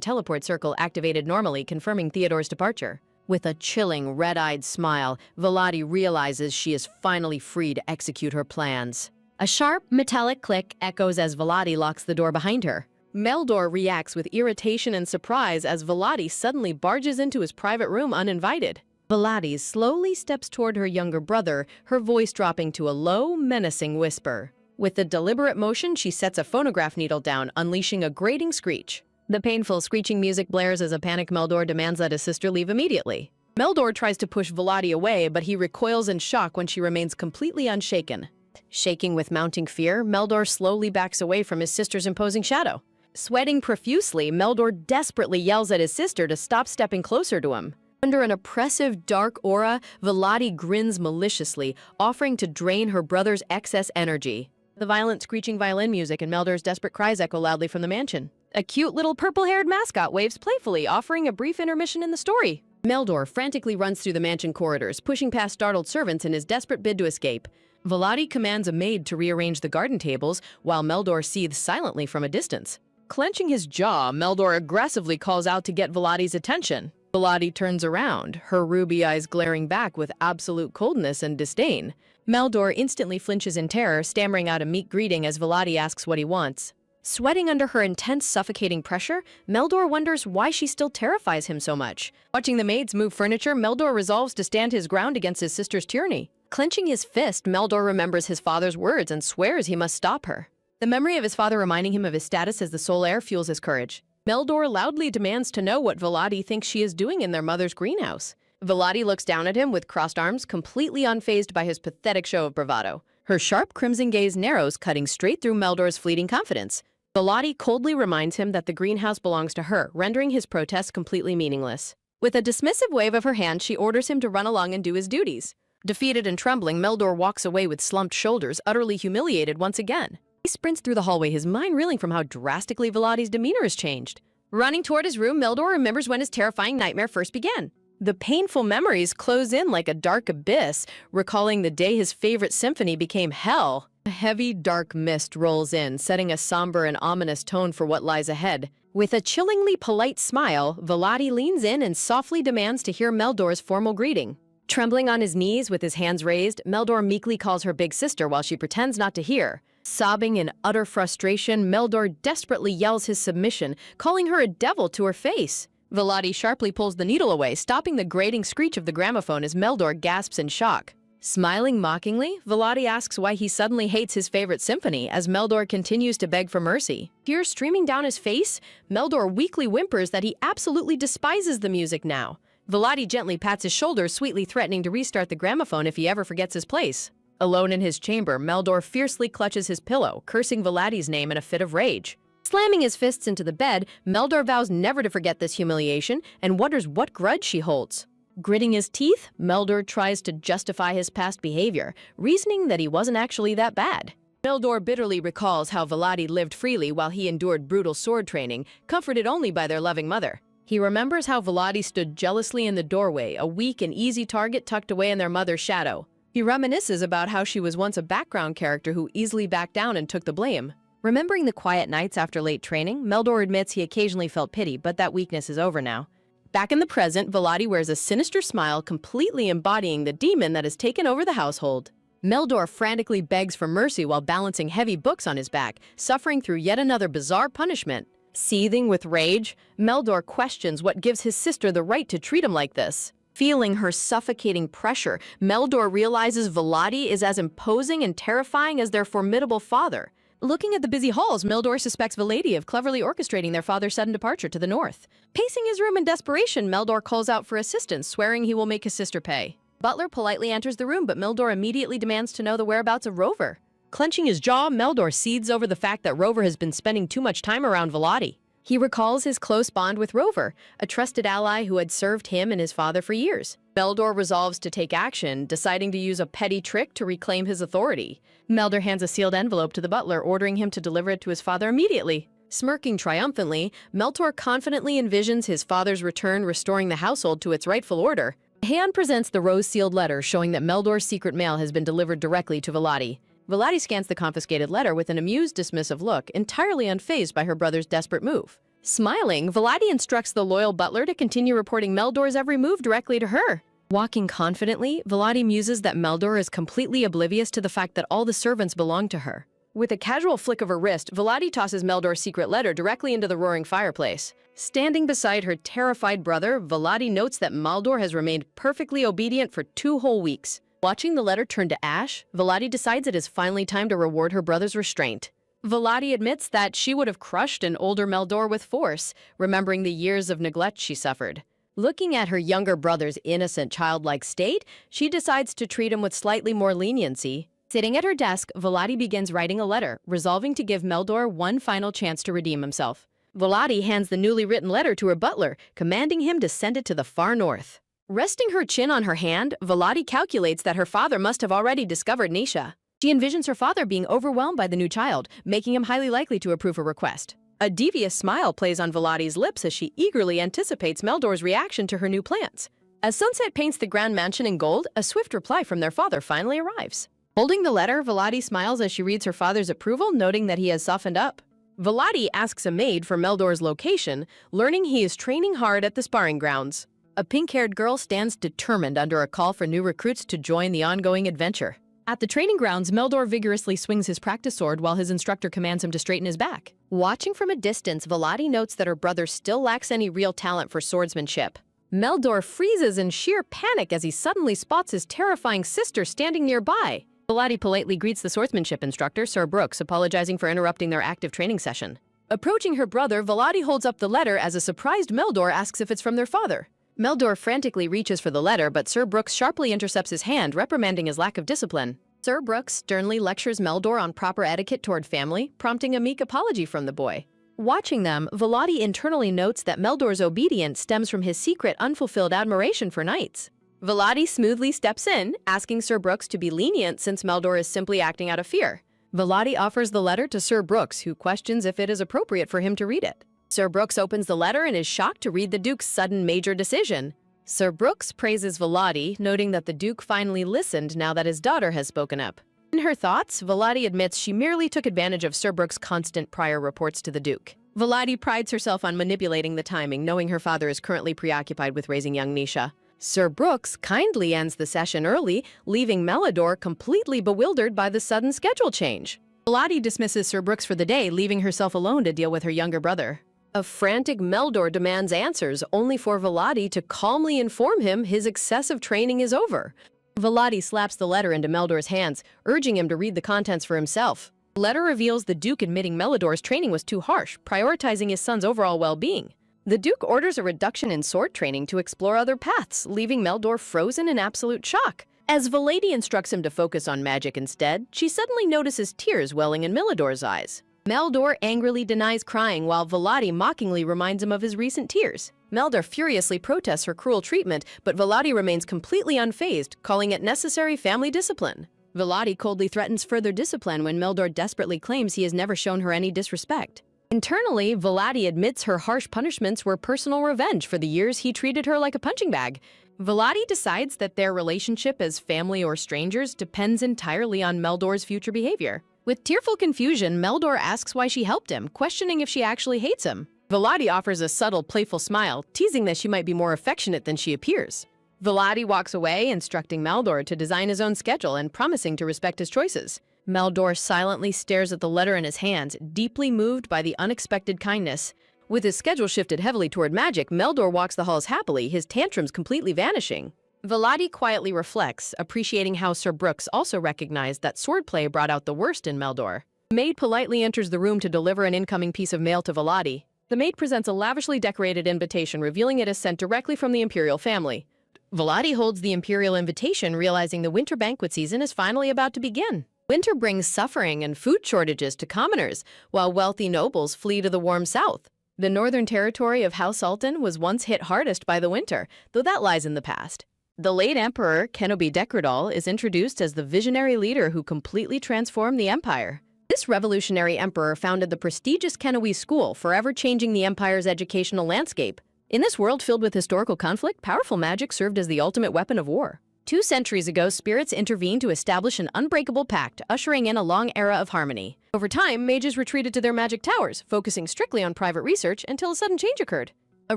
teleport circle activated normally, confirming Theodore's departure. With a chilling, red-eyed smile, Voladi realizes she is finally free to execute her plans. A sharp, metallic click echoes as Voladi locks the door behind her. Meldor reacts with irritation and surprise as Voladi suddenly barges into his private room uninvited. Voladi slowly steps toward her younger brother, her voice dropping to a low, menacing whisper. With a deliberate motion, she sets a phonograph needle down, unleashing a grating screech. The painful screeching music blares as a panicked Meldor demands that his sister leave immediately. Meldor tries to push Voladi away, but he recoils in shock when she remains completely unshaken. Shaking with mounting fear, Meldor slowly backs away from his sister's imposing shadow. Sweating profusely, Meldor desperately yells at his sister to stop stepping closer to him. Under an oppressive, dark aura, Voladi grins maliciously, offering to drain her brother's excess energy. The violent screeching violin music and Meldor's desperate cries echo loudly from the mansion. A cute little purple-haired mascot waves playfully, offering a brief intermission in the story. Meldor frantically runs through the mansion corridors, pushing past startled servants in his desperate bid to escape. Voladi commands a maid to rearrange the garden tables, while Meldor seethes silently from a distance. Clenching his jaw, Meldor aggressively calls out to get Voladi's attention. Voladi turns around, her ruby eyes glaring back with absolute coldness and disdain. Meldor instantly flinches in terror, stammering out a meek greeting as Voladi asks what he wants. Sweating under her intense, suffocating pressure, Meldor wonders why she still terrifies him so much. Watching the maids move furniture, Meldor resolves to stand his ground against his sister's tyranny. Clenching his fist, Meldor remembers his father's words and swears he must stop her. The memory of his father reminding him of his status as the sole heir fuels his courage. Meldor loudly demands to know what Volati thinks she is doing in their mother's greenhouse. Volati looks down at him with crossed arms, completely unfazed by his pathetic show of bravado. Her sharp crimson gaze narrows, cutting straight through Meldor's fleeting confidence. Volati coldly reminds him that the greenhouse belongs to her, rendering his protest completely meaningless. With a dismissive wave of her hand, she orders him to run along and do his duties. Defeated and trembling, Meldor walks away with slumped shoulders, utterly humiliated once again. He sprints through the hallway, his mind reeling from how drastically Volati's demeanor has changed. Running toward his room, Meldor remembers when his terrifying nightmare first began. The painful memories close in like a dark abyss, recalling the day his favorite symphony became hell. A heavy, dark mist rolls in, setting a somber and ominous tone for what lies ahead. With a chillingly polite smile, Volati leans in and softly demands to hear Meldor's formal greeting. Trembling on his knees with his hands raised, Meldor meekly calls her big sister while she pretends not to hear. Sobbing in utter frustration, Meldor desperately yells his submission, calling her a devil to her face. Volati sharply pulls the needle away, stopping the grating screech of the gramophone as Meldor gasps in shock. Smiling mockingly, Volati asks why he suddenly hates his favorite symphony as Meldor continues to beg for mercy. Tears streaming down his face, Meldor weakly whimpers that he absolutely despises the music now. Volati gently pats his shoulder, sweetly threatening to restart the gramophone if he ever forgets his place. Alone in his chamber, Meldor fiercely clutches his pillow, cursing Volati's name in a fit of rage. Slamming his fists into the bed, Meldor vows never to forget this humiliation and wonders what grudge she holds. Gritting his teeth, Meldor tries to justify his past behavior, reasoning that he wasn't actually that bad. Meldor bitterly recalls how Volati lived freely while he endured brutal sword training, comforted only by their loving mother. He remembers how Volati stood jealously in the doorway, a weak and easy target tucked away in their mother's shadow. He reminisces about how she was once a background character who easily backed down and took the blame. Remembering the quiet nights after late training, Meldor admits he occasionally felt pity, but that weakness is over now. Back in the present, Volati wears a sinister smile, completely embodying the demon that has taken over the household. Meldor frantically begs for mercy while balancing heavy books on his back, suffering through yet another bizarre punishment. Seething with rage, Meldor questions what gives his sister the right to treat him like this. Feeling her suffocating pressure, Meldor realizes Volati is as imposing and terrifying as their formidable father. Looking at the busy halls, Meldor suspects Volati of cleverly orchestrating their father's sudden departure to the north. Pacing his room in desperation, Meldor calls out for assistance, swearing he will make his sister pay. Butler politely enters the room, but Meldor immediately demands to know the whereabouts of Rover. Clenching his jaw, Meldor seethes over the fact that Rover has been spending too much time around Volati. He recalls his close bond with Rover, a trusted ally who had served him and his father for years. Meldor resolves to take action, deciding to use a petty trick to reclaim his authority. Meldor hands a sealed envelope to the butler, ordering him to deliver it to his father immediately. Smirking triumphantly, Meldor confidently envisions his father's return, restoring the household to its rightful order. A hand presents the rose-sealed letter, showing that Meldor's secret mail has been delivered directly to Volati. Volati scans the confiscated letter with an amused, dismissive look, entirely unfazed by her brother's desperate move. Smiling, Volati instructs the loyal butler to continue reporting Meldor's every move directly to her. Walking confidently, Volati muses that Meldor is completely oblivious to the fact that all the servants belong to her. With a casual flick of her wrist, Volati tosses Meldor's secret letter directly into the roaring fireplace. Standing beside her terrified brother, Volati notes that Meldor has remained perfectly obedient for 2 whole weeks. Watching the letter turn to ash, Volati decides it is finally time to reward her brother's restraint. Volati admits that she would have crushed an older Meldor with force, remembering the years of neglect she suffered. Looking at her younger brother's innocent, childlike state, she decides to treat him with slightly more leniency. Sitting at her desk, Volati begins writing a letter, resolving to give Meldor one final chance to redeem himself. Volati hands the newly written letter to her butler, commanding him to send it to the far north. Resting her chin on her hand, Volati calculates that her father must have already discovered Nisha. She envisions her father being overwhelmed by the new child, making him highly likely to approve her request. A devious smile plays on Volati's lips as she eagerly anticipates Meldor's reaction to her new plans. As sunset paints the grand mansion in gold, a swift reply from their father finally arrives. Holding the letter, Volati smiles as she reads her father's approval, noting that he has softened up. Volati asks a maid for Meldor's location, learning he is training hard at the sparring grounds. A pink-haired girl stands determined under a call for new recruits to join the ongoing adventure. At the training grounds, Meldor vigorously swings his practice sword while his instructor commands him to straighten his back. Watching from a distance, Volati notes that her brother still lacks any real talent for swordsmanship. Meldor freezes in sheer panic as he suddenly spots his terrifying sister standing nearby. Volati politely greets the swordsmanship instructor, Sir Brooks, apologizing for interrupting their active training session. Approaching her brother, Volati holds up the letter as a surprised Meldor asks if it's from their father. Meldor frantically reaches for the letter, but Sir Brooks sharply intercepts his hand, reprimanding his lack of discipline. Sir Brooks sternly lectures Meldor on proper etiquette toward family, prompting a meek apology from the boy. Watching them, Volati internally notes that Meldor's obedience stems from his secret, unfulfilled admiration for knights. Volati smoothly steps in, asking Sir Brooks to be lenient since Meldor is simply acting out of fear. Volati offers the letter to Sir Brooks, who questions if it is appropriate for him to read it. Sir Brooks opens the letter and is shocked to read the Duke's sudden major decision. Sir Brooks praises Volati, noting that the Duke finally listened now that his daughter has spoken up. In her thoughts, Volati admits she merely took advantage of Sir Brooks' constant prior reports to the Duke. Volati prides herself on manipulating the timing, knowing her father is currently preoccupied with raising young Nisha. Sir Brooks kindly ends the session early, leaving Meldor completely bewildered by the sudden schedule change. Volati dismisses Sir Brooks for the day, leaving herself alone to deal with her younger brother. A frantic Meldor demands answers, only for Volati to calmly inform him his excessive training is over. Volati slaps the letter into Meldor's hands, urging him to read the contents for himself. The letter reveals the Duke admitting Meldor's training was too harsh, prioritizing his son's overall well-being. The Duke orders a reduction in sword training to explore other paths, leaving Meldor frozen in absolute shock. As Volati instructs him to focus on magic instead, she suddenly notices tears welling in Meldor's eyes. Meldor angrily denies crying while Volati mockingly reminds him of his recent tears. Meldor furiously protests her cruel treatment, but Volati remains completely unfazed, calling it necessary family discipline. Volati coldly threatens further discipline when Meldor desperately claims he has never shown her any disrespect. Internally, Volati admits her harsh punishments were personal revenge for the years he treated her like a punching bag. Volati decides that their relationship as family or strangers depends entirely on Meldor's future behavior. With tearful confusion, Meldor asks why she helped him, questioning if she actually hates him. Volati offers a subtle, playful smile, teasing that she might be more affectionate than she appears. Volati walks away, instructing Meldor to design his own schedule and promising to respect his choices. Meldor silently stares at the letter in his hands, deeply moved by the unexpected kindness. With his schedule shifted heavily toward magic, Meldor walks the halls happily, his tantrums completely vanishing. Volati quietly reflects, appreciating how Sir Brooks also recognized that swordplay brought out the worst in Meldor. The maid politely enters the room to deliver an incoming piece of mail to Volati. The maid presents a lavishly decorated invitation, revealing it is sent directly from the imperial family. Volati holds the imperial invitation, realizing the winter banquet season is finally about to begin. Winter brings suffering and food shortages to commoners, while wealthy nobles flee to the warm south. The northern territory of House Alton was once hit hardest by the winter, though that lies in the past. The late Emperor, Kenobi Dekradal, is introduced as the visionary leader who completely transformed the empire. This revolutionary emperor founded the prestigious Kenobi School, forever changing the empire's educational landscape. In this world filled with historical conflict, powerful magic served as the ultimate weapon of war. 2 centuries ago, spirits intervened to establish an unbreakable pact, ushering in a long era of harmony. Over time, mages retreated to their magic towers, focusing strictly on private research until a sudden change occurred. A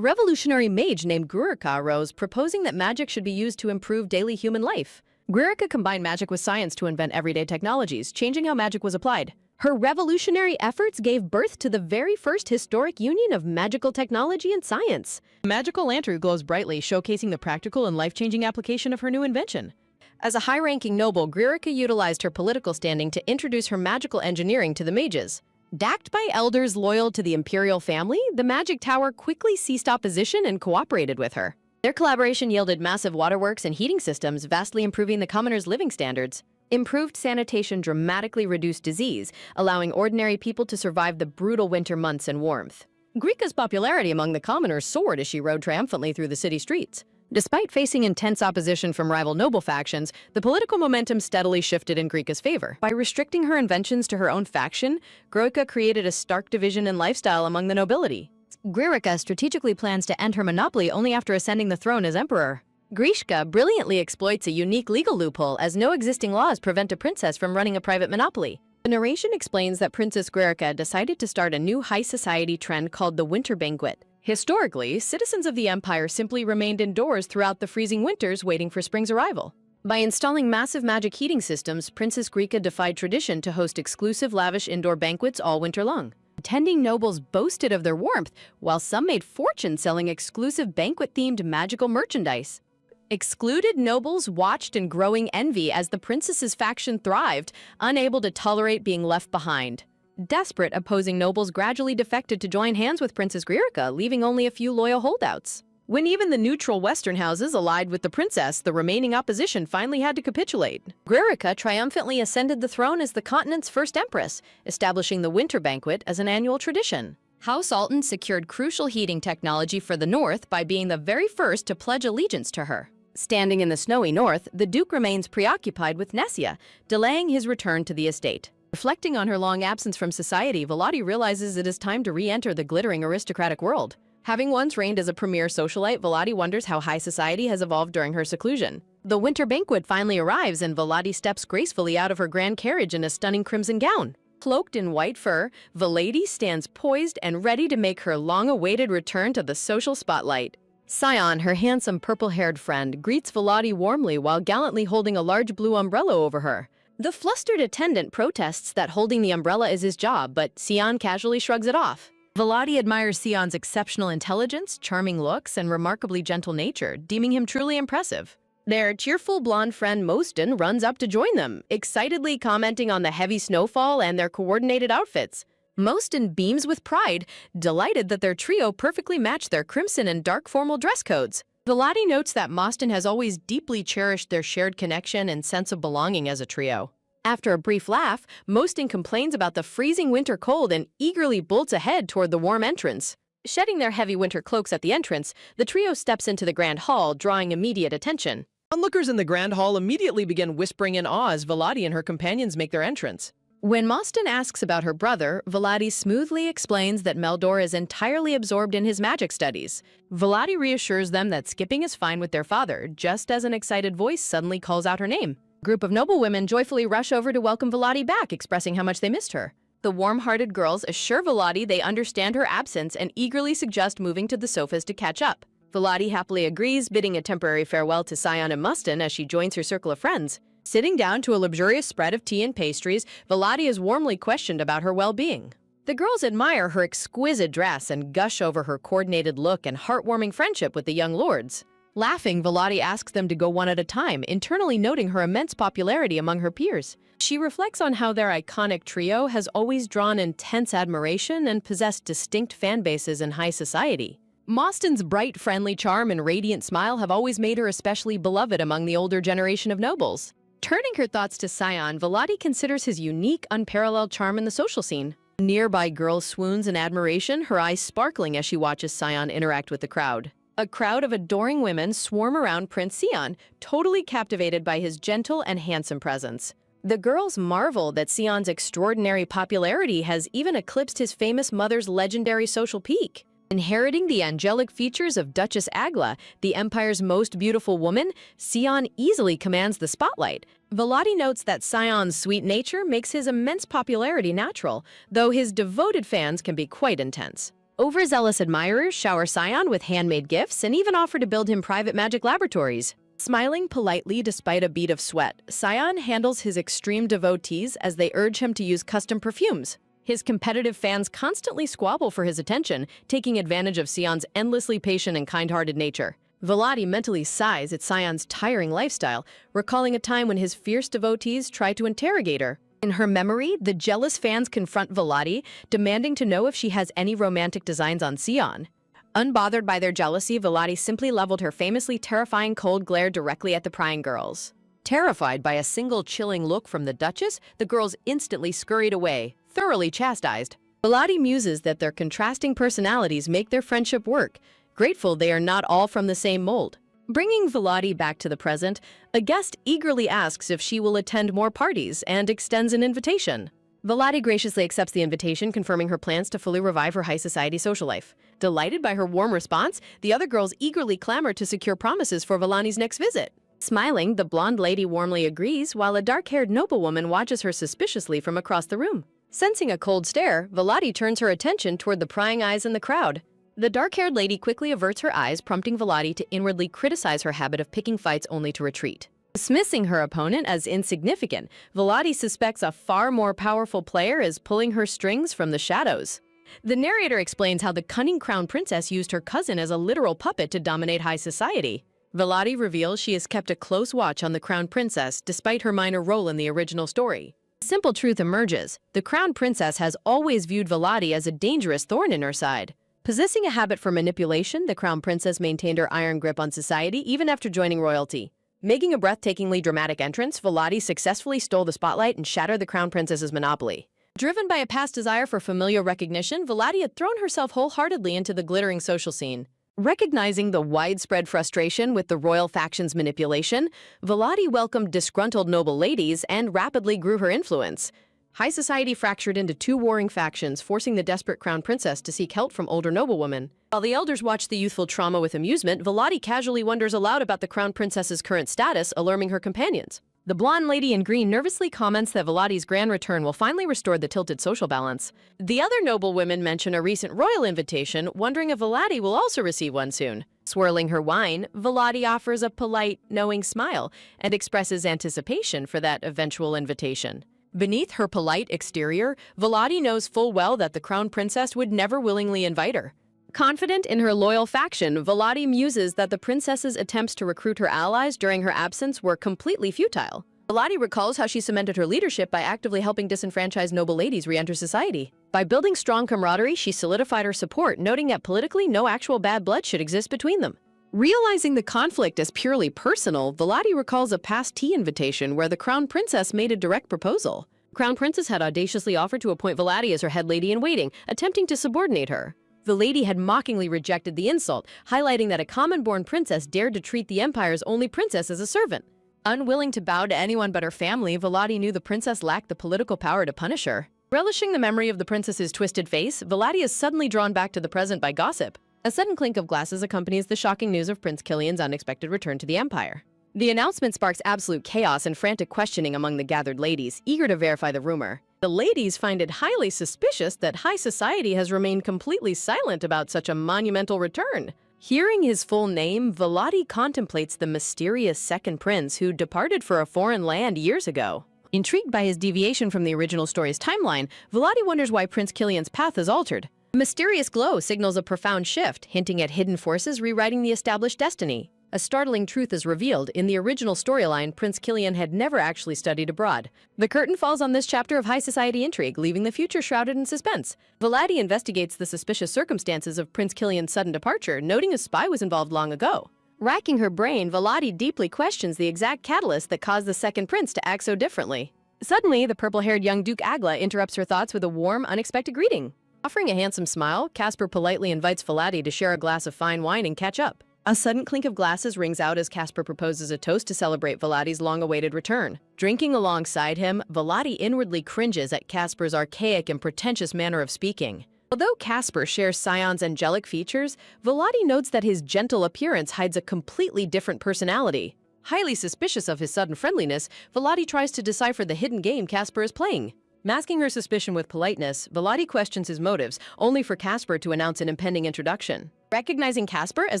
revolutionary mage named Grurika arose, proposing that magic should be used to improve daily human life. Grurika combined magic with science to invent everyday technologies, changing how magic was applied. Her revolutionary efforts gave birth to the very first historic union of magical technology and science. The magical lantern glows brightly, showcasing the practical and life-changing application of her new invention. As a high-ranking noble, Grurika utilized her political standing to introduce her magical engineering to the mages. Backed by elders loyal to the imperial family, the magic tower quickly ceased opposition and cooperated with her. Their collaboration yielded massive waterworks and heating systems, vastly improving the commoners' living standards. Improved sanitation dramatically reduced disease, allowing ordinary people to survive the brutal winter months in warmth. Grika's popularity among the commoners soared as she rode triumphantly through the city streets. Despite facing intense opposition from rival noble factions, the political momentum steadily shifted in Grika's favor. By restricting her inventions to her own faction, Grika created a stark division in lifestyle among the nobility. Grika strategically plans to end her monopoly only after ascending the throne as emperor. Grishka brilliantly exploits a unique legal loophole, as no existing laws prevent a princess from running a private monopoly. The narration explains that Princess Grika decided to start a new high society trend called the Winter Banquet. Historically, citizens of the empire simply remained indoors throughout the freezing winters, waiting for spring's arrival. By installing massive magic heating systems, Princess Grika defied tradition to host exclusive lavish indoor banquets all winter long. Attending nobles boasted of their warmth, while some made fortunes selling exclusive banquet-themed magical merchandise. Excluded nobles watched in growing envy as the princess's faction thrived, unable to tolerate being left behind. Desperate, opposing nobles gradually defected to join hands with Princess Grika, leaving only a few loyal holdouts. When even the neutral Western houses allied with the princess, the remaining opposition finally had to capitulate. Grika triumphantly ascended the throne as the continent's first empress, establishing the winter banquet as an annual tradition. House Alton secured crucial heating technology for the north by being the very first to pledge allegiance to her. Standing in the snowy north, the Duke remains preoccupied with Nessia, delaying his return to the estate. Reflecting on her long absence from society, Volati realizes it is time to re-enter the glittering aristocratic world. Having once reigned as a premier socialite, Volati wonders how high society has evolved during her seclusion. The winter banquet finally arrives and Volati steps gracefully out of her grand carriage in a stunning crimson gown. Cloaked in white fur, Volati stands poised and ready to make her long-awaited return to the social spotlight. Sion, her handsome purple-haired friend, greets Volati warmly while gallantly holding a large blue umbrella over her. The flustered attendant protests that holding the umbrella is his job, but Sion casually shrugs it off. Volati admires Sion's exceptional intelligence, charming looks, and remarkably gentle nature, deeming him truly impressive. Their cheerful blonde friend Moston runs up to join them, excitedly commenting on the heavy snowfall and their coordinated outfits. Moston beams with pride, delighted that their trio perfectly matched their crimson and dark formal dress codes. Volati notes that Moston has always deeply cherished their shared connection and sense of belonging as a trio. After a brief laugh, Moston complains about the freezing winter cold and eagerly bolts ahead toward the warm entrance. Shedding their heavy winter cloaks at the entrance, the trio steps into the grand hall, drawing immediate attention. Onlookers in the grand hall immediately begin whispering in awe as Volati and her companions make their entrance. When Moston asks about her brother, Volati smoothly explains that Meldor is entirely absorbed in his magic studies. Volati reassures them that skipping is fine with their father, just as an excited voice suddenly calls out her name. A group of noblewomen joyfully rush over to welcome Volati back, expressing how much they missed her. The warm-hearted girls assure Volati they understand her absence and eagerly suggest moving to the sofas to catch up. Volati happily agrees, bidding a temporary farewell to Sion and Moston as she joins her circle of friends. Sitting down to a luxurious spread of tea and pastries, Volati is warmly questioned about her well-being. The girls admire her exquisite dress and gush over her coordinated look and heartwarming friendship with the young lords. Laughing, Volati asks them to go one at a time, internally noting her immense popularity among her peers. She reflects on how their iconic trio has always drawn intense admiration and possessed distinct fan bases in high society. Moston's bright, friendly charm and radiant smile have always made her especially beloved among the older generation of nobles. Turning her thoughts to Sion, Volati considers his unique, unparalleled charm in the social scene. A nearby girl swoons in admiration, her eyes sparkling as she watches Sion interact with the crowd. A crowd of adoring women swarm around Prince Sion, totally captivated by his gentle and handsome presence. The girls marvel that Sion's extraordinary popularity has even eclipsed his famous mother's legendary social peak. Inheriting the angelic features of Duchess Agla, the empire's most beautiful woman, Sion easily commands the spotlight. Volati notes that Sion's sweet nature makes his immense popularity natural, though his devoted fans can be quite intense. Overzealous admirers shower Sion with handmade gifts and even offer to build him private magic laboratories. Smiling politely despite a bead of sweat, Sion handles his extreme devotees as they urge him to use custom perfumes. His competitive fans constantly squabble for his attention, taking advantage of Sion's endlessly patient and kind-hearted nature. Volati mentally sighs at Sion's tiring lifestyle, recalling a time when his fierce devotees tried to interrogate her. In her memory, the jealous fans confront Volati, demanding to know if she has any romantic designs on Sion. Unbothered by their jealousy, Volati simply leveled her famously terrifying cold glare directly at the prying girls. Terrified by a single chilling look from the Duchess, the girls instantly scurried away, thoroughly chastised. Volati muses that their contrasting personalities make their friendship work, grateful they are not all from the same mold. Bringing Volati back to the present, a guest eagerly asks if she will attend more parties and extends an invitation. Volati graciously accepts the invitation, confirming her plans to fully revive her high society social life. Delighted by her warm response, the other girls eagerly clamor to secure promises for Volati's next visit. Smiling, the blonde lady warmly agrees, while a dark-haired noblewoman watches her suspiciously from across the room. Sensing a cold stare, Volati turns her attention toward the prying eyes in the crowd. The dark-haired lady quickly averts her eyes, prompting Volati to inwardly criticize her habit of picking fights only to retreat. Dismissing her opponent as insignificant, Volati suspects a far more powerful player is pulling her strings from the shadows. The narrator explains how the cunning crown princess used her cousin as a literal puppet to dominate high society. Volati reveals she has kept a close watch on the crown princess despite her minor role in the original story. A simple truth emerges. The crown princess has always viewed Volati as a dangerous thorn in her side. Possessing a habit for manipulation, the crown princess maintained her iron grip on society even after joining royalty. Making a breathtakingly dramatic entrance, Volati successfully stole the spotlight and shattered the crown princess's monopoly. Driven by a past desire for familial recognition, Volati had thrown herself wholeheartedly into the glittering social scene. Recognizing the widespread frustration with the royal faction's manipulation, Volati welcomed disgruntled noble ladies and rapidly grew her influence. High society fractured into two warring factions, forcing the desperate crown princess to seek help from older noblewomen. While the elders watch the youthful trauma with amusement, Volati casually wonders aloud about the crown princess's current status, alarming her companions. The blonde lady in green nervously comments that Volati's grand return will finally restore the tilted social balance. The other noblewomen mention a recent royal invitation, wondering if Volati will also receive one soon. Swirling her wine, Volati offers a polite, knowing smile and expresses anticipation for that eventual invitation. Beneath her polite exterior, Volati knows full well that the crown princess would never willingly invite her. Confident in her loyal faction, Volati muses that the princess's attempts to recruit her allies during her absence were completely futile. Volati recalls how she cemented her leadership by actively helping disenfranchised noble ladies re-enter society. By building strong camaraderie, she solidified her support, noting that politically no actual bad blood should exist between them. Realizing the conflict as purely personal, Volati recalls a past tea invitation where the crown princess made a direct proposal. Crown princess had audaciously offered to appoint Volati as her head lady-in-waiting, attempting to subordinate her. The lady had mockingly rejected the insult, highlighting that a common-born princess dared to treat the empire's only princess as a servant. Unwilling to bow to anyone but her family, Volati knew the princess lacked the political power to punish her. Relishing the memory of the princess's twisted face, Volati is suddenly drawn back to the present by gossip. A sudden clink of glasses accompanies the shocking news of Prince Killian's unexpected return to the empire. The announcement sparks absolute chaos and frantic questioning among the gathered ladies, eager to verify the rumor. The ladies find it highly suspicious that high society has remained completely silent about such a monumental return. Hearing his full name, Volati contemplates the mysterious second prince who departed for a foreign land years ago. Intrigued by his deviation from the original story's timeline, Volati wonders why Prince Killian's path has altered. A mysterious glow signals a profound shift, hinting at hidden forces rewriting the established destiny. A startling truth is revealed. In the original storyline, Prince Killian had never actually studied abroad. The curtain falls on this chapter of high society intrigue, leaving the future shrouded in suspense. Volati investigates the suspicious circumstances of Prince Killian's sudden departure, noting a spy was involved long ago. Racking her brain, Volati deeply questions the exact catalyst that caused the second prince to act so differently. Suddenly, the purple-haired young Duke Agla interrupts her thoughts with a warm, unexpected greeting. Offering a handsome smile, Casper politely invites Volati to share a glass of fine wine and catch up. A sudden clink of glasses rings out as Casper proposes a toast to celebrate Volati's long-awaited return. Drinking alongside him, Volati inwardly cringes at Casper's archaic and pretentious manner of speaking. Although Casper shares Scion's angelic features, Volati notes that his gentle appearance hides a completely different personality. Highly suspicious of his sudden friendliness, Volati tries to decipher the hidden game Casper is playing. Masking her suspicion with politeness, Volati questions his motives, only for Casper to announce an impending introduction. Recognizing Casper as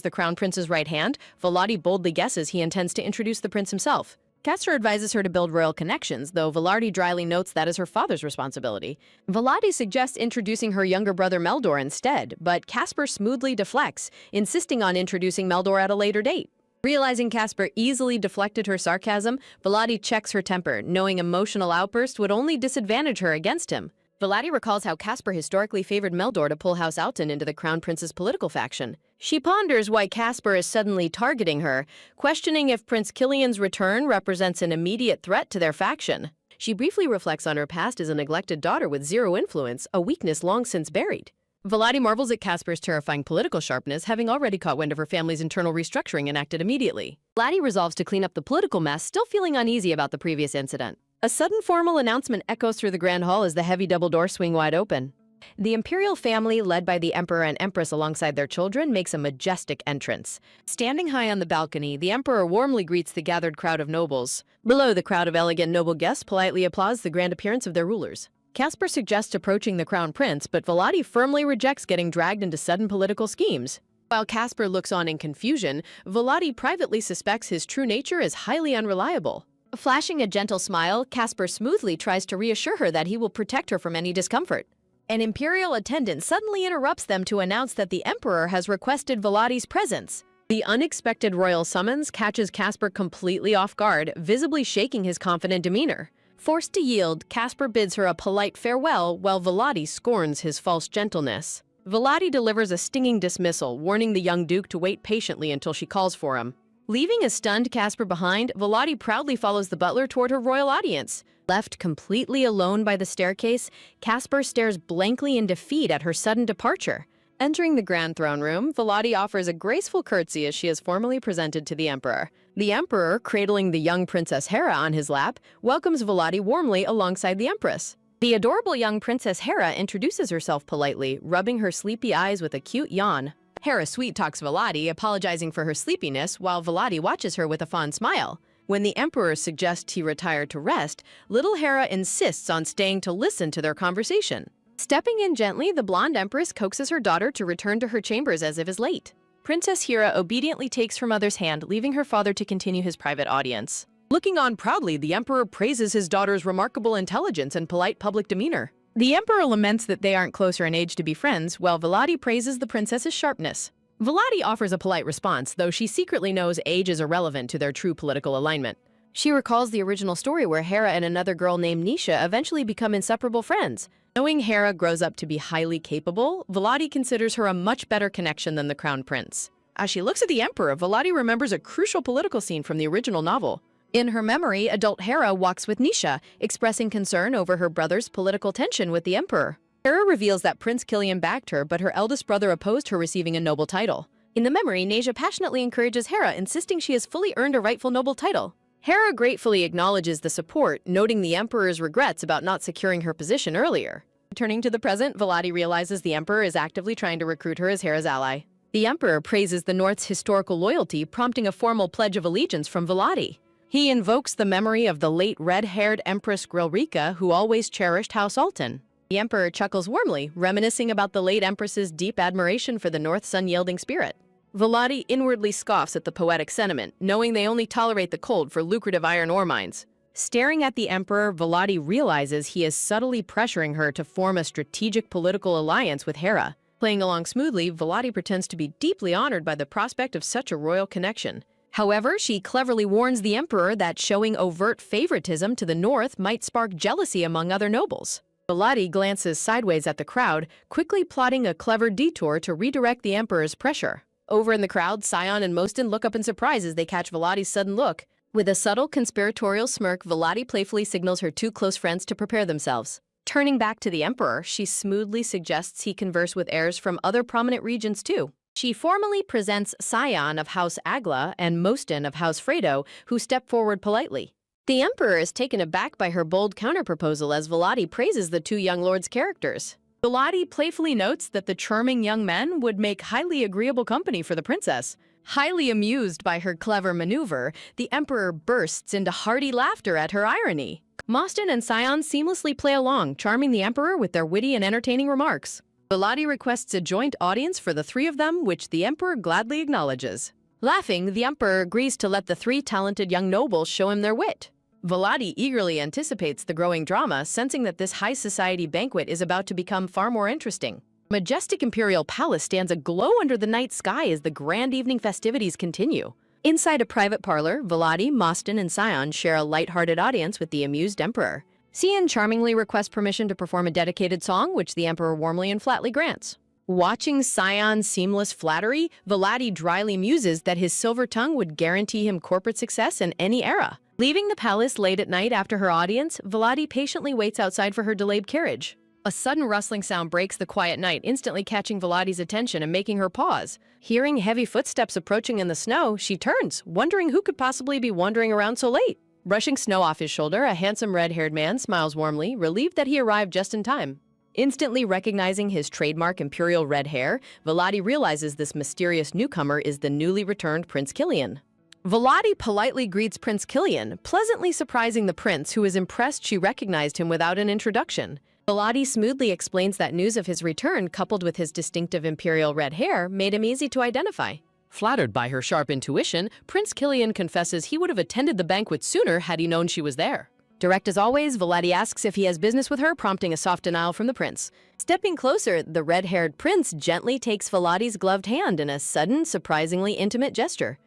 the crown prince's right hand, Volati boldly guesses he intends to introduce the prince himself. Casper advises her to build royal connections, though Volati dryly notes that is her father's responsibility. Volati suggests introducing her younger brother Meldor instead, but Casper smoothly deflects, insisting on introducing Meldor at a later date. Realizing Casper easily deflected her sarcasm, Volati checks her temper, knowing emotional outbursts would only disadvantage her against him. Volati recalls how Casper historically favored Meldor to pull House Alton into the Crown Prince's political faction. She ponders why Casper is suddenly targeting her, questioning if Prince Killian's return represents an immediate threat to their faction. She briefly reflects on her past as a neglected daughter with zero influence, a weakness long since buried. Volati marvels at Casper's terrifying political sharpness, having already caught wind of her family's internal restructuring and acted immediately. Volati resolves to clean up the political mess, still feeling uneasy about the previous incident. A sudden formal announcement echoes through the Grand Hall as the heavy double doors swing wide open. The imperial family, led by the Emperor and Empress alongside their children, makes a majestic entrance. Standing high on the balcony, the Emperor warmly greets the gathered crowd of nobles. Below, the crowd of elegant noble guests politely applauds the grand appearance of their rulers. Casper suggests approaching the Crown Prince, but Volati firmly rejects getting dragged into sudden political schemes. While Casper looks on in confusion, Volati privately suspects his true nature is highly unreliable. Flashing a gentle smile, Casper smoothly tries to reassure her that he will protect her from any discomfort. An imperial attendant suddenly interrupts them to announce that the emperor has requested Volati's presence. The unexpected royal summons catches Casper completely off guard, visibly shaking his confident demeanor. Forced to yield, Casper bids her a polite farewell while Volati scorns his false gentleness. Volati delivers a stinging dismissal, warning the young duke to wait patiently until she calls for him. Leaving a stunned Casper behind, Volati proudly follows the butler toward her royal audience. Left completely alone by the staircase, Casper stares blankly in defeat at her sudden departure. Entering the grand throne room, Volati offers a graceful curtsy as she is formally presented to the emperor. The emperor, cradling the young Princess Hera on his lap, welcomes Volati warmly alongside the empress. The adorable young Princess Hera introduces herself politely, rubbing her sleepy eyes with a cute yawn. Hera sweet-talks Volati, apologizing for her sleepiness, while Volati watches her with a fond smile. When the emperor suggests he retire to rest, little Hera insists on staying to listen to their conversation. Stepping in gently, the blonde empress coaxes her daughter to return to her chambers as if is late. Princess Hera obediently takes her mother's hand, leaving her father to continue his private audience. Looking on proudly, the emperor praises his daughter's remarkable intelligence and polite public demeanor. The emperor laments that they aren't closer in age to be friends, while Volati praises the princess's sharpness. Volati offers a polite response, though she secretly knows age is irrelevant to their true political alignment. She recalls the original story where Hera and another girl named Nisha eventually become inseparable friends. Knowing Hera grows up to be highly capable, Volati considers her a much better connection than the crown prince. As she looks at the emperor, Volati remembers a crucial political scene from the original novel. In her memory, adult Hera walks with Nisha, expressing concern over her brother's political tension with the emperor. Hera reveals that Prince Killian backed her, but her eldest brother opposed her receiving a noble title. In the memory, Nisha passionately encourages Hera, insisting she has fully earned a rightful noble title. Hera gratefully acknowledges the support, noting the emperor's regrets about not securing her position earlier. Turning to the present, Volati realizes the emperor is actively trying to recruit her as Hera's ally. The emperor praises the North's historical loyalty, prompting a formal pledge of allegiance from Volati. He invokes the memory of the late red-haired Empress Grilrika, who always cherished House Alton. The emperor chuckles warmly, reminiscing about the late empress's deep admiration for the North's unyielding spirit. Volati inwardly scoffs at the poetic sentiment, knowing they only tolerate the cold for lucrative iron ore mines. Staring at the emperor, Volati realizes he is subtly pressuring her to form a strategic political alliance with Hera. Playing along smoothly, Volati pretends to be deeply honored by the prospect of such a royal connection. However, she cleverly warns the emperor that showing overt favoritism to the north might spark jealousy among other nobles. Volati glances sideways at the crowd, quickly plotting a clever detour to redirect the emperor's pressure. Over in the crowd, Sion and Moston look up in surprise as they catch Volati's sudden look. With a subtle conspiratorial smirk, Volati playfully signals her two close friends to prepare themselves. Turning back to the emperor, she smoothly suggests he converse with heirs from other prominent regions too. She formally presents Sion of House Agla and Moston of House Fredo, who step forward politely. The emperor is taken aback by her bold counterproposal as Volati praises the two young lords' characters. Volati playfully notes that the charming young men would make highly agreeable company for the princess. Highly amused by her clever maneuver, the emperor bursts into hearty laughter at her irony. Moston and Sion seamlessly play along, charming the emperor with their witty and entertaining remarks. Volati requests a joint audience for the three of them, which the emperor gladly acknowledges. Laughing, the emperor agrees to let the three talented young nobles show him their wit. Volati eagerly anticipates the growing drama, sensing that this high society banquet is about to become far more interesting. Majestic imperial palace stands aglow under the night sky as the grand evening festivities continue. Inside a private parlor, Volati, Moston, and Sion share a light-hearted audience with the amused emperor. Sion charmingly requests permission to perform a dedicated song, which the emperor warmly and flatly grants. Watching Sion's seamless flattery, Volati dryly muses that his silver tongue would guarantee him corporate success in any era. Leaving the palace late at night after her audience, Volati patiently waits outside for her delayed carriage. A sudden rustling sound breaks the quiet night, instantly catching Volati's attention and making her pause. Hearing heavy footsteps approaching in the snow, she turns, wondering who could possibly be wandering around so late. Brushing snow off his shoulder, a handsome red-haired man smiles warmly, relieved that he arrived just in time. Instantly recognizing his trademark imperial red hair, Volati realizes this mysterious newcomer is the newly returned Prince Killian. Volati politely greets Prince Killian, pleasantly surprising the prince, who is impressed she recognized him without an introduction. Volati smoothly explains that news of his return, coupled with his distinctive imperial red hair, made him easy to identify. Flattered by her sharp intuition, Prince Killian confesses he would have attended the banquet sooner had he known she was there. Direct as always, Volati asks if he has business with her, prompting a soft denial from the prince. Stepping closer, the red-haired prince gently takes Volati's gloved hand in a sudden, surprisingly intimate gesture.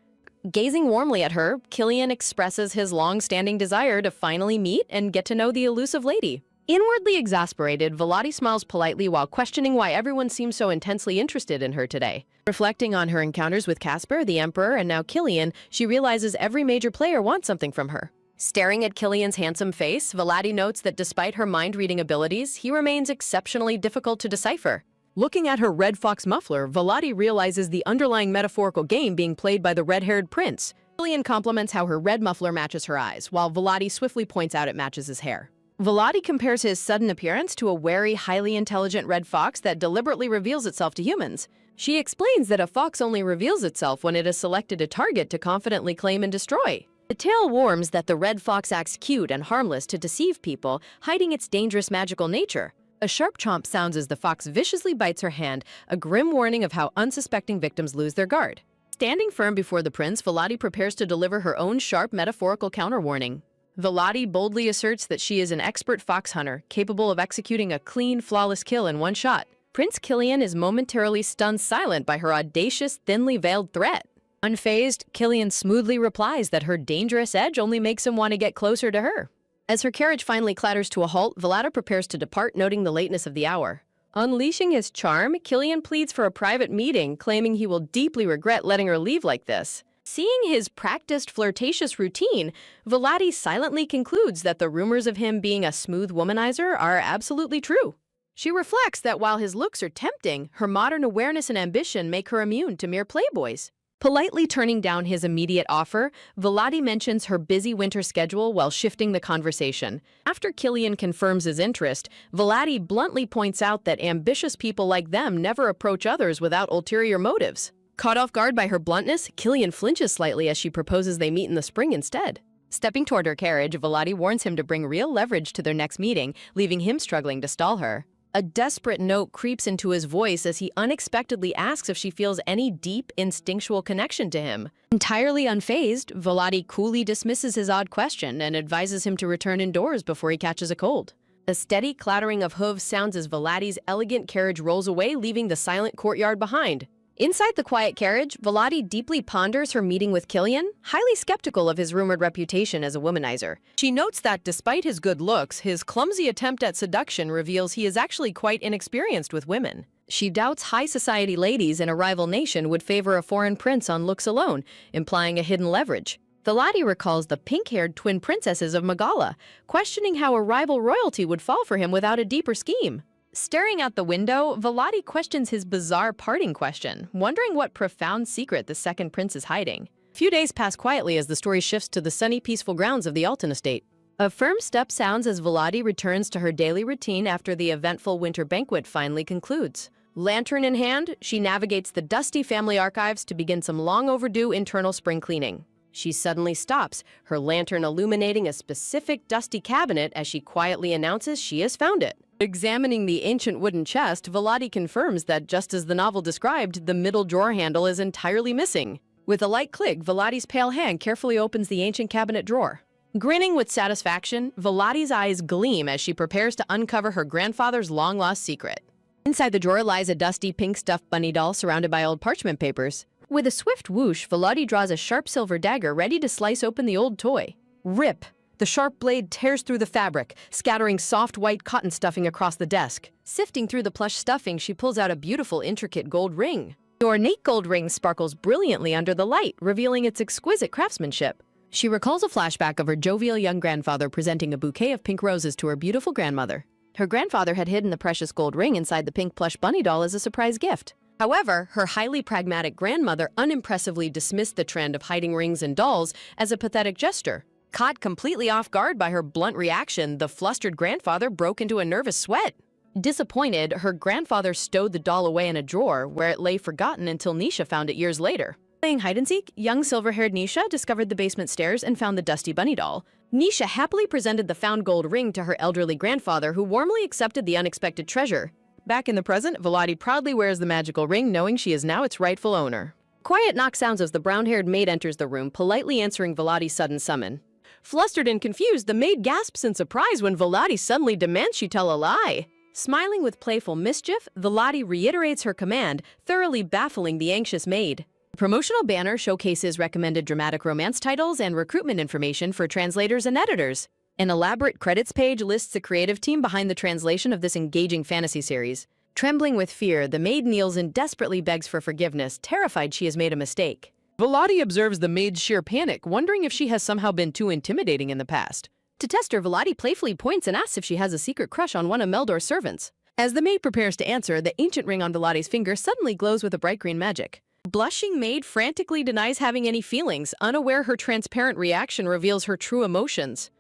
Gazing warmly at her, Killian expresses his long-standing desire to finally meet and get to know the elusive lady. Inwardly exasperated, Volati smiles politely while questioning why everyone seems so intensely interested in her today. Reflecting on her encounters with Casper, the Emperor, and now Killian, she realizes every major player wants something from her. Staring at Killian's handsome face, Volati notes that despite her mind-reading abilities, he remains exceptionally difficult to decipher. Looking at her red fox muffler, Volati realizes the underlying metaphorical game being played by the red-haired prince. Killian compliments how her red muffler matches her eyes, while Volati swiftly points out it matches his hair. Volati compares his sudden appearance to a wary, highly intelligent red fox that deliberately reveals itself to humans. She explains that a fox only reveals itself when it has selected a target to confidently claim and destroy. The tale warns that the red fox acts cute and harmless to deceive people, hiding its dangerous magical nature. A sharp chomp sounds as the fox viciously bites her hand, a grim warning of how unsuspecting victims lose their guard. Standing firm before the prince, Volati prepares to deliver her own sharp metaphorical counter-warning. Volati boldly asserts that she is an expert fox hunter, capable of executing a clean, flawless kill in one shot. Prince Killian is momentarily stunned silent by her audacious, thinly veiled threat. Unfazed, Killian smoothly replies that her dangerous edge only makes him want to get closer to her. As her carriage finally clatters to a halt, Volati prepares to depart, noting the lateness of the hour. Unleashing his charm, Killian pleads for a private meeting, claiming he will deeply regret letting her leave like this. Seeing his practiced flirtatious routine, Volati silently concludes that the rumors of him being a smooth womanizer are absolutely true. She reflects that while his looks are tempting, her modern awareness and ambition make her immune to mere playboys. Politely turning down his immediate offer, Volati mentions her busy winter schedule while shifting the conversation. After Killian confirms his interest, Volati bluntly points out that ambitious people like them never approach others without ulterior motives. Caught off guard by her bluntness, Killian flinches slightly as she proposes they meet in the spring instead. Stepping toward her carriage, Volati warns him to bring real leverage to their next meeting, leaving him struggling to stall her. A desperate note creeps into his voice as he unexpectedly asks if she feels any deep, instinctual connection to him. Entirely unfazed, Volati coolly dismisses his odd question and advises him to return indoors before he catches a cold. A steady clattering of hooves sounds as Volati's elegant carriage rolls away, leaving the silent courtyard behind. Inside the quiet carriage, Volati deeply ponders her meeting with Killian, highly skeptical of his rumored reputation as a womanizer. She notes that despite his good looks, his clumsy attempt at seduction reveals he is actually quite inexperienced with women. She doubts high society ladies in a rival nation would favor a foreign prince on looks alone, implying a hidden leverage. Volati recalls the pink-haired twin princesses of Megala, questioning how a rival royalty would fall for him without a deeper scheme. Staring out the window, Volati questions his bizarre parting question, wondering what profound secret the second prince is hiding. A few days pass quietly as the story shifts to the sunny, peaceful grounds of the Alton estate. A firm step sounds as Volati returns to her daily routine after the eventful winter banquet finally concludes. Lantern in hand, she navigates the dusty family archives to begin some long-overdue internal spring cleaning. She suddenly stops, her lantern illuminating a specific dusty cabinet as she quietly announces she has found it. Examining the ancient wooden chest, Volati confirms that, just as the novel described, the middle drawer handle is entirely missing. With a light click, Volati's pale hand carefully opens the ancient cabinet drawer. Grinning with satisfaction, Volati's eyes gleam as she prepares to uncover her grandfather's long-lost secret. Inside the drawer lies a dusty pink stuffed bunny doll surrounded by old parchment papers. With a swift whoosh, Volati draws a sharp silver dagger ready to slice open the old toy. Rip! The sharp blade tears through the fabric, scattering soft white cotton stuffing across the desk. Sifting through the plush stuffing, she pulls out a beautiful, intricate gold ring. The ornate gold ring sparkles brilliantly under the light, revealing its exquisite craftsmanship. She recalls a flashback of her jovial young grandfather presenting a bouquet of pink roses to her beautiful grandmother. Her grandfather had hidden the precious gold ring inside the pink plush bunny doll as a surprise gift. However, her highly pragmatic grandmother unimpressively dismissed the trend of hiding rings in dolls as a pathetic gesture. Caught completely off guard by her blunt reaction, the flustered grandfather broke into a nervous sweat. Disappointed, her grandfather stowed the doll away in a drawer where it lay forgotten until Nisha found it years later. Playing hide-and-seek, young silver-haired Nisha discovered the basement stairs and found the dusty bunny doll. Nisha happily presented the found gold ring to her elderly grandfather, who warmly accepted the unexpected treasure. Back in the present, Volati proudly wears the magical ring, knowing she is now its rightful owner. Quiet knock sounds as the brown-haired maid enters the room, politely answering Volati's sudden summon. Flustered and confused, the maid gasps in surprise when Volati suddenly demands she tell a lie. Smiling with playful mischief, Volati reiterates her command, thoroughly baffling the anxious maid. The promotional banner showcases recommended dramatic romance titles and recruitment information for translators and editors. An elaborate credits page lists the creative team behind the translation of this engaging fantasy series. Trembling with fear, the maid kneels and desperately begs for forgiveness, terrified she has made a mistake. Volati observes the maid's sheer panic, wondering if she has somehow been too intimidating in the past. To test her, Volati playfully points and asks if she has a secret crush on one of Meldor's servants. As the maid prepares to answer, the ancient ring on Volati's finger suddenly glows with a bright green magic. Blushing maid frantically denies having any feelings, unaware her transparent reaction reveals her true emotions.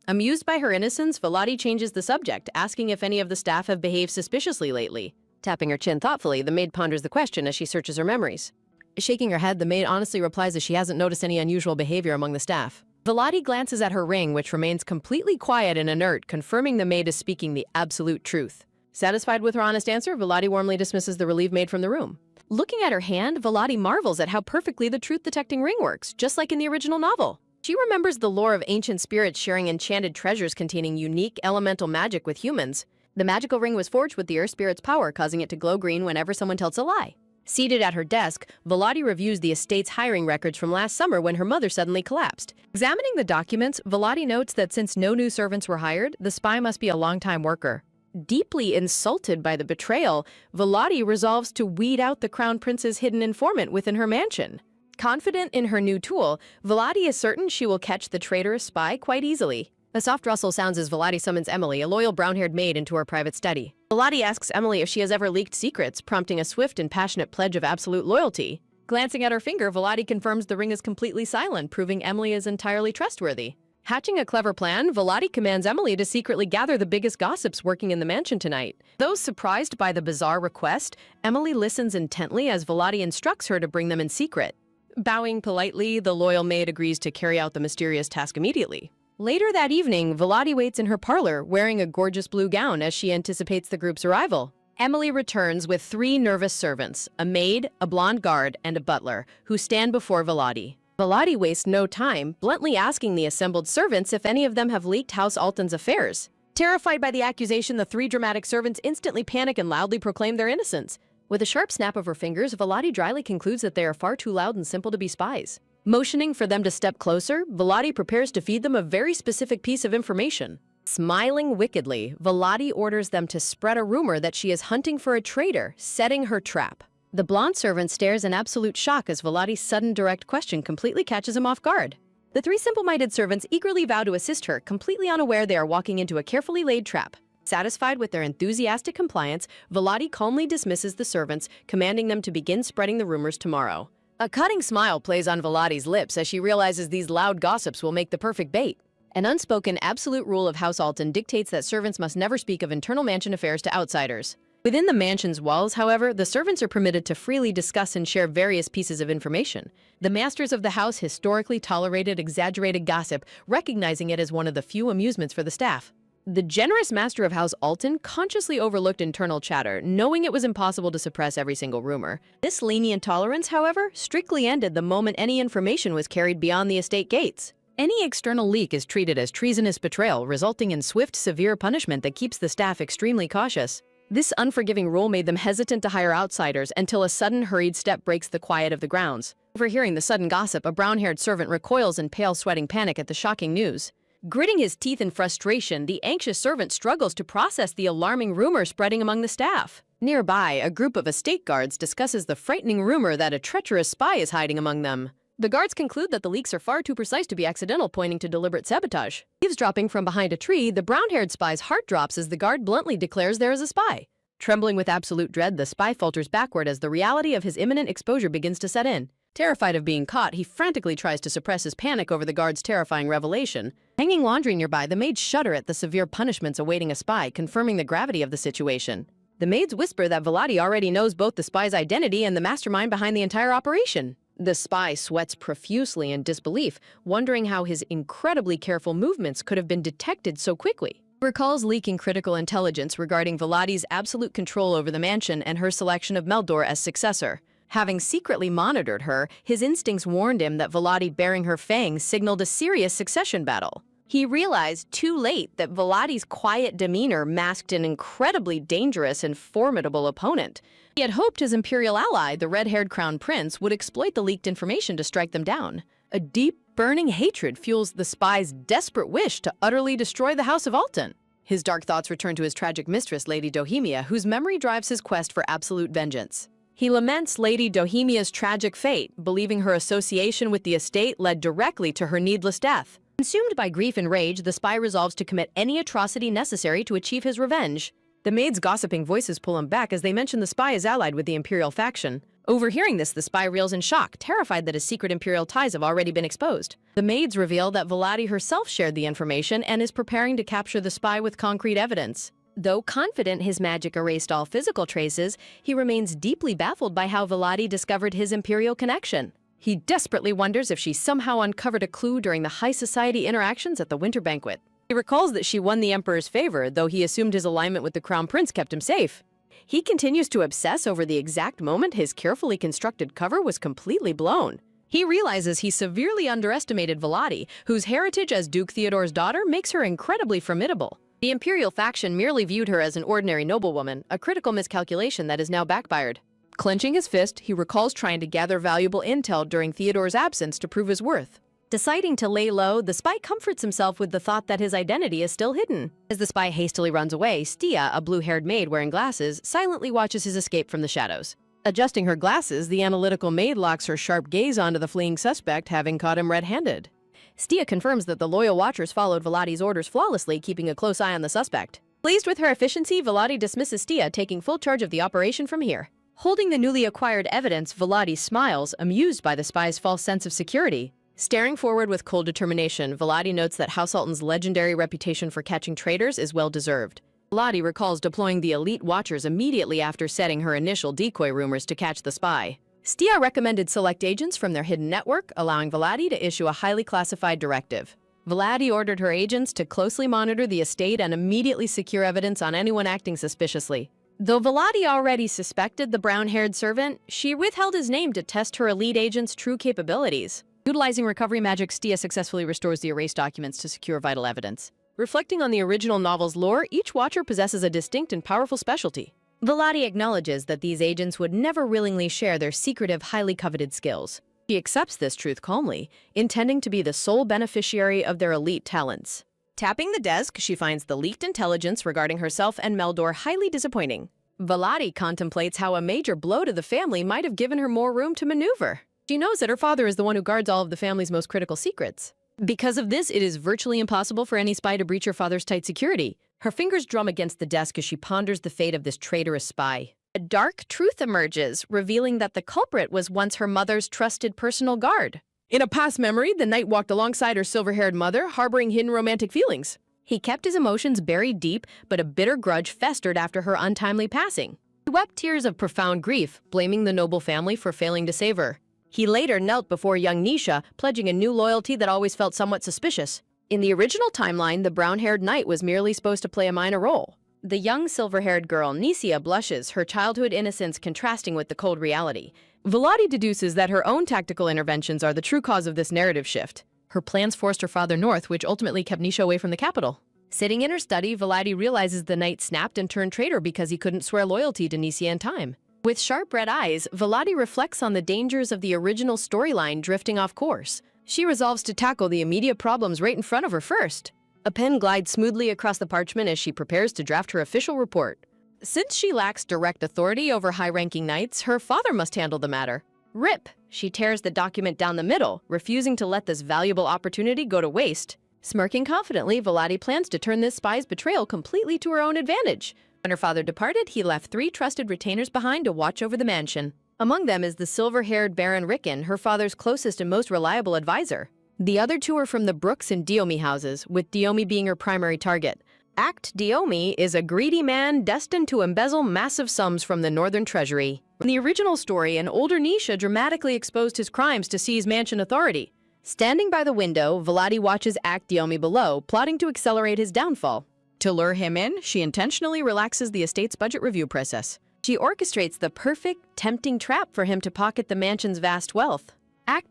Amused by her innocence, Volati changes the subject, asking if any of the staff have behaved suspiciously lately. Tapping her chin thoughtfully, the maid ponders the question as she searches her memories. Shaking her head, the maid honestly replies that she hasn't noticed any unusual behavior among the staff. Volati glances at her ring, which remains completely quiet and inert, confirming the maid is speaking the absolute truth. Satisfied with her honest answer, Volati warmly dismisses the relieved maid from the room. Looking at her hand, Volati marvels at how perfectly the truth-detecting ring works, just like in the original novel. She remembers the lore of ancient spirits sharing enchanted treasures containing unique elemental magic with humans. The magical ring was forged with the earth spirit's power, causing it to glow green whenever someone tells a lie. Seated at her desk, Volati reviews the estate's hiring records from last summer when her mother suddenly collapsed. Examining the documents, Volati notes that since no new servants were hired, the spy must be a long-time worker. Deeply insulted by the betrayal, Volati resolves to weed out the crown prince's hidden informant within her mansion. Confident in her new tool, Volati is certain she will catch the traitorous spy quite easily. A soft rustle sounds as Volati summons Emily, a loyal brown-haired maid, into her private study. Volati asks Emily if she has ever leaked secrets, prompting a swift and passionate pledge of absolute loyalty. Glancing at her finger, Volati confirms the ring is completely silent, proving Emily is entirely trustworthy. Hatching a clever plan, Volati commands Emily to secretly gather the biggest gossips working in the mansion tonight. Though surprised by the bizarre request, Emily listens intently as Volati instructs her to bring them in secret. Bowing politely, the loyal maid agrees to carry out the mysterious task immediately. Later that evening, Volati waits in her parlor, wearing a gorgeous blue gown as she anticipates the group's arrival. Emily returns with 3 nervous servants, a maid, a blonde guard, and a butler, who stand before Volati. Volati wastes no time, bluntly asking the assembled servants if any of them have leaked House Alton's affairs. Terrified by the accusation, the 3 dramatic servants instantly panic and loudly proclaim their innocence. With a sharp snap of her fingers, Volati dryly concludes that they are far too loud and simple to be spies. Motioning for them to step closer, Volati prepares to feed them a very specific piece of information. Smiling wickedly, Volati orders them to spread a rumor that she is hunting for a traitor, setting her trap. The blonde servant stares in absolute shock as Volati's sudden direct question completely catches him off guard. The 3 simple-minded servants eagerly vow to assist her, completely unaware they are walking into a carefully laid trap. Satisfied with their enthusiastic compliance, Volati calmly dismisses the servants, commanding them to begin spreading the rumors tomorrow. A cutting smile plays on Volati's lips as she realizes these loud gossips will make the perfect bait. An unspoken absolute rule of House Alton dictates that servants must never speak of internal mansion affairs to outsiders. Within the mansion's walls, however, the servants are permitted to freely discuss and share various pieces of information. The masters of the house historically tolerated exaggerated gossip, recognizing it as one of the few amusements for the staff. The generous master of House Alton consciously overlooked internal chatter, knowing it was impossible to suppress every single rumor. This lenient tolerance, however, strictly ended the moment any information was carried beyond the estate gates. Any external leak is treated as treasonous betrayal, resulting in swift, severe punishment that keeps the staff extremely cautious. This unforgiving rule made them hesitant to hire outsiders until a sudden hurried step breaks the quiet of the grounds. Overhearing the sudden gossip, a brown-haired servant recoils in pale, sweating panic at the shocking news. Gritting his teeth in frustration, the anxious servant struggles to process the alarming rumor spreading among the staff. Nearby, a group of estate guards discusses the frightening rumor that a treacherous spy is hiding among them. The guards conclude that the leaks are far too precise to be accidental, pointing to deliberate sabotage. Eavesdropping from behind a tree, the brown-haired spy's heart drops as the guard bluntly declares there is a spy. Trembling with absolute dread, the spy falters backward as the reality of his imminent exposure begins to set in. Terrified of being caught, he frantically tries to suppress his panic over the guard's terrifying revelation. Hanging laundry nearby, the maids shudder at the severe punishments awaiting a spy, confirming the gravity of the situation. The maids whisper that Volati already knows both the spy's identity and the mastermind behind the entire operation. The spy sweats profusely in disbelief, wondering how his incredibly careful movements could have been detected so quickly. He recalls leaking critical intelligence regarding Vladi's absolute control over the mansion and her selection of Meldor as successor. Having secretly monitored her, his instincts warned him that Vladi bearing her fangs signaled a serious succession battle. He realized too late that Vladi's quiet demeanor masked an incredibly dangerous and formidable opponent. He had hoped his imperial ally, the red-haired crown prince, would exploit the leaked information to strike them down. A deep, burning hatred fuels the spy's desperate wish to utterly destroy the House of Alton. His dark thoughts return to his tragic mistress, Lady Dohemia, whose memory drives his quest for absolute vengeance. He laments Lady Dohemia's tragic fate, believing her association with the estate led directly to her needless death. Consumed by grief and rage, the spy resolves to commit any atrocity necessary to achieve his revenge. The maid's gossiping voices pull him back as they mention the spy is allied with the imperial faction. Overhearing this, the spy reels in shock, terrified that his secret imperial ties have already been exposed. The maids reveal that Vladi herself shared the information and is preparing to capture the spy with concrete evidence. Though confident his magic erased all physical traces, he remains deeply baffled by how Vladi discovered his imperial connection. He desperately wonders if she somehow uncovered a clue during the high society interactions at the winter banquet. He recalls that she won the emperor's favor, though he assumed his alignment with the crown prince kept him safe. He continues to obsess over the exact moment his carefully constructed cover was completely blown. He realizes he severely underestimated Vladi, whose heritage as Duke Theodore's daughter makes her incredibly formidable. The imperial faction merely viewed her as an ordinary noblewoman, a critical miscalculation that is now backfired. Clenching his fist, he recalls trying to gather valuable intel during Theodore's absence to prove his worth. Deciding to lay low, the spy comforts himself with the thought that his identity is still hidden. As the spy hastily runs away, Stia, a blue-haired maid wearing glasses, silently watches his escape from the shadows. Adjusting her glasses, the analytical maid locks her sharp gaze onto the fleeing suspect, having caught him red-handed. Stia confirms that the loyal watchers followed Vladi's orders flawlessly, keeping a close eye on the suspect. Pleased with her efficiency, Vladi dismisses Stia, taking full charge of the operation from here. Holding the newly acquired evidence, Vladi smiles, amused by the spy's false sense of security. Staring forward with cold determination, Vladi notes that House Alton's legendary reputation for catching traitors is well-deserved. Vladi recalls deploying the elite watchers immediately after setting her initial decoy rumors to catch the spy. Stia recommended select agents from their hidden network, allowing Vladi to issue a highly classified directive. Vladi ordered her agents to closely monitor the estate and immediately secure evidence on anyone acting suspiciously. Though Vladi already suspected the brown-haired servant, she withheld his name to test her elite agent's true capabilities. Utilizing recovery magic, Stia successfully restores the erased documents to secure vital evidence. Reflecting on the original novel's lore, each watcher possesses a distinct and powerful specialty. Vladi acknowledges that these agents would never willingly share their secretive, highly coveted skills. She accepts this truth calmly, intending to be the sole beneficiary of their elite talents. Tapping the desk, she finds the leaked intelligence regarding herself and Meldor highly disappointing. Vladi contemplates how a major blow to the family might have given her more room to maneuver. She knows that her father is the one who guards all of the family's most critical secrets. Because of this, it is virtually impossible for any spy to breach her father's tight security. Her fingers drum against the desk as she ponders the fate of this traitorous spy. A dark truth emerges, revealing that the culprit was once her mother's trusted personal guard. In a past memory, the knight walked alongside her silver-haired mother, harboring hidden romantic feelings. He kept his emotions buried deep, but a bitter grudge festered after her untimely passing. He wept tears of profound grief, blaming the noble family for failing to save her. He later knelt before young Nisha, pledging a new loyalty that always felt somewhat suspicious. In the original timeline, the brown-haired knight was merely supposed to play a minor role. The young silver-haired girl, Nisia, blushes, her childhood innocence contrasting with the cold reality. Vladi deduces that her own tactical interventions are the true cause of this narrative shift. Her plans forced her father north, which ultimately kept Nisha away from the capital. Sitting in her study, Vladi realizes the knight snapped and turned traitor because he couldn't swear loyalty to Nisia in time. With sharp red eyes, Vladi reflects on the dangers of the original storyline drifting off course. She resolves to tackle the immediate problems right in front of her first. A pen glides smoothly across the parchment as she prepares to draft her official report. Since she lacks direct authority over high-ranking knights, her father must handle the matter. Rip! She tears the document down the middle, refusing to let this valuable opportunity go to waste. Smirking confidently, Vladi plans to turn this spy's betrayal completely to her own advantage. When her father departed, he left 3 trusted retainers behind to watch over the mansion. Among them is the silver-haired Baron Rickon, her father's closest and most reliable advisor. The other 2 are from the Brooks and Diomi houses, with Diomi being her primary target. Act Diomi is a greedy man destined to embezzle massive sums from the Northern Treasury. In the original story, an older Nisha dramatically exposed his crimes to seize mansion authority. Standing by the window, Vladi watches Diomi below, plotting to accelerate his downfall. To lure him in, she intentionally relaxes the estate's budget review process. She orchestrates the perfect, tempting trap for him to pocket the mansion's vast wealth.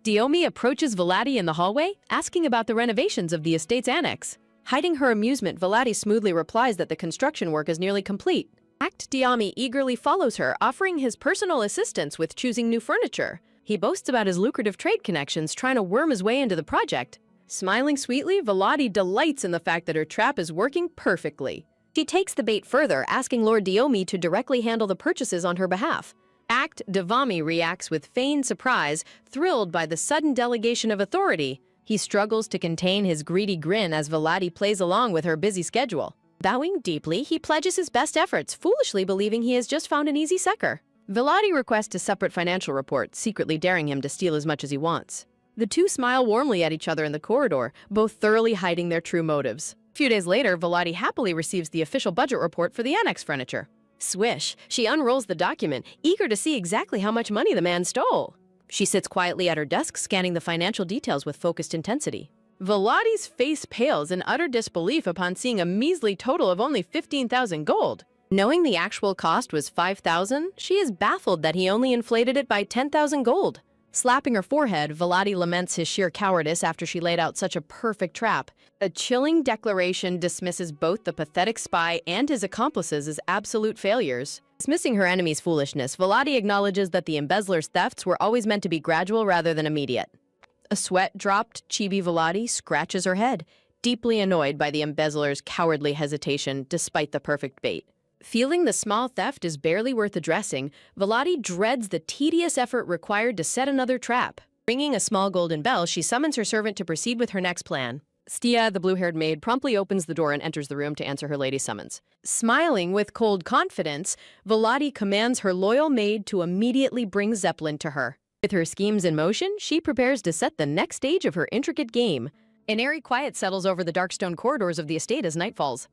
Diomi approaches Vladi in the hallway, asking about the renovations of the estate's annex. Hiding her amusement, Vladi smoothly replies that the construction work is nearly complete. Diomi eagerly follows her, offering his personal assistance with choosing new furniture. He boasts about his lucrative trade connections, trying to worm his way into the project. Smiling sweetly, Vladi delights in the fact that her trap is working perfectly. She takes the bait further, asking Lord Diomi to directly handle the purchases on her behalf. Diomi reacts with feigned surprise, thrilled by the sudden delegation of authority. He struggles to contain his greedy grin as Vladi plays along with her busy schedule. Bowing deeply, he pledges his best efforts, foolishly believing he has just found an easy sucker. Vladi requests a separate financial report, secretly daring him to steal as much as he wants. The two smile warmly at each other in the corridor, both thoroughly hiding their true motives. A few days later, Vladi happily receives the official budget report for the annex furniture. Swish, she unrolls the document, eager to see exactly how much money the man stole. She sits quietly at her desk, scanning the financial details with focused intensity. Vladi's face pales in utter disbelief upon seeing a measly total of only 15,000 gold. Knowing the actual cost was 5,000, she is baffled that he only inflated it by 10,000 gold. Slapping her forehead, Vladi laments his sheer cowardice after she laid out such a perfect trap. A chilling declaration dismisses both the pathetic spy and his accomplices as absolute failures. Dismissing her enemy's foolishness, Vladi acknowledges that the embezzler's thefts were always meant to be gradual rather than immediate. A sweat-dropped chibi Vladi scratches her head, deeply annoyed by the embezzler's cowardly hesitation despite the perfect bait. Feeling the small theft is barely worth addressing, Vladi dreads the tedious effort required to set another trap. Ringing a small golden bell, she summons her servant to proceed with her next plan. Stia, the blue-haired maid, promptly opens the door and enters the room to answer her lady's summons. Smiling with cold confidence, Vladi commands her loyal maid to immediately bring Zeppelin to her. With her schemes in motion, she prepares to set the next stage of her intricate game. An airy quiet settles over the dark stone corridors of the estate as night falls.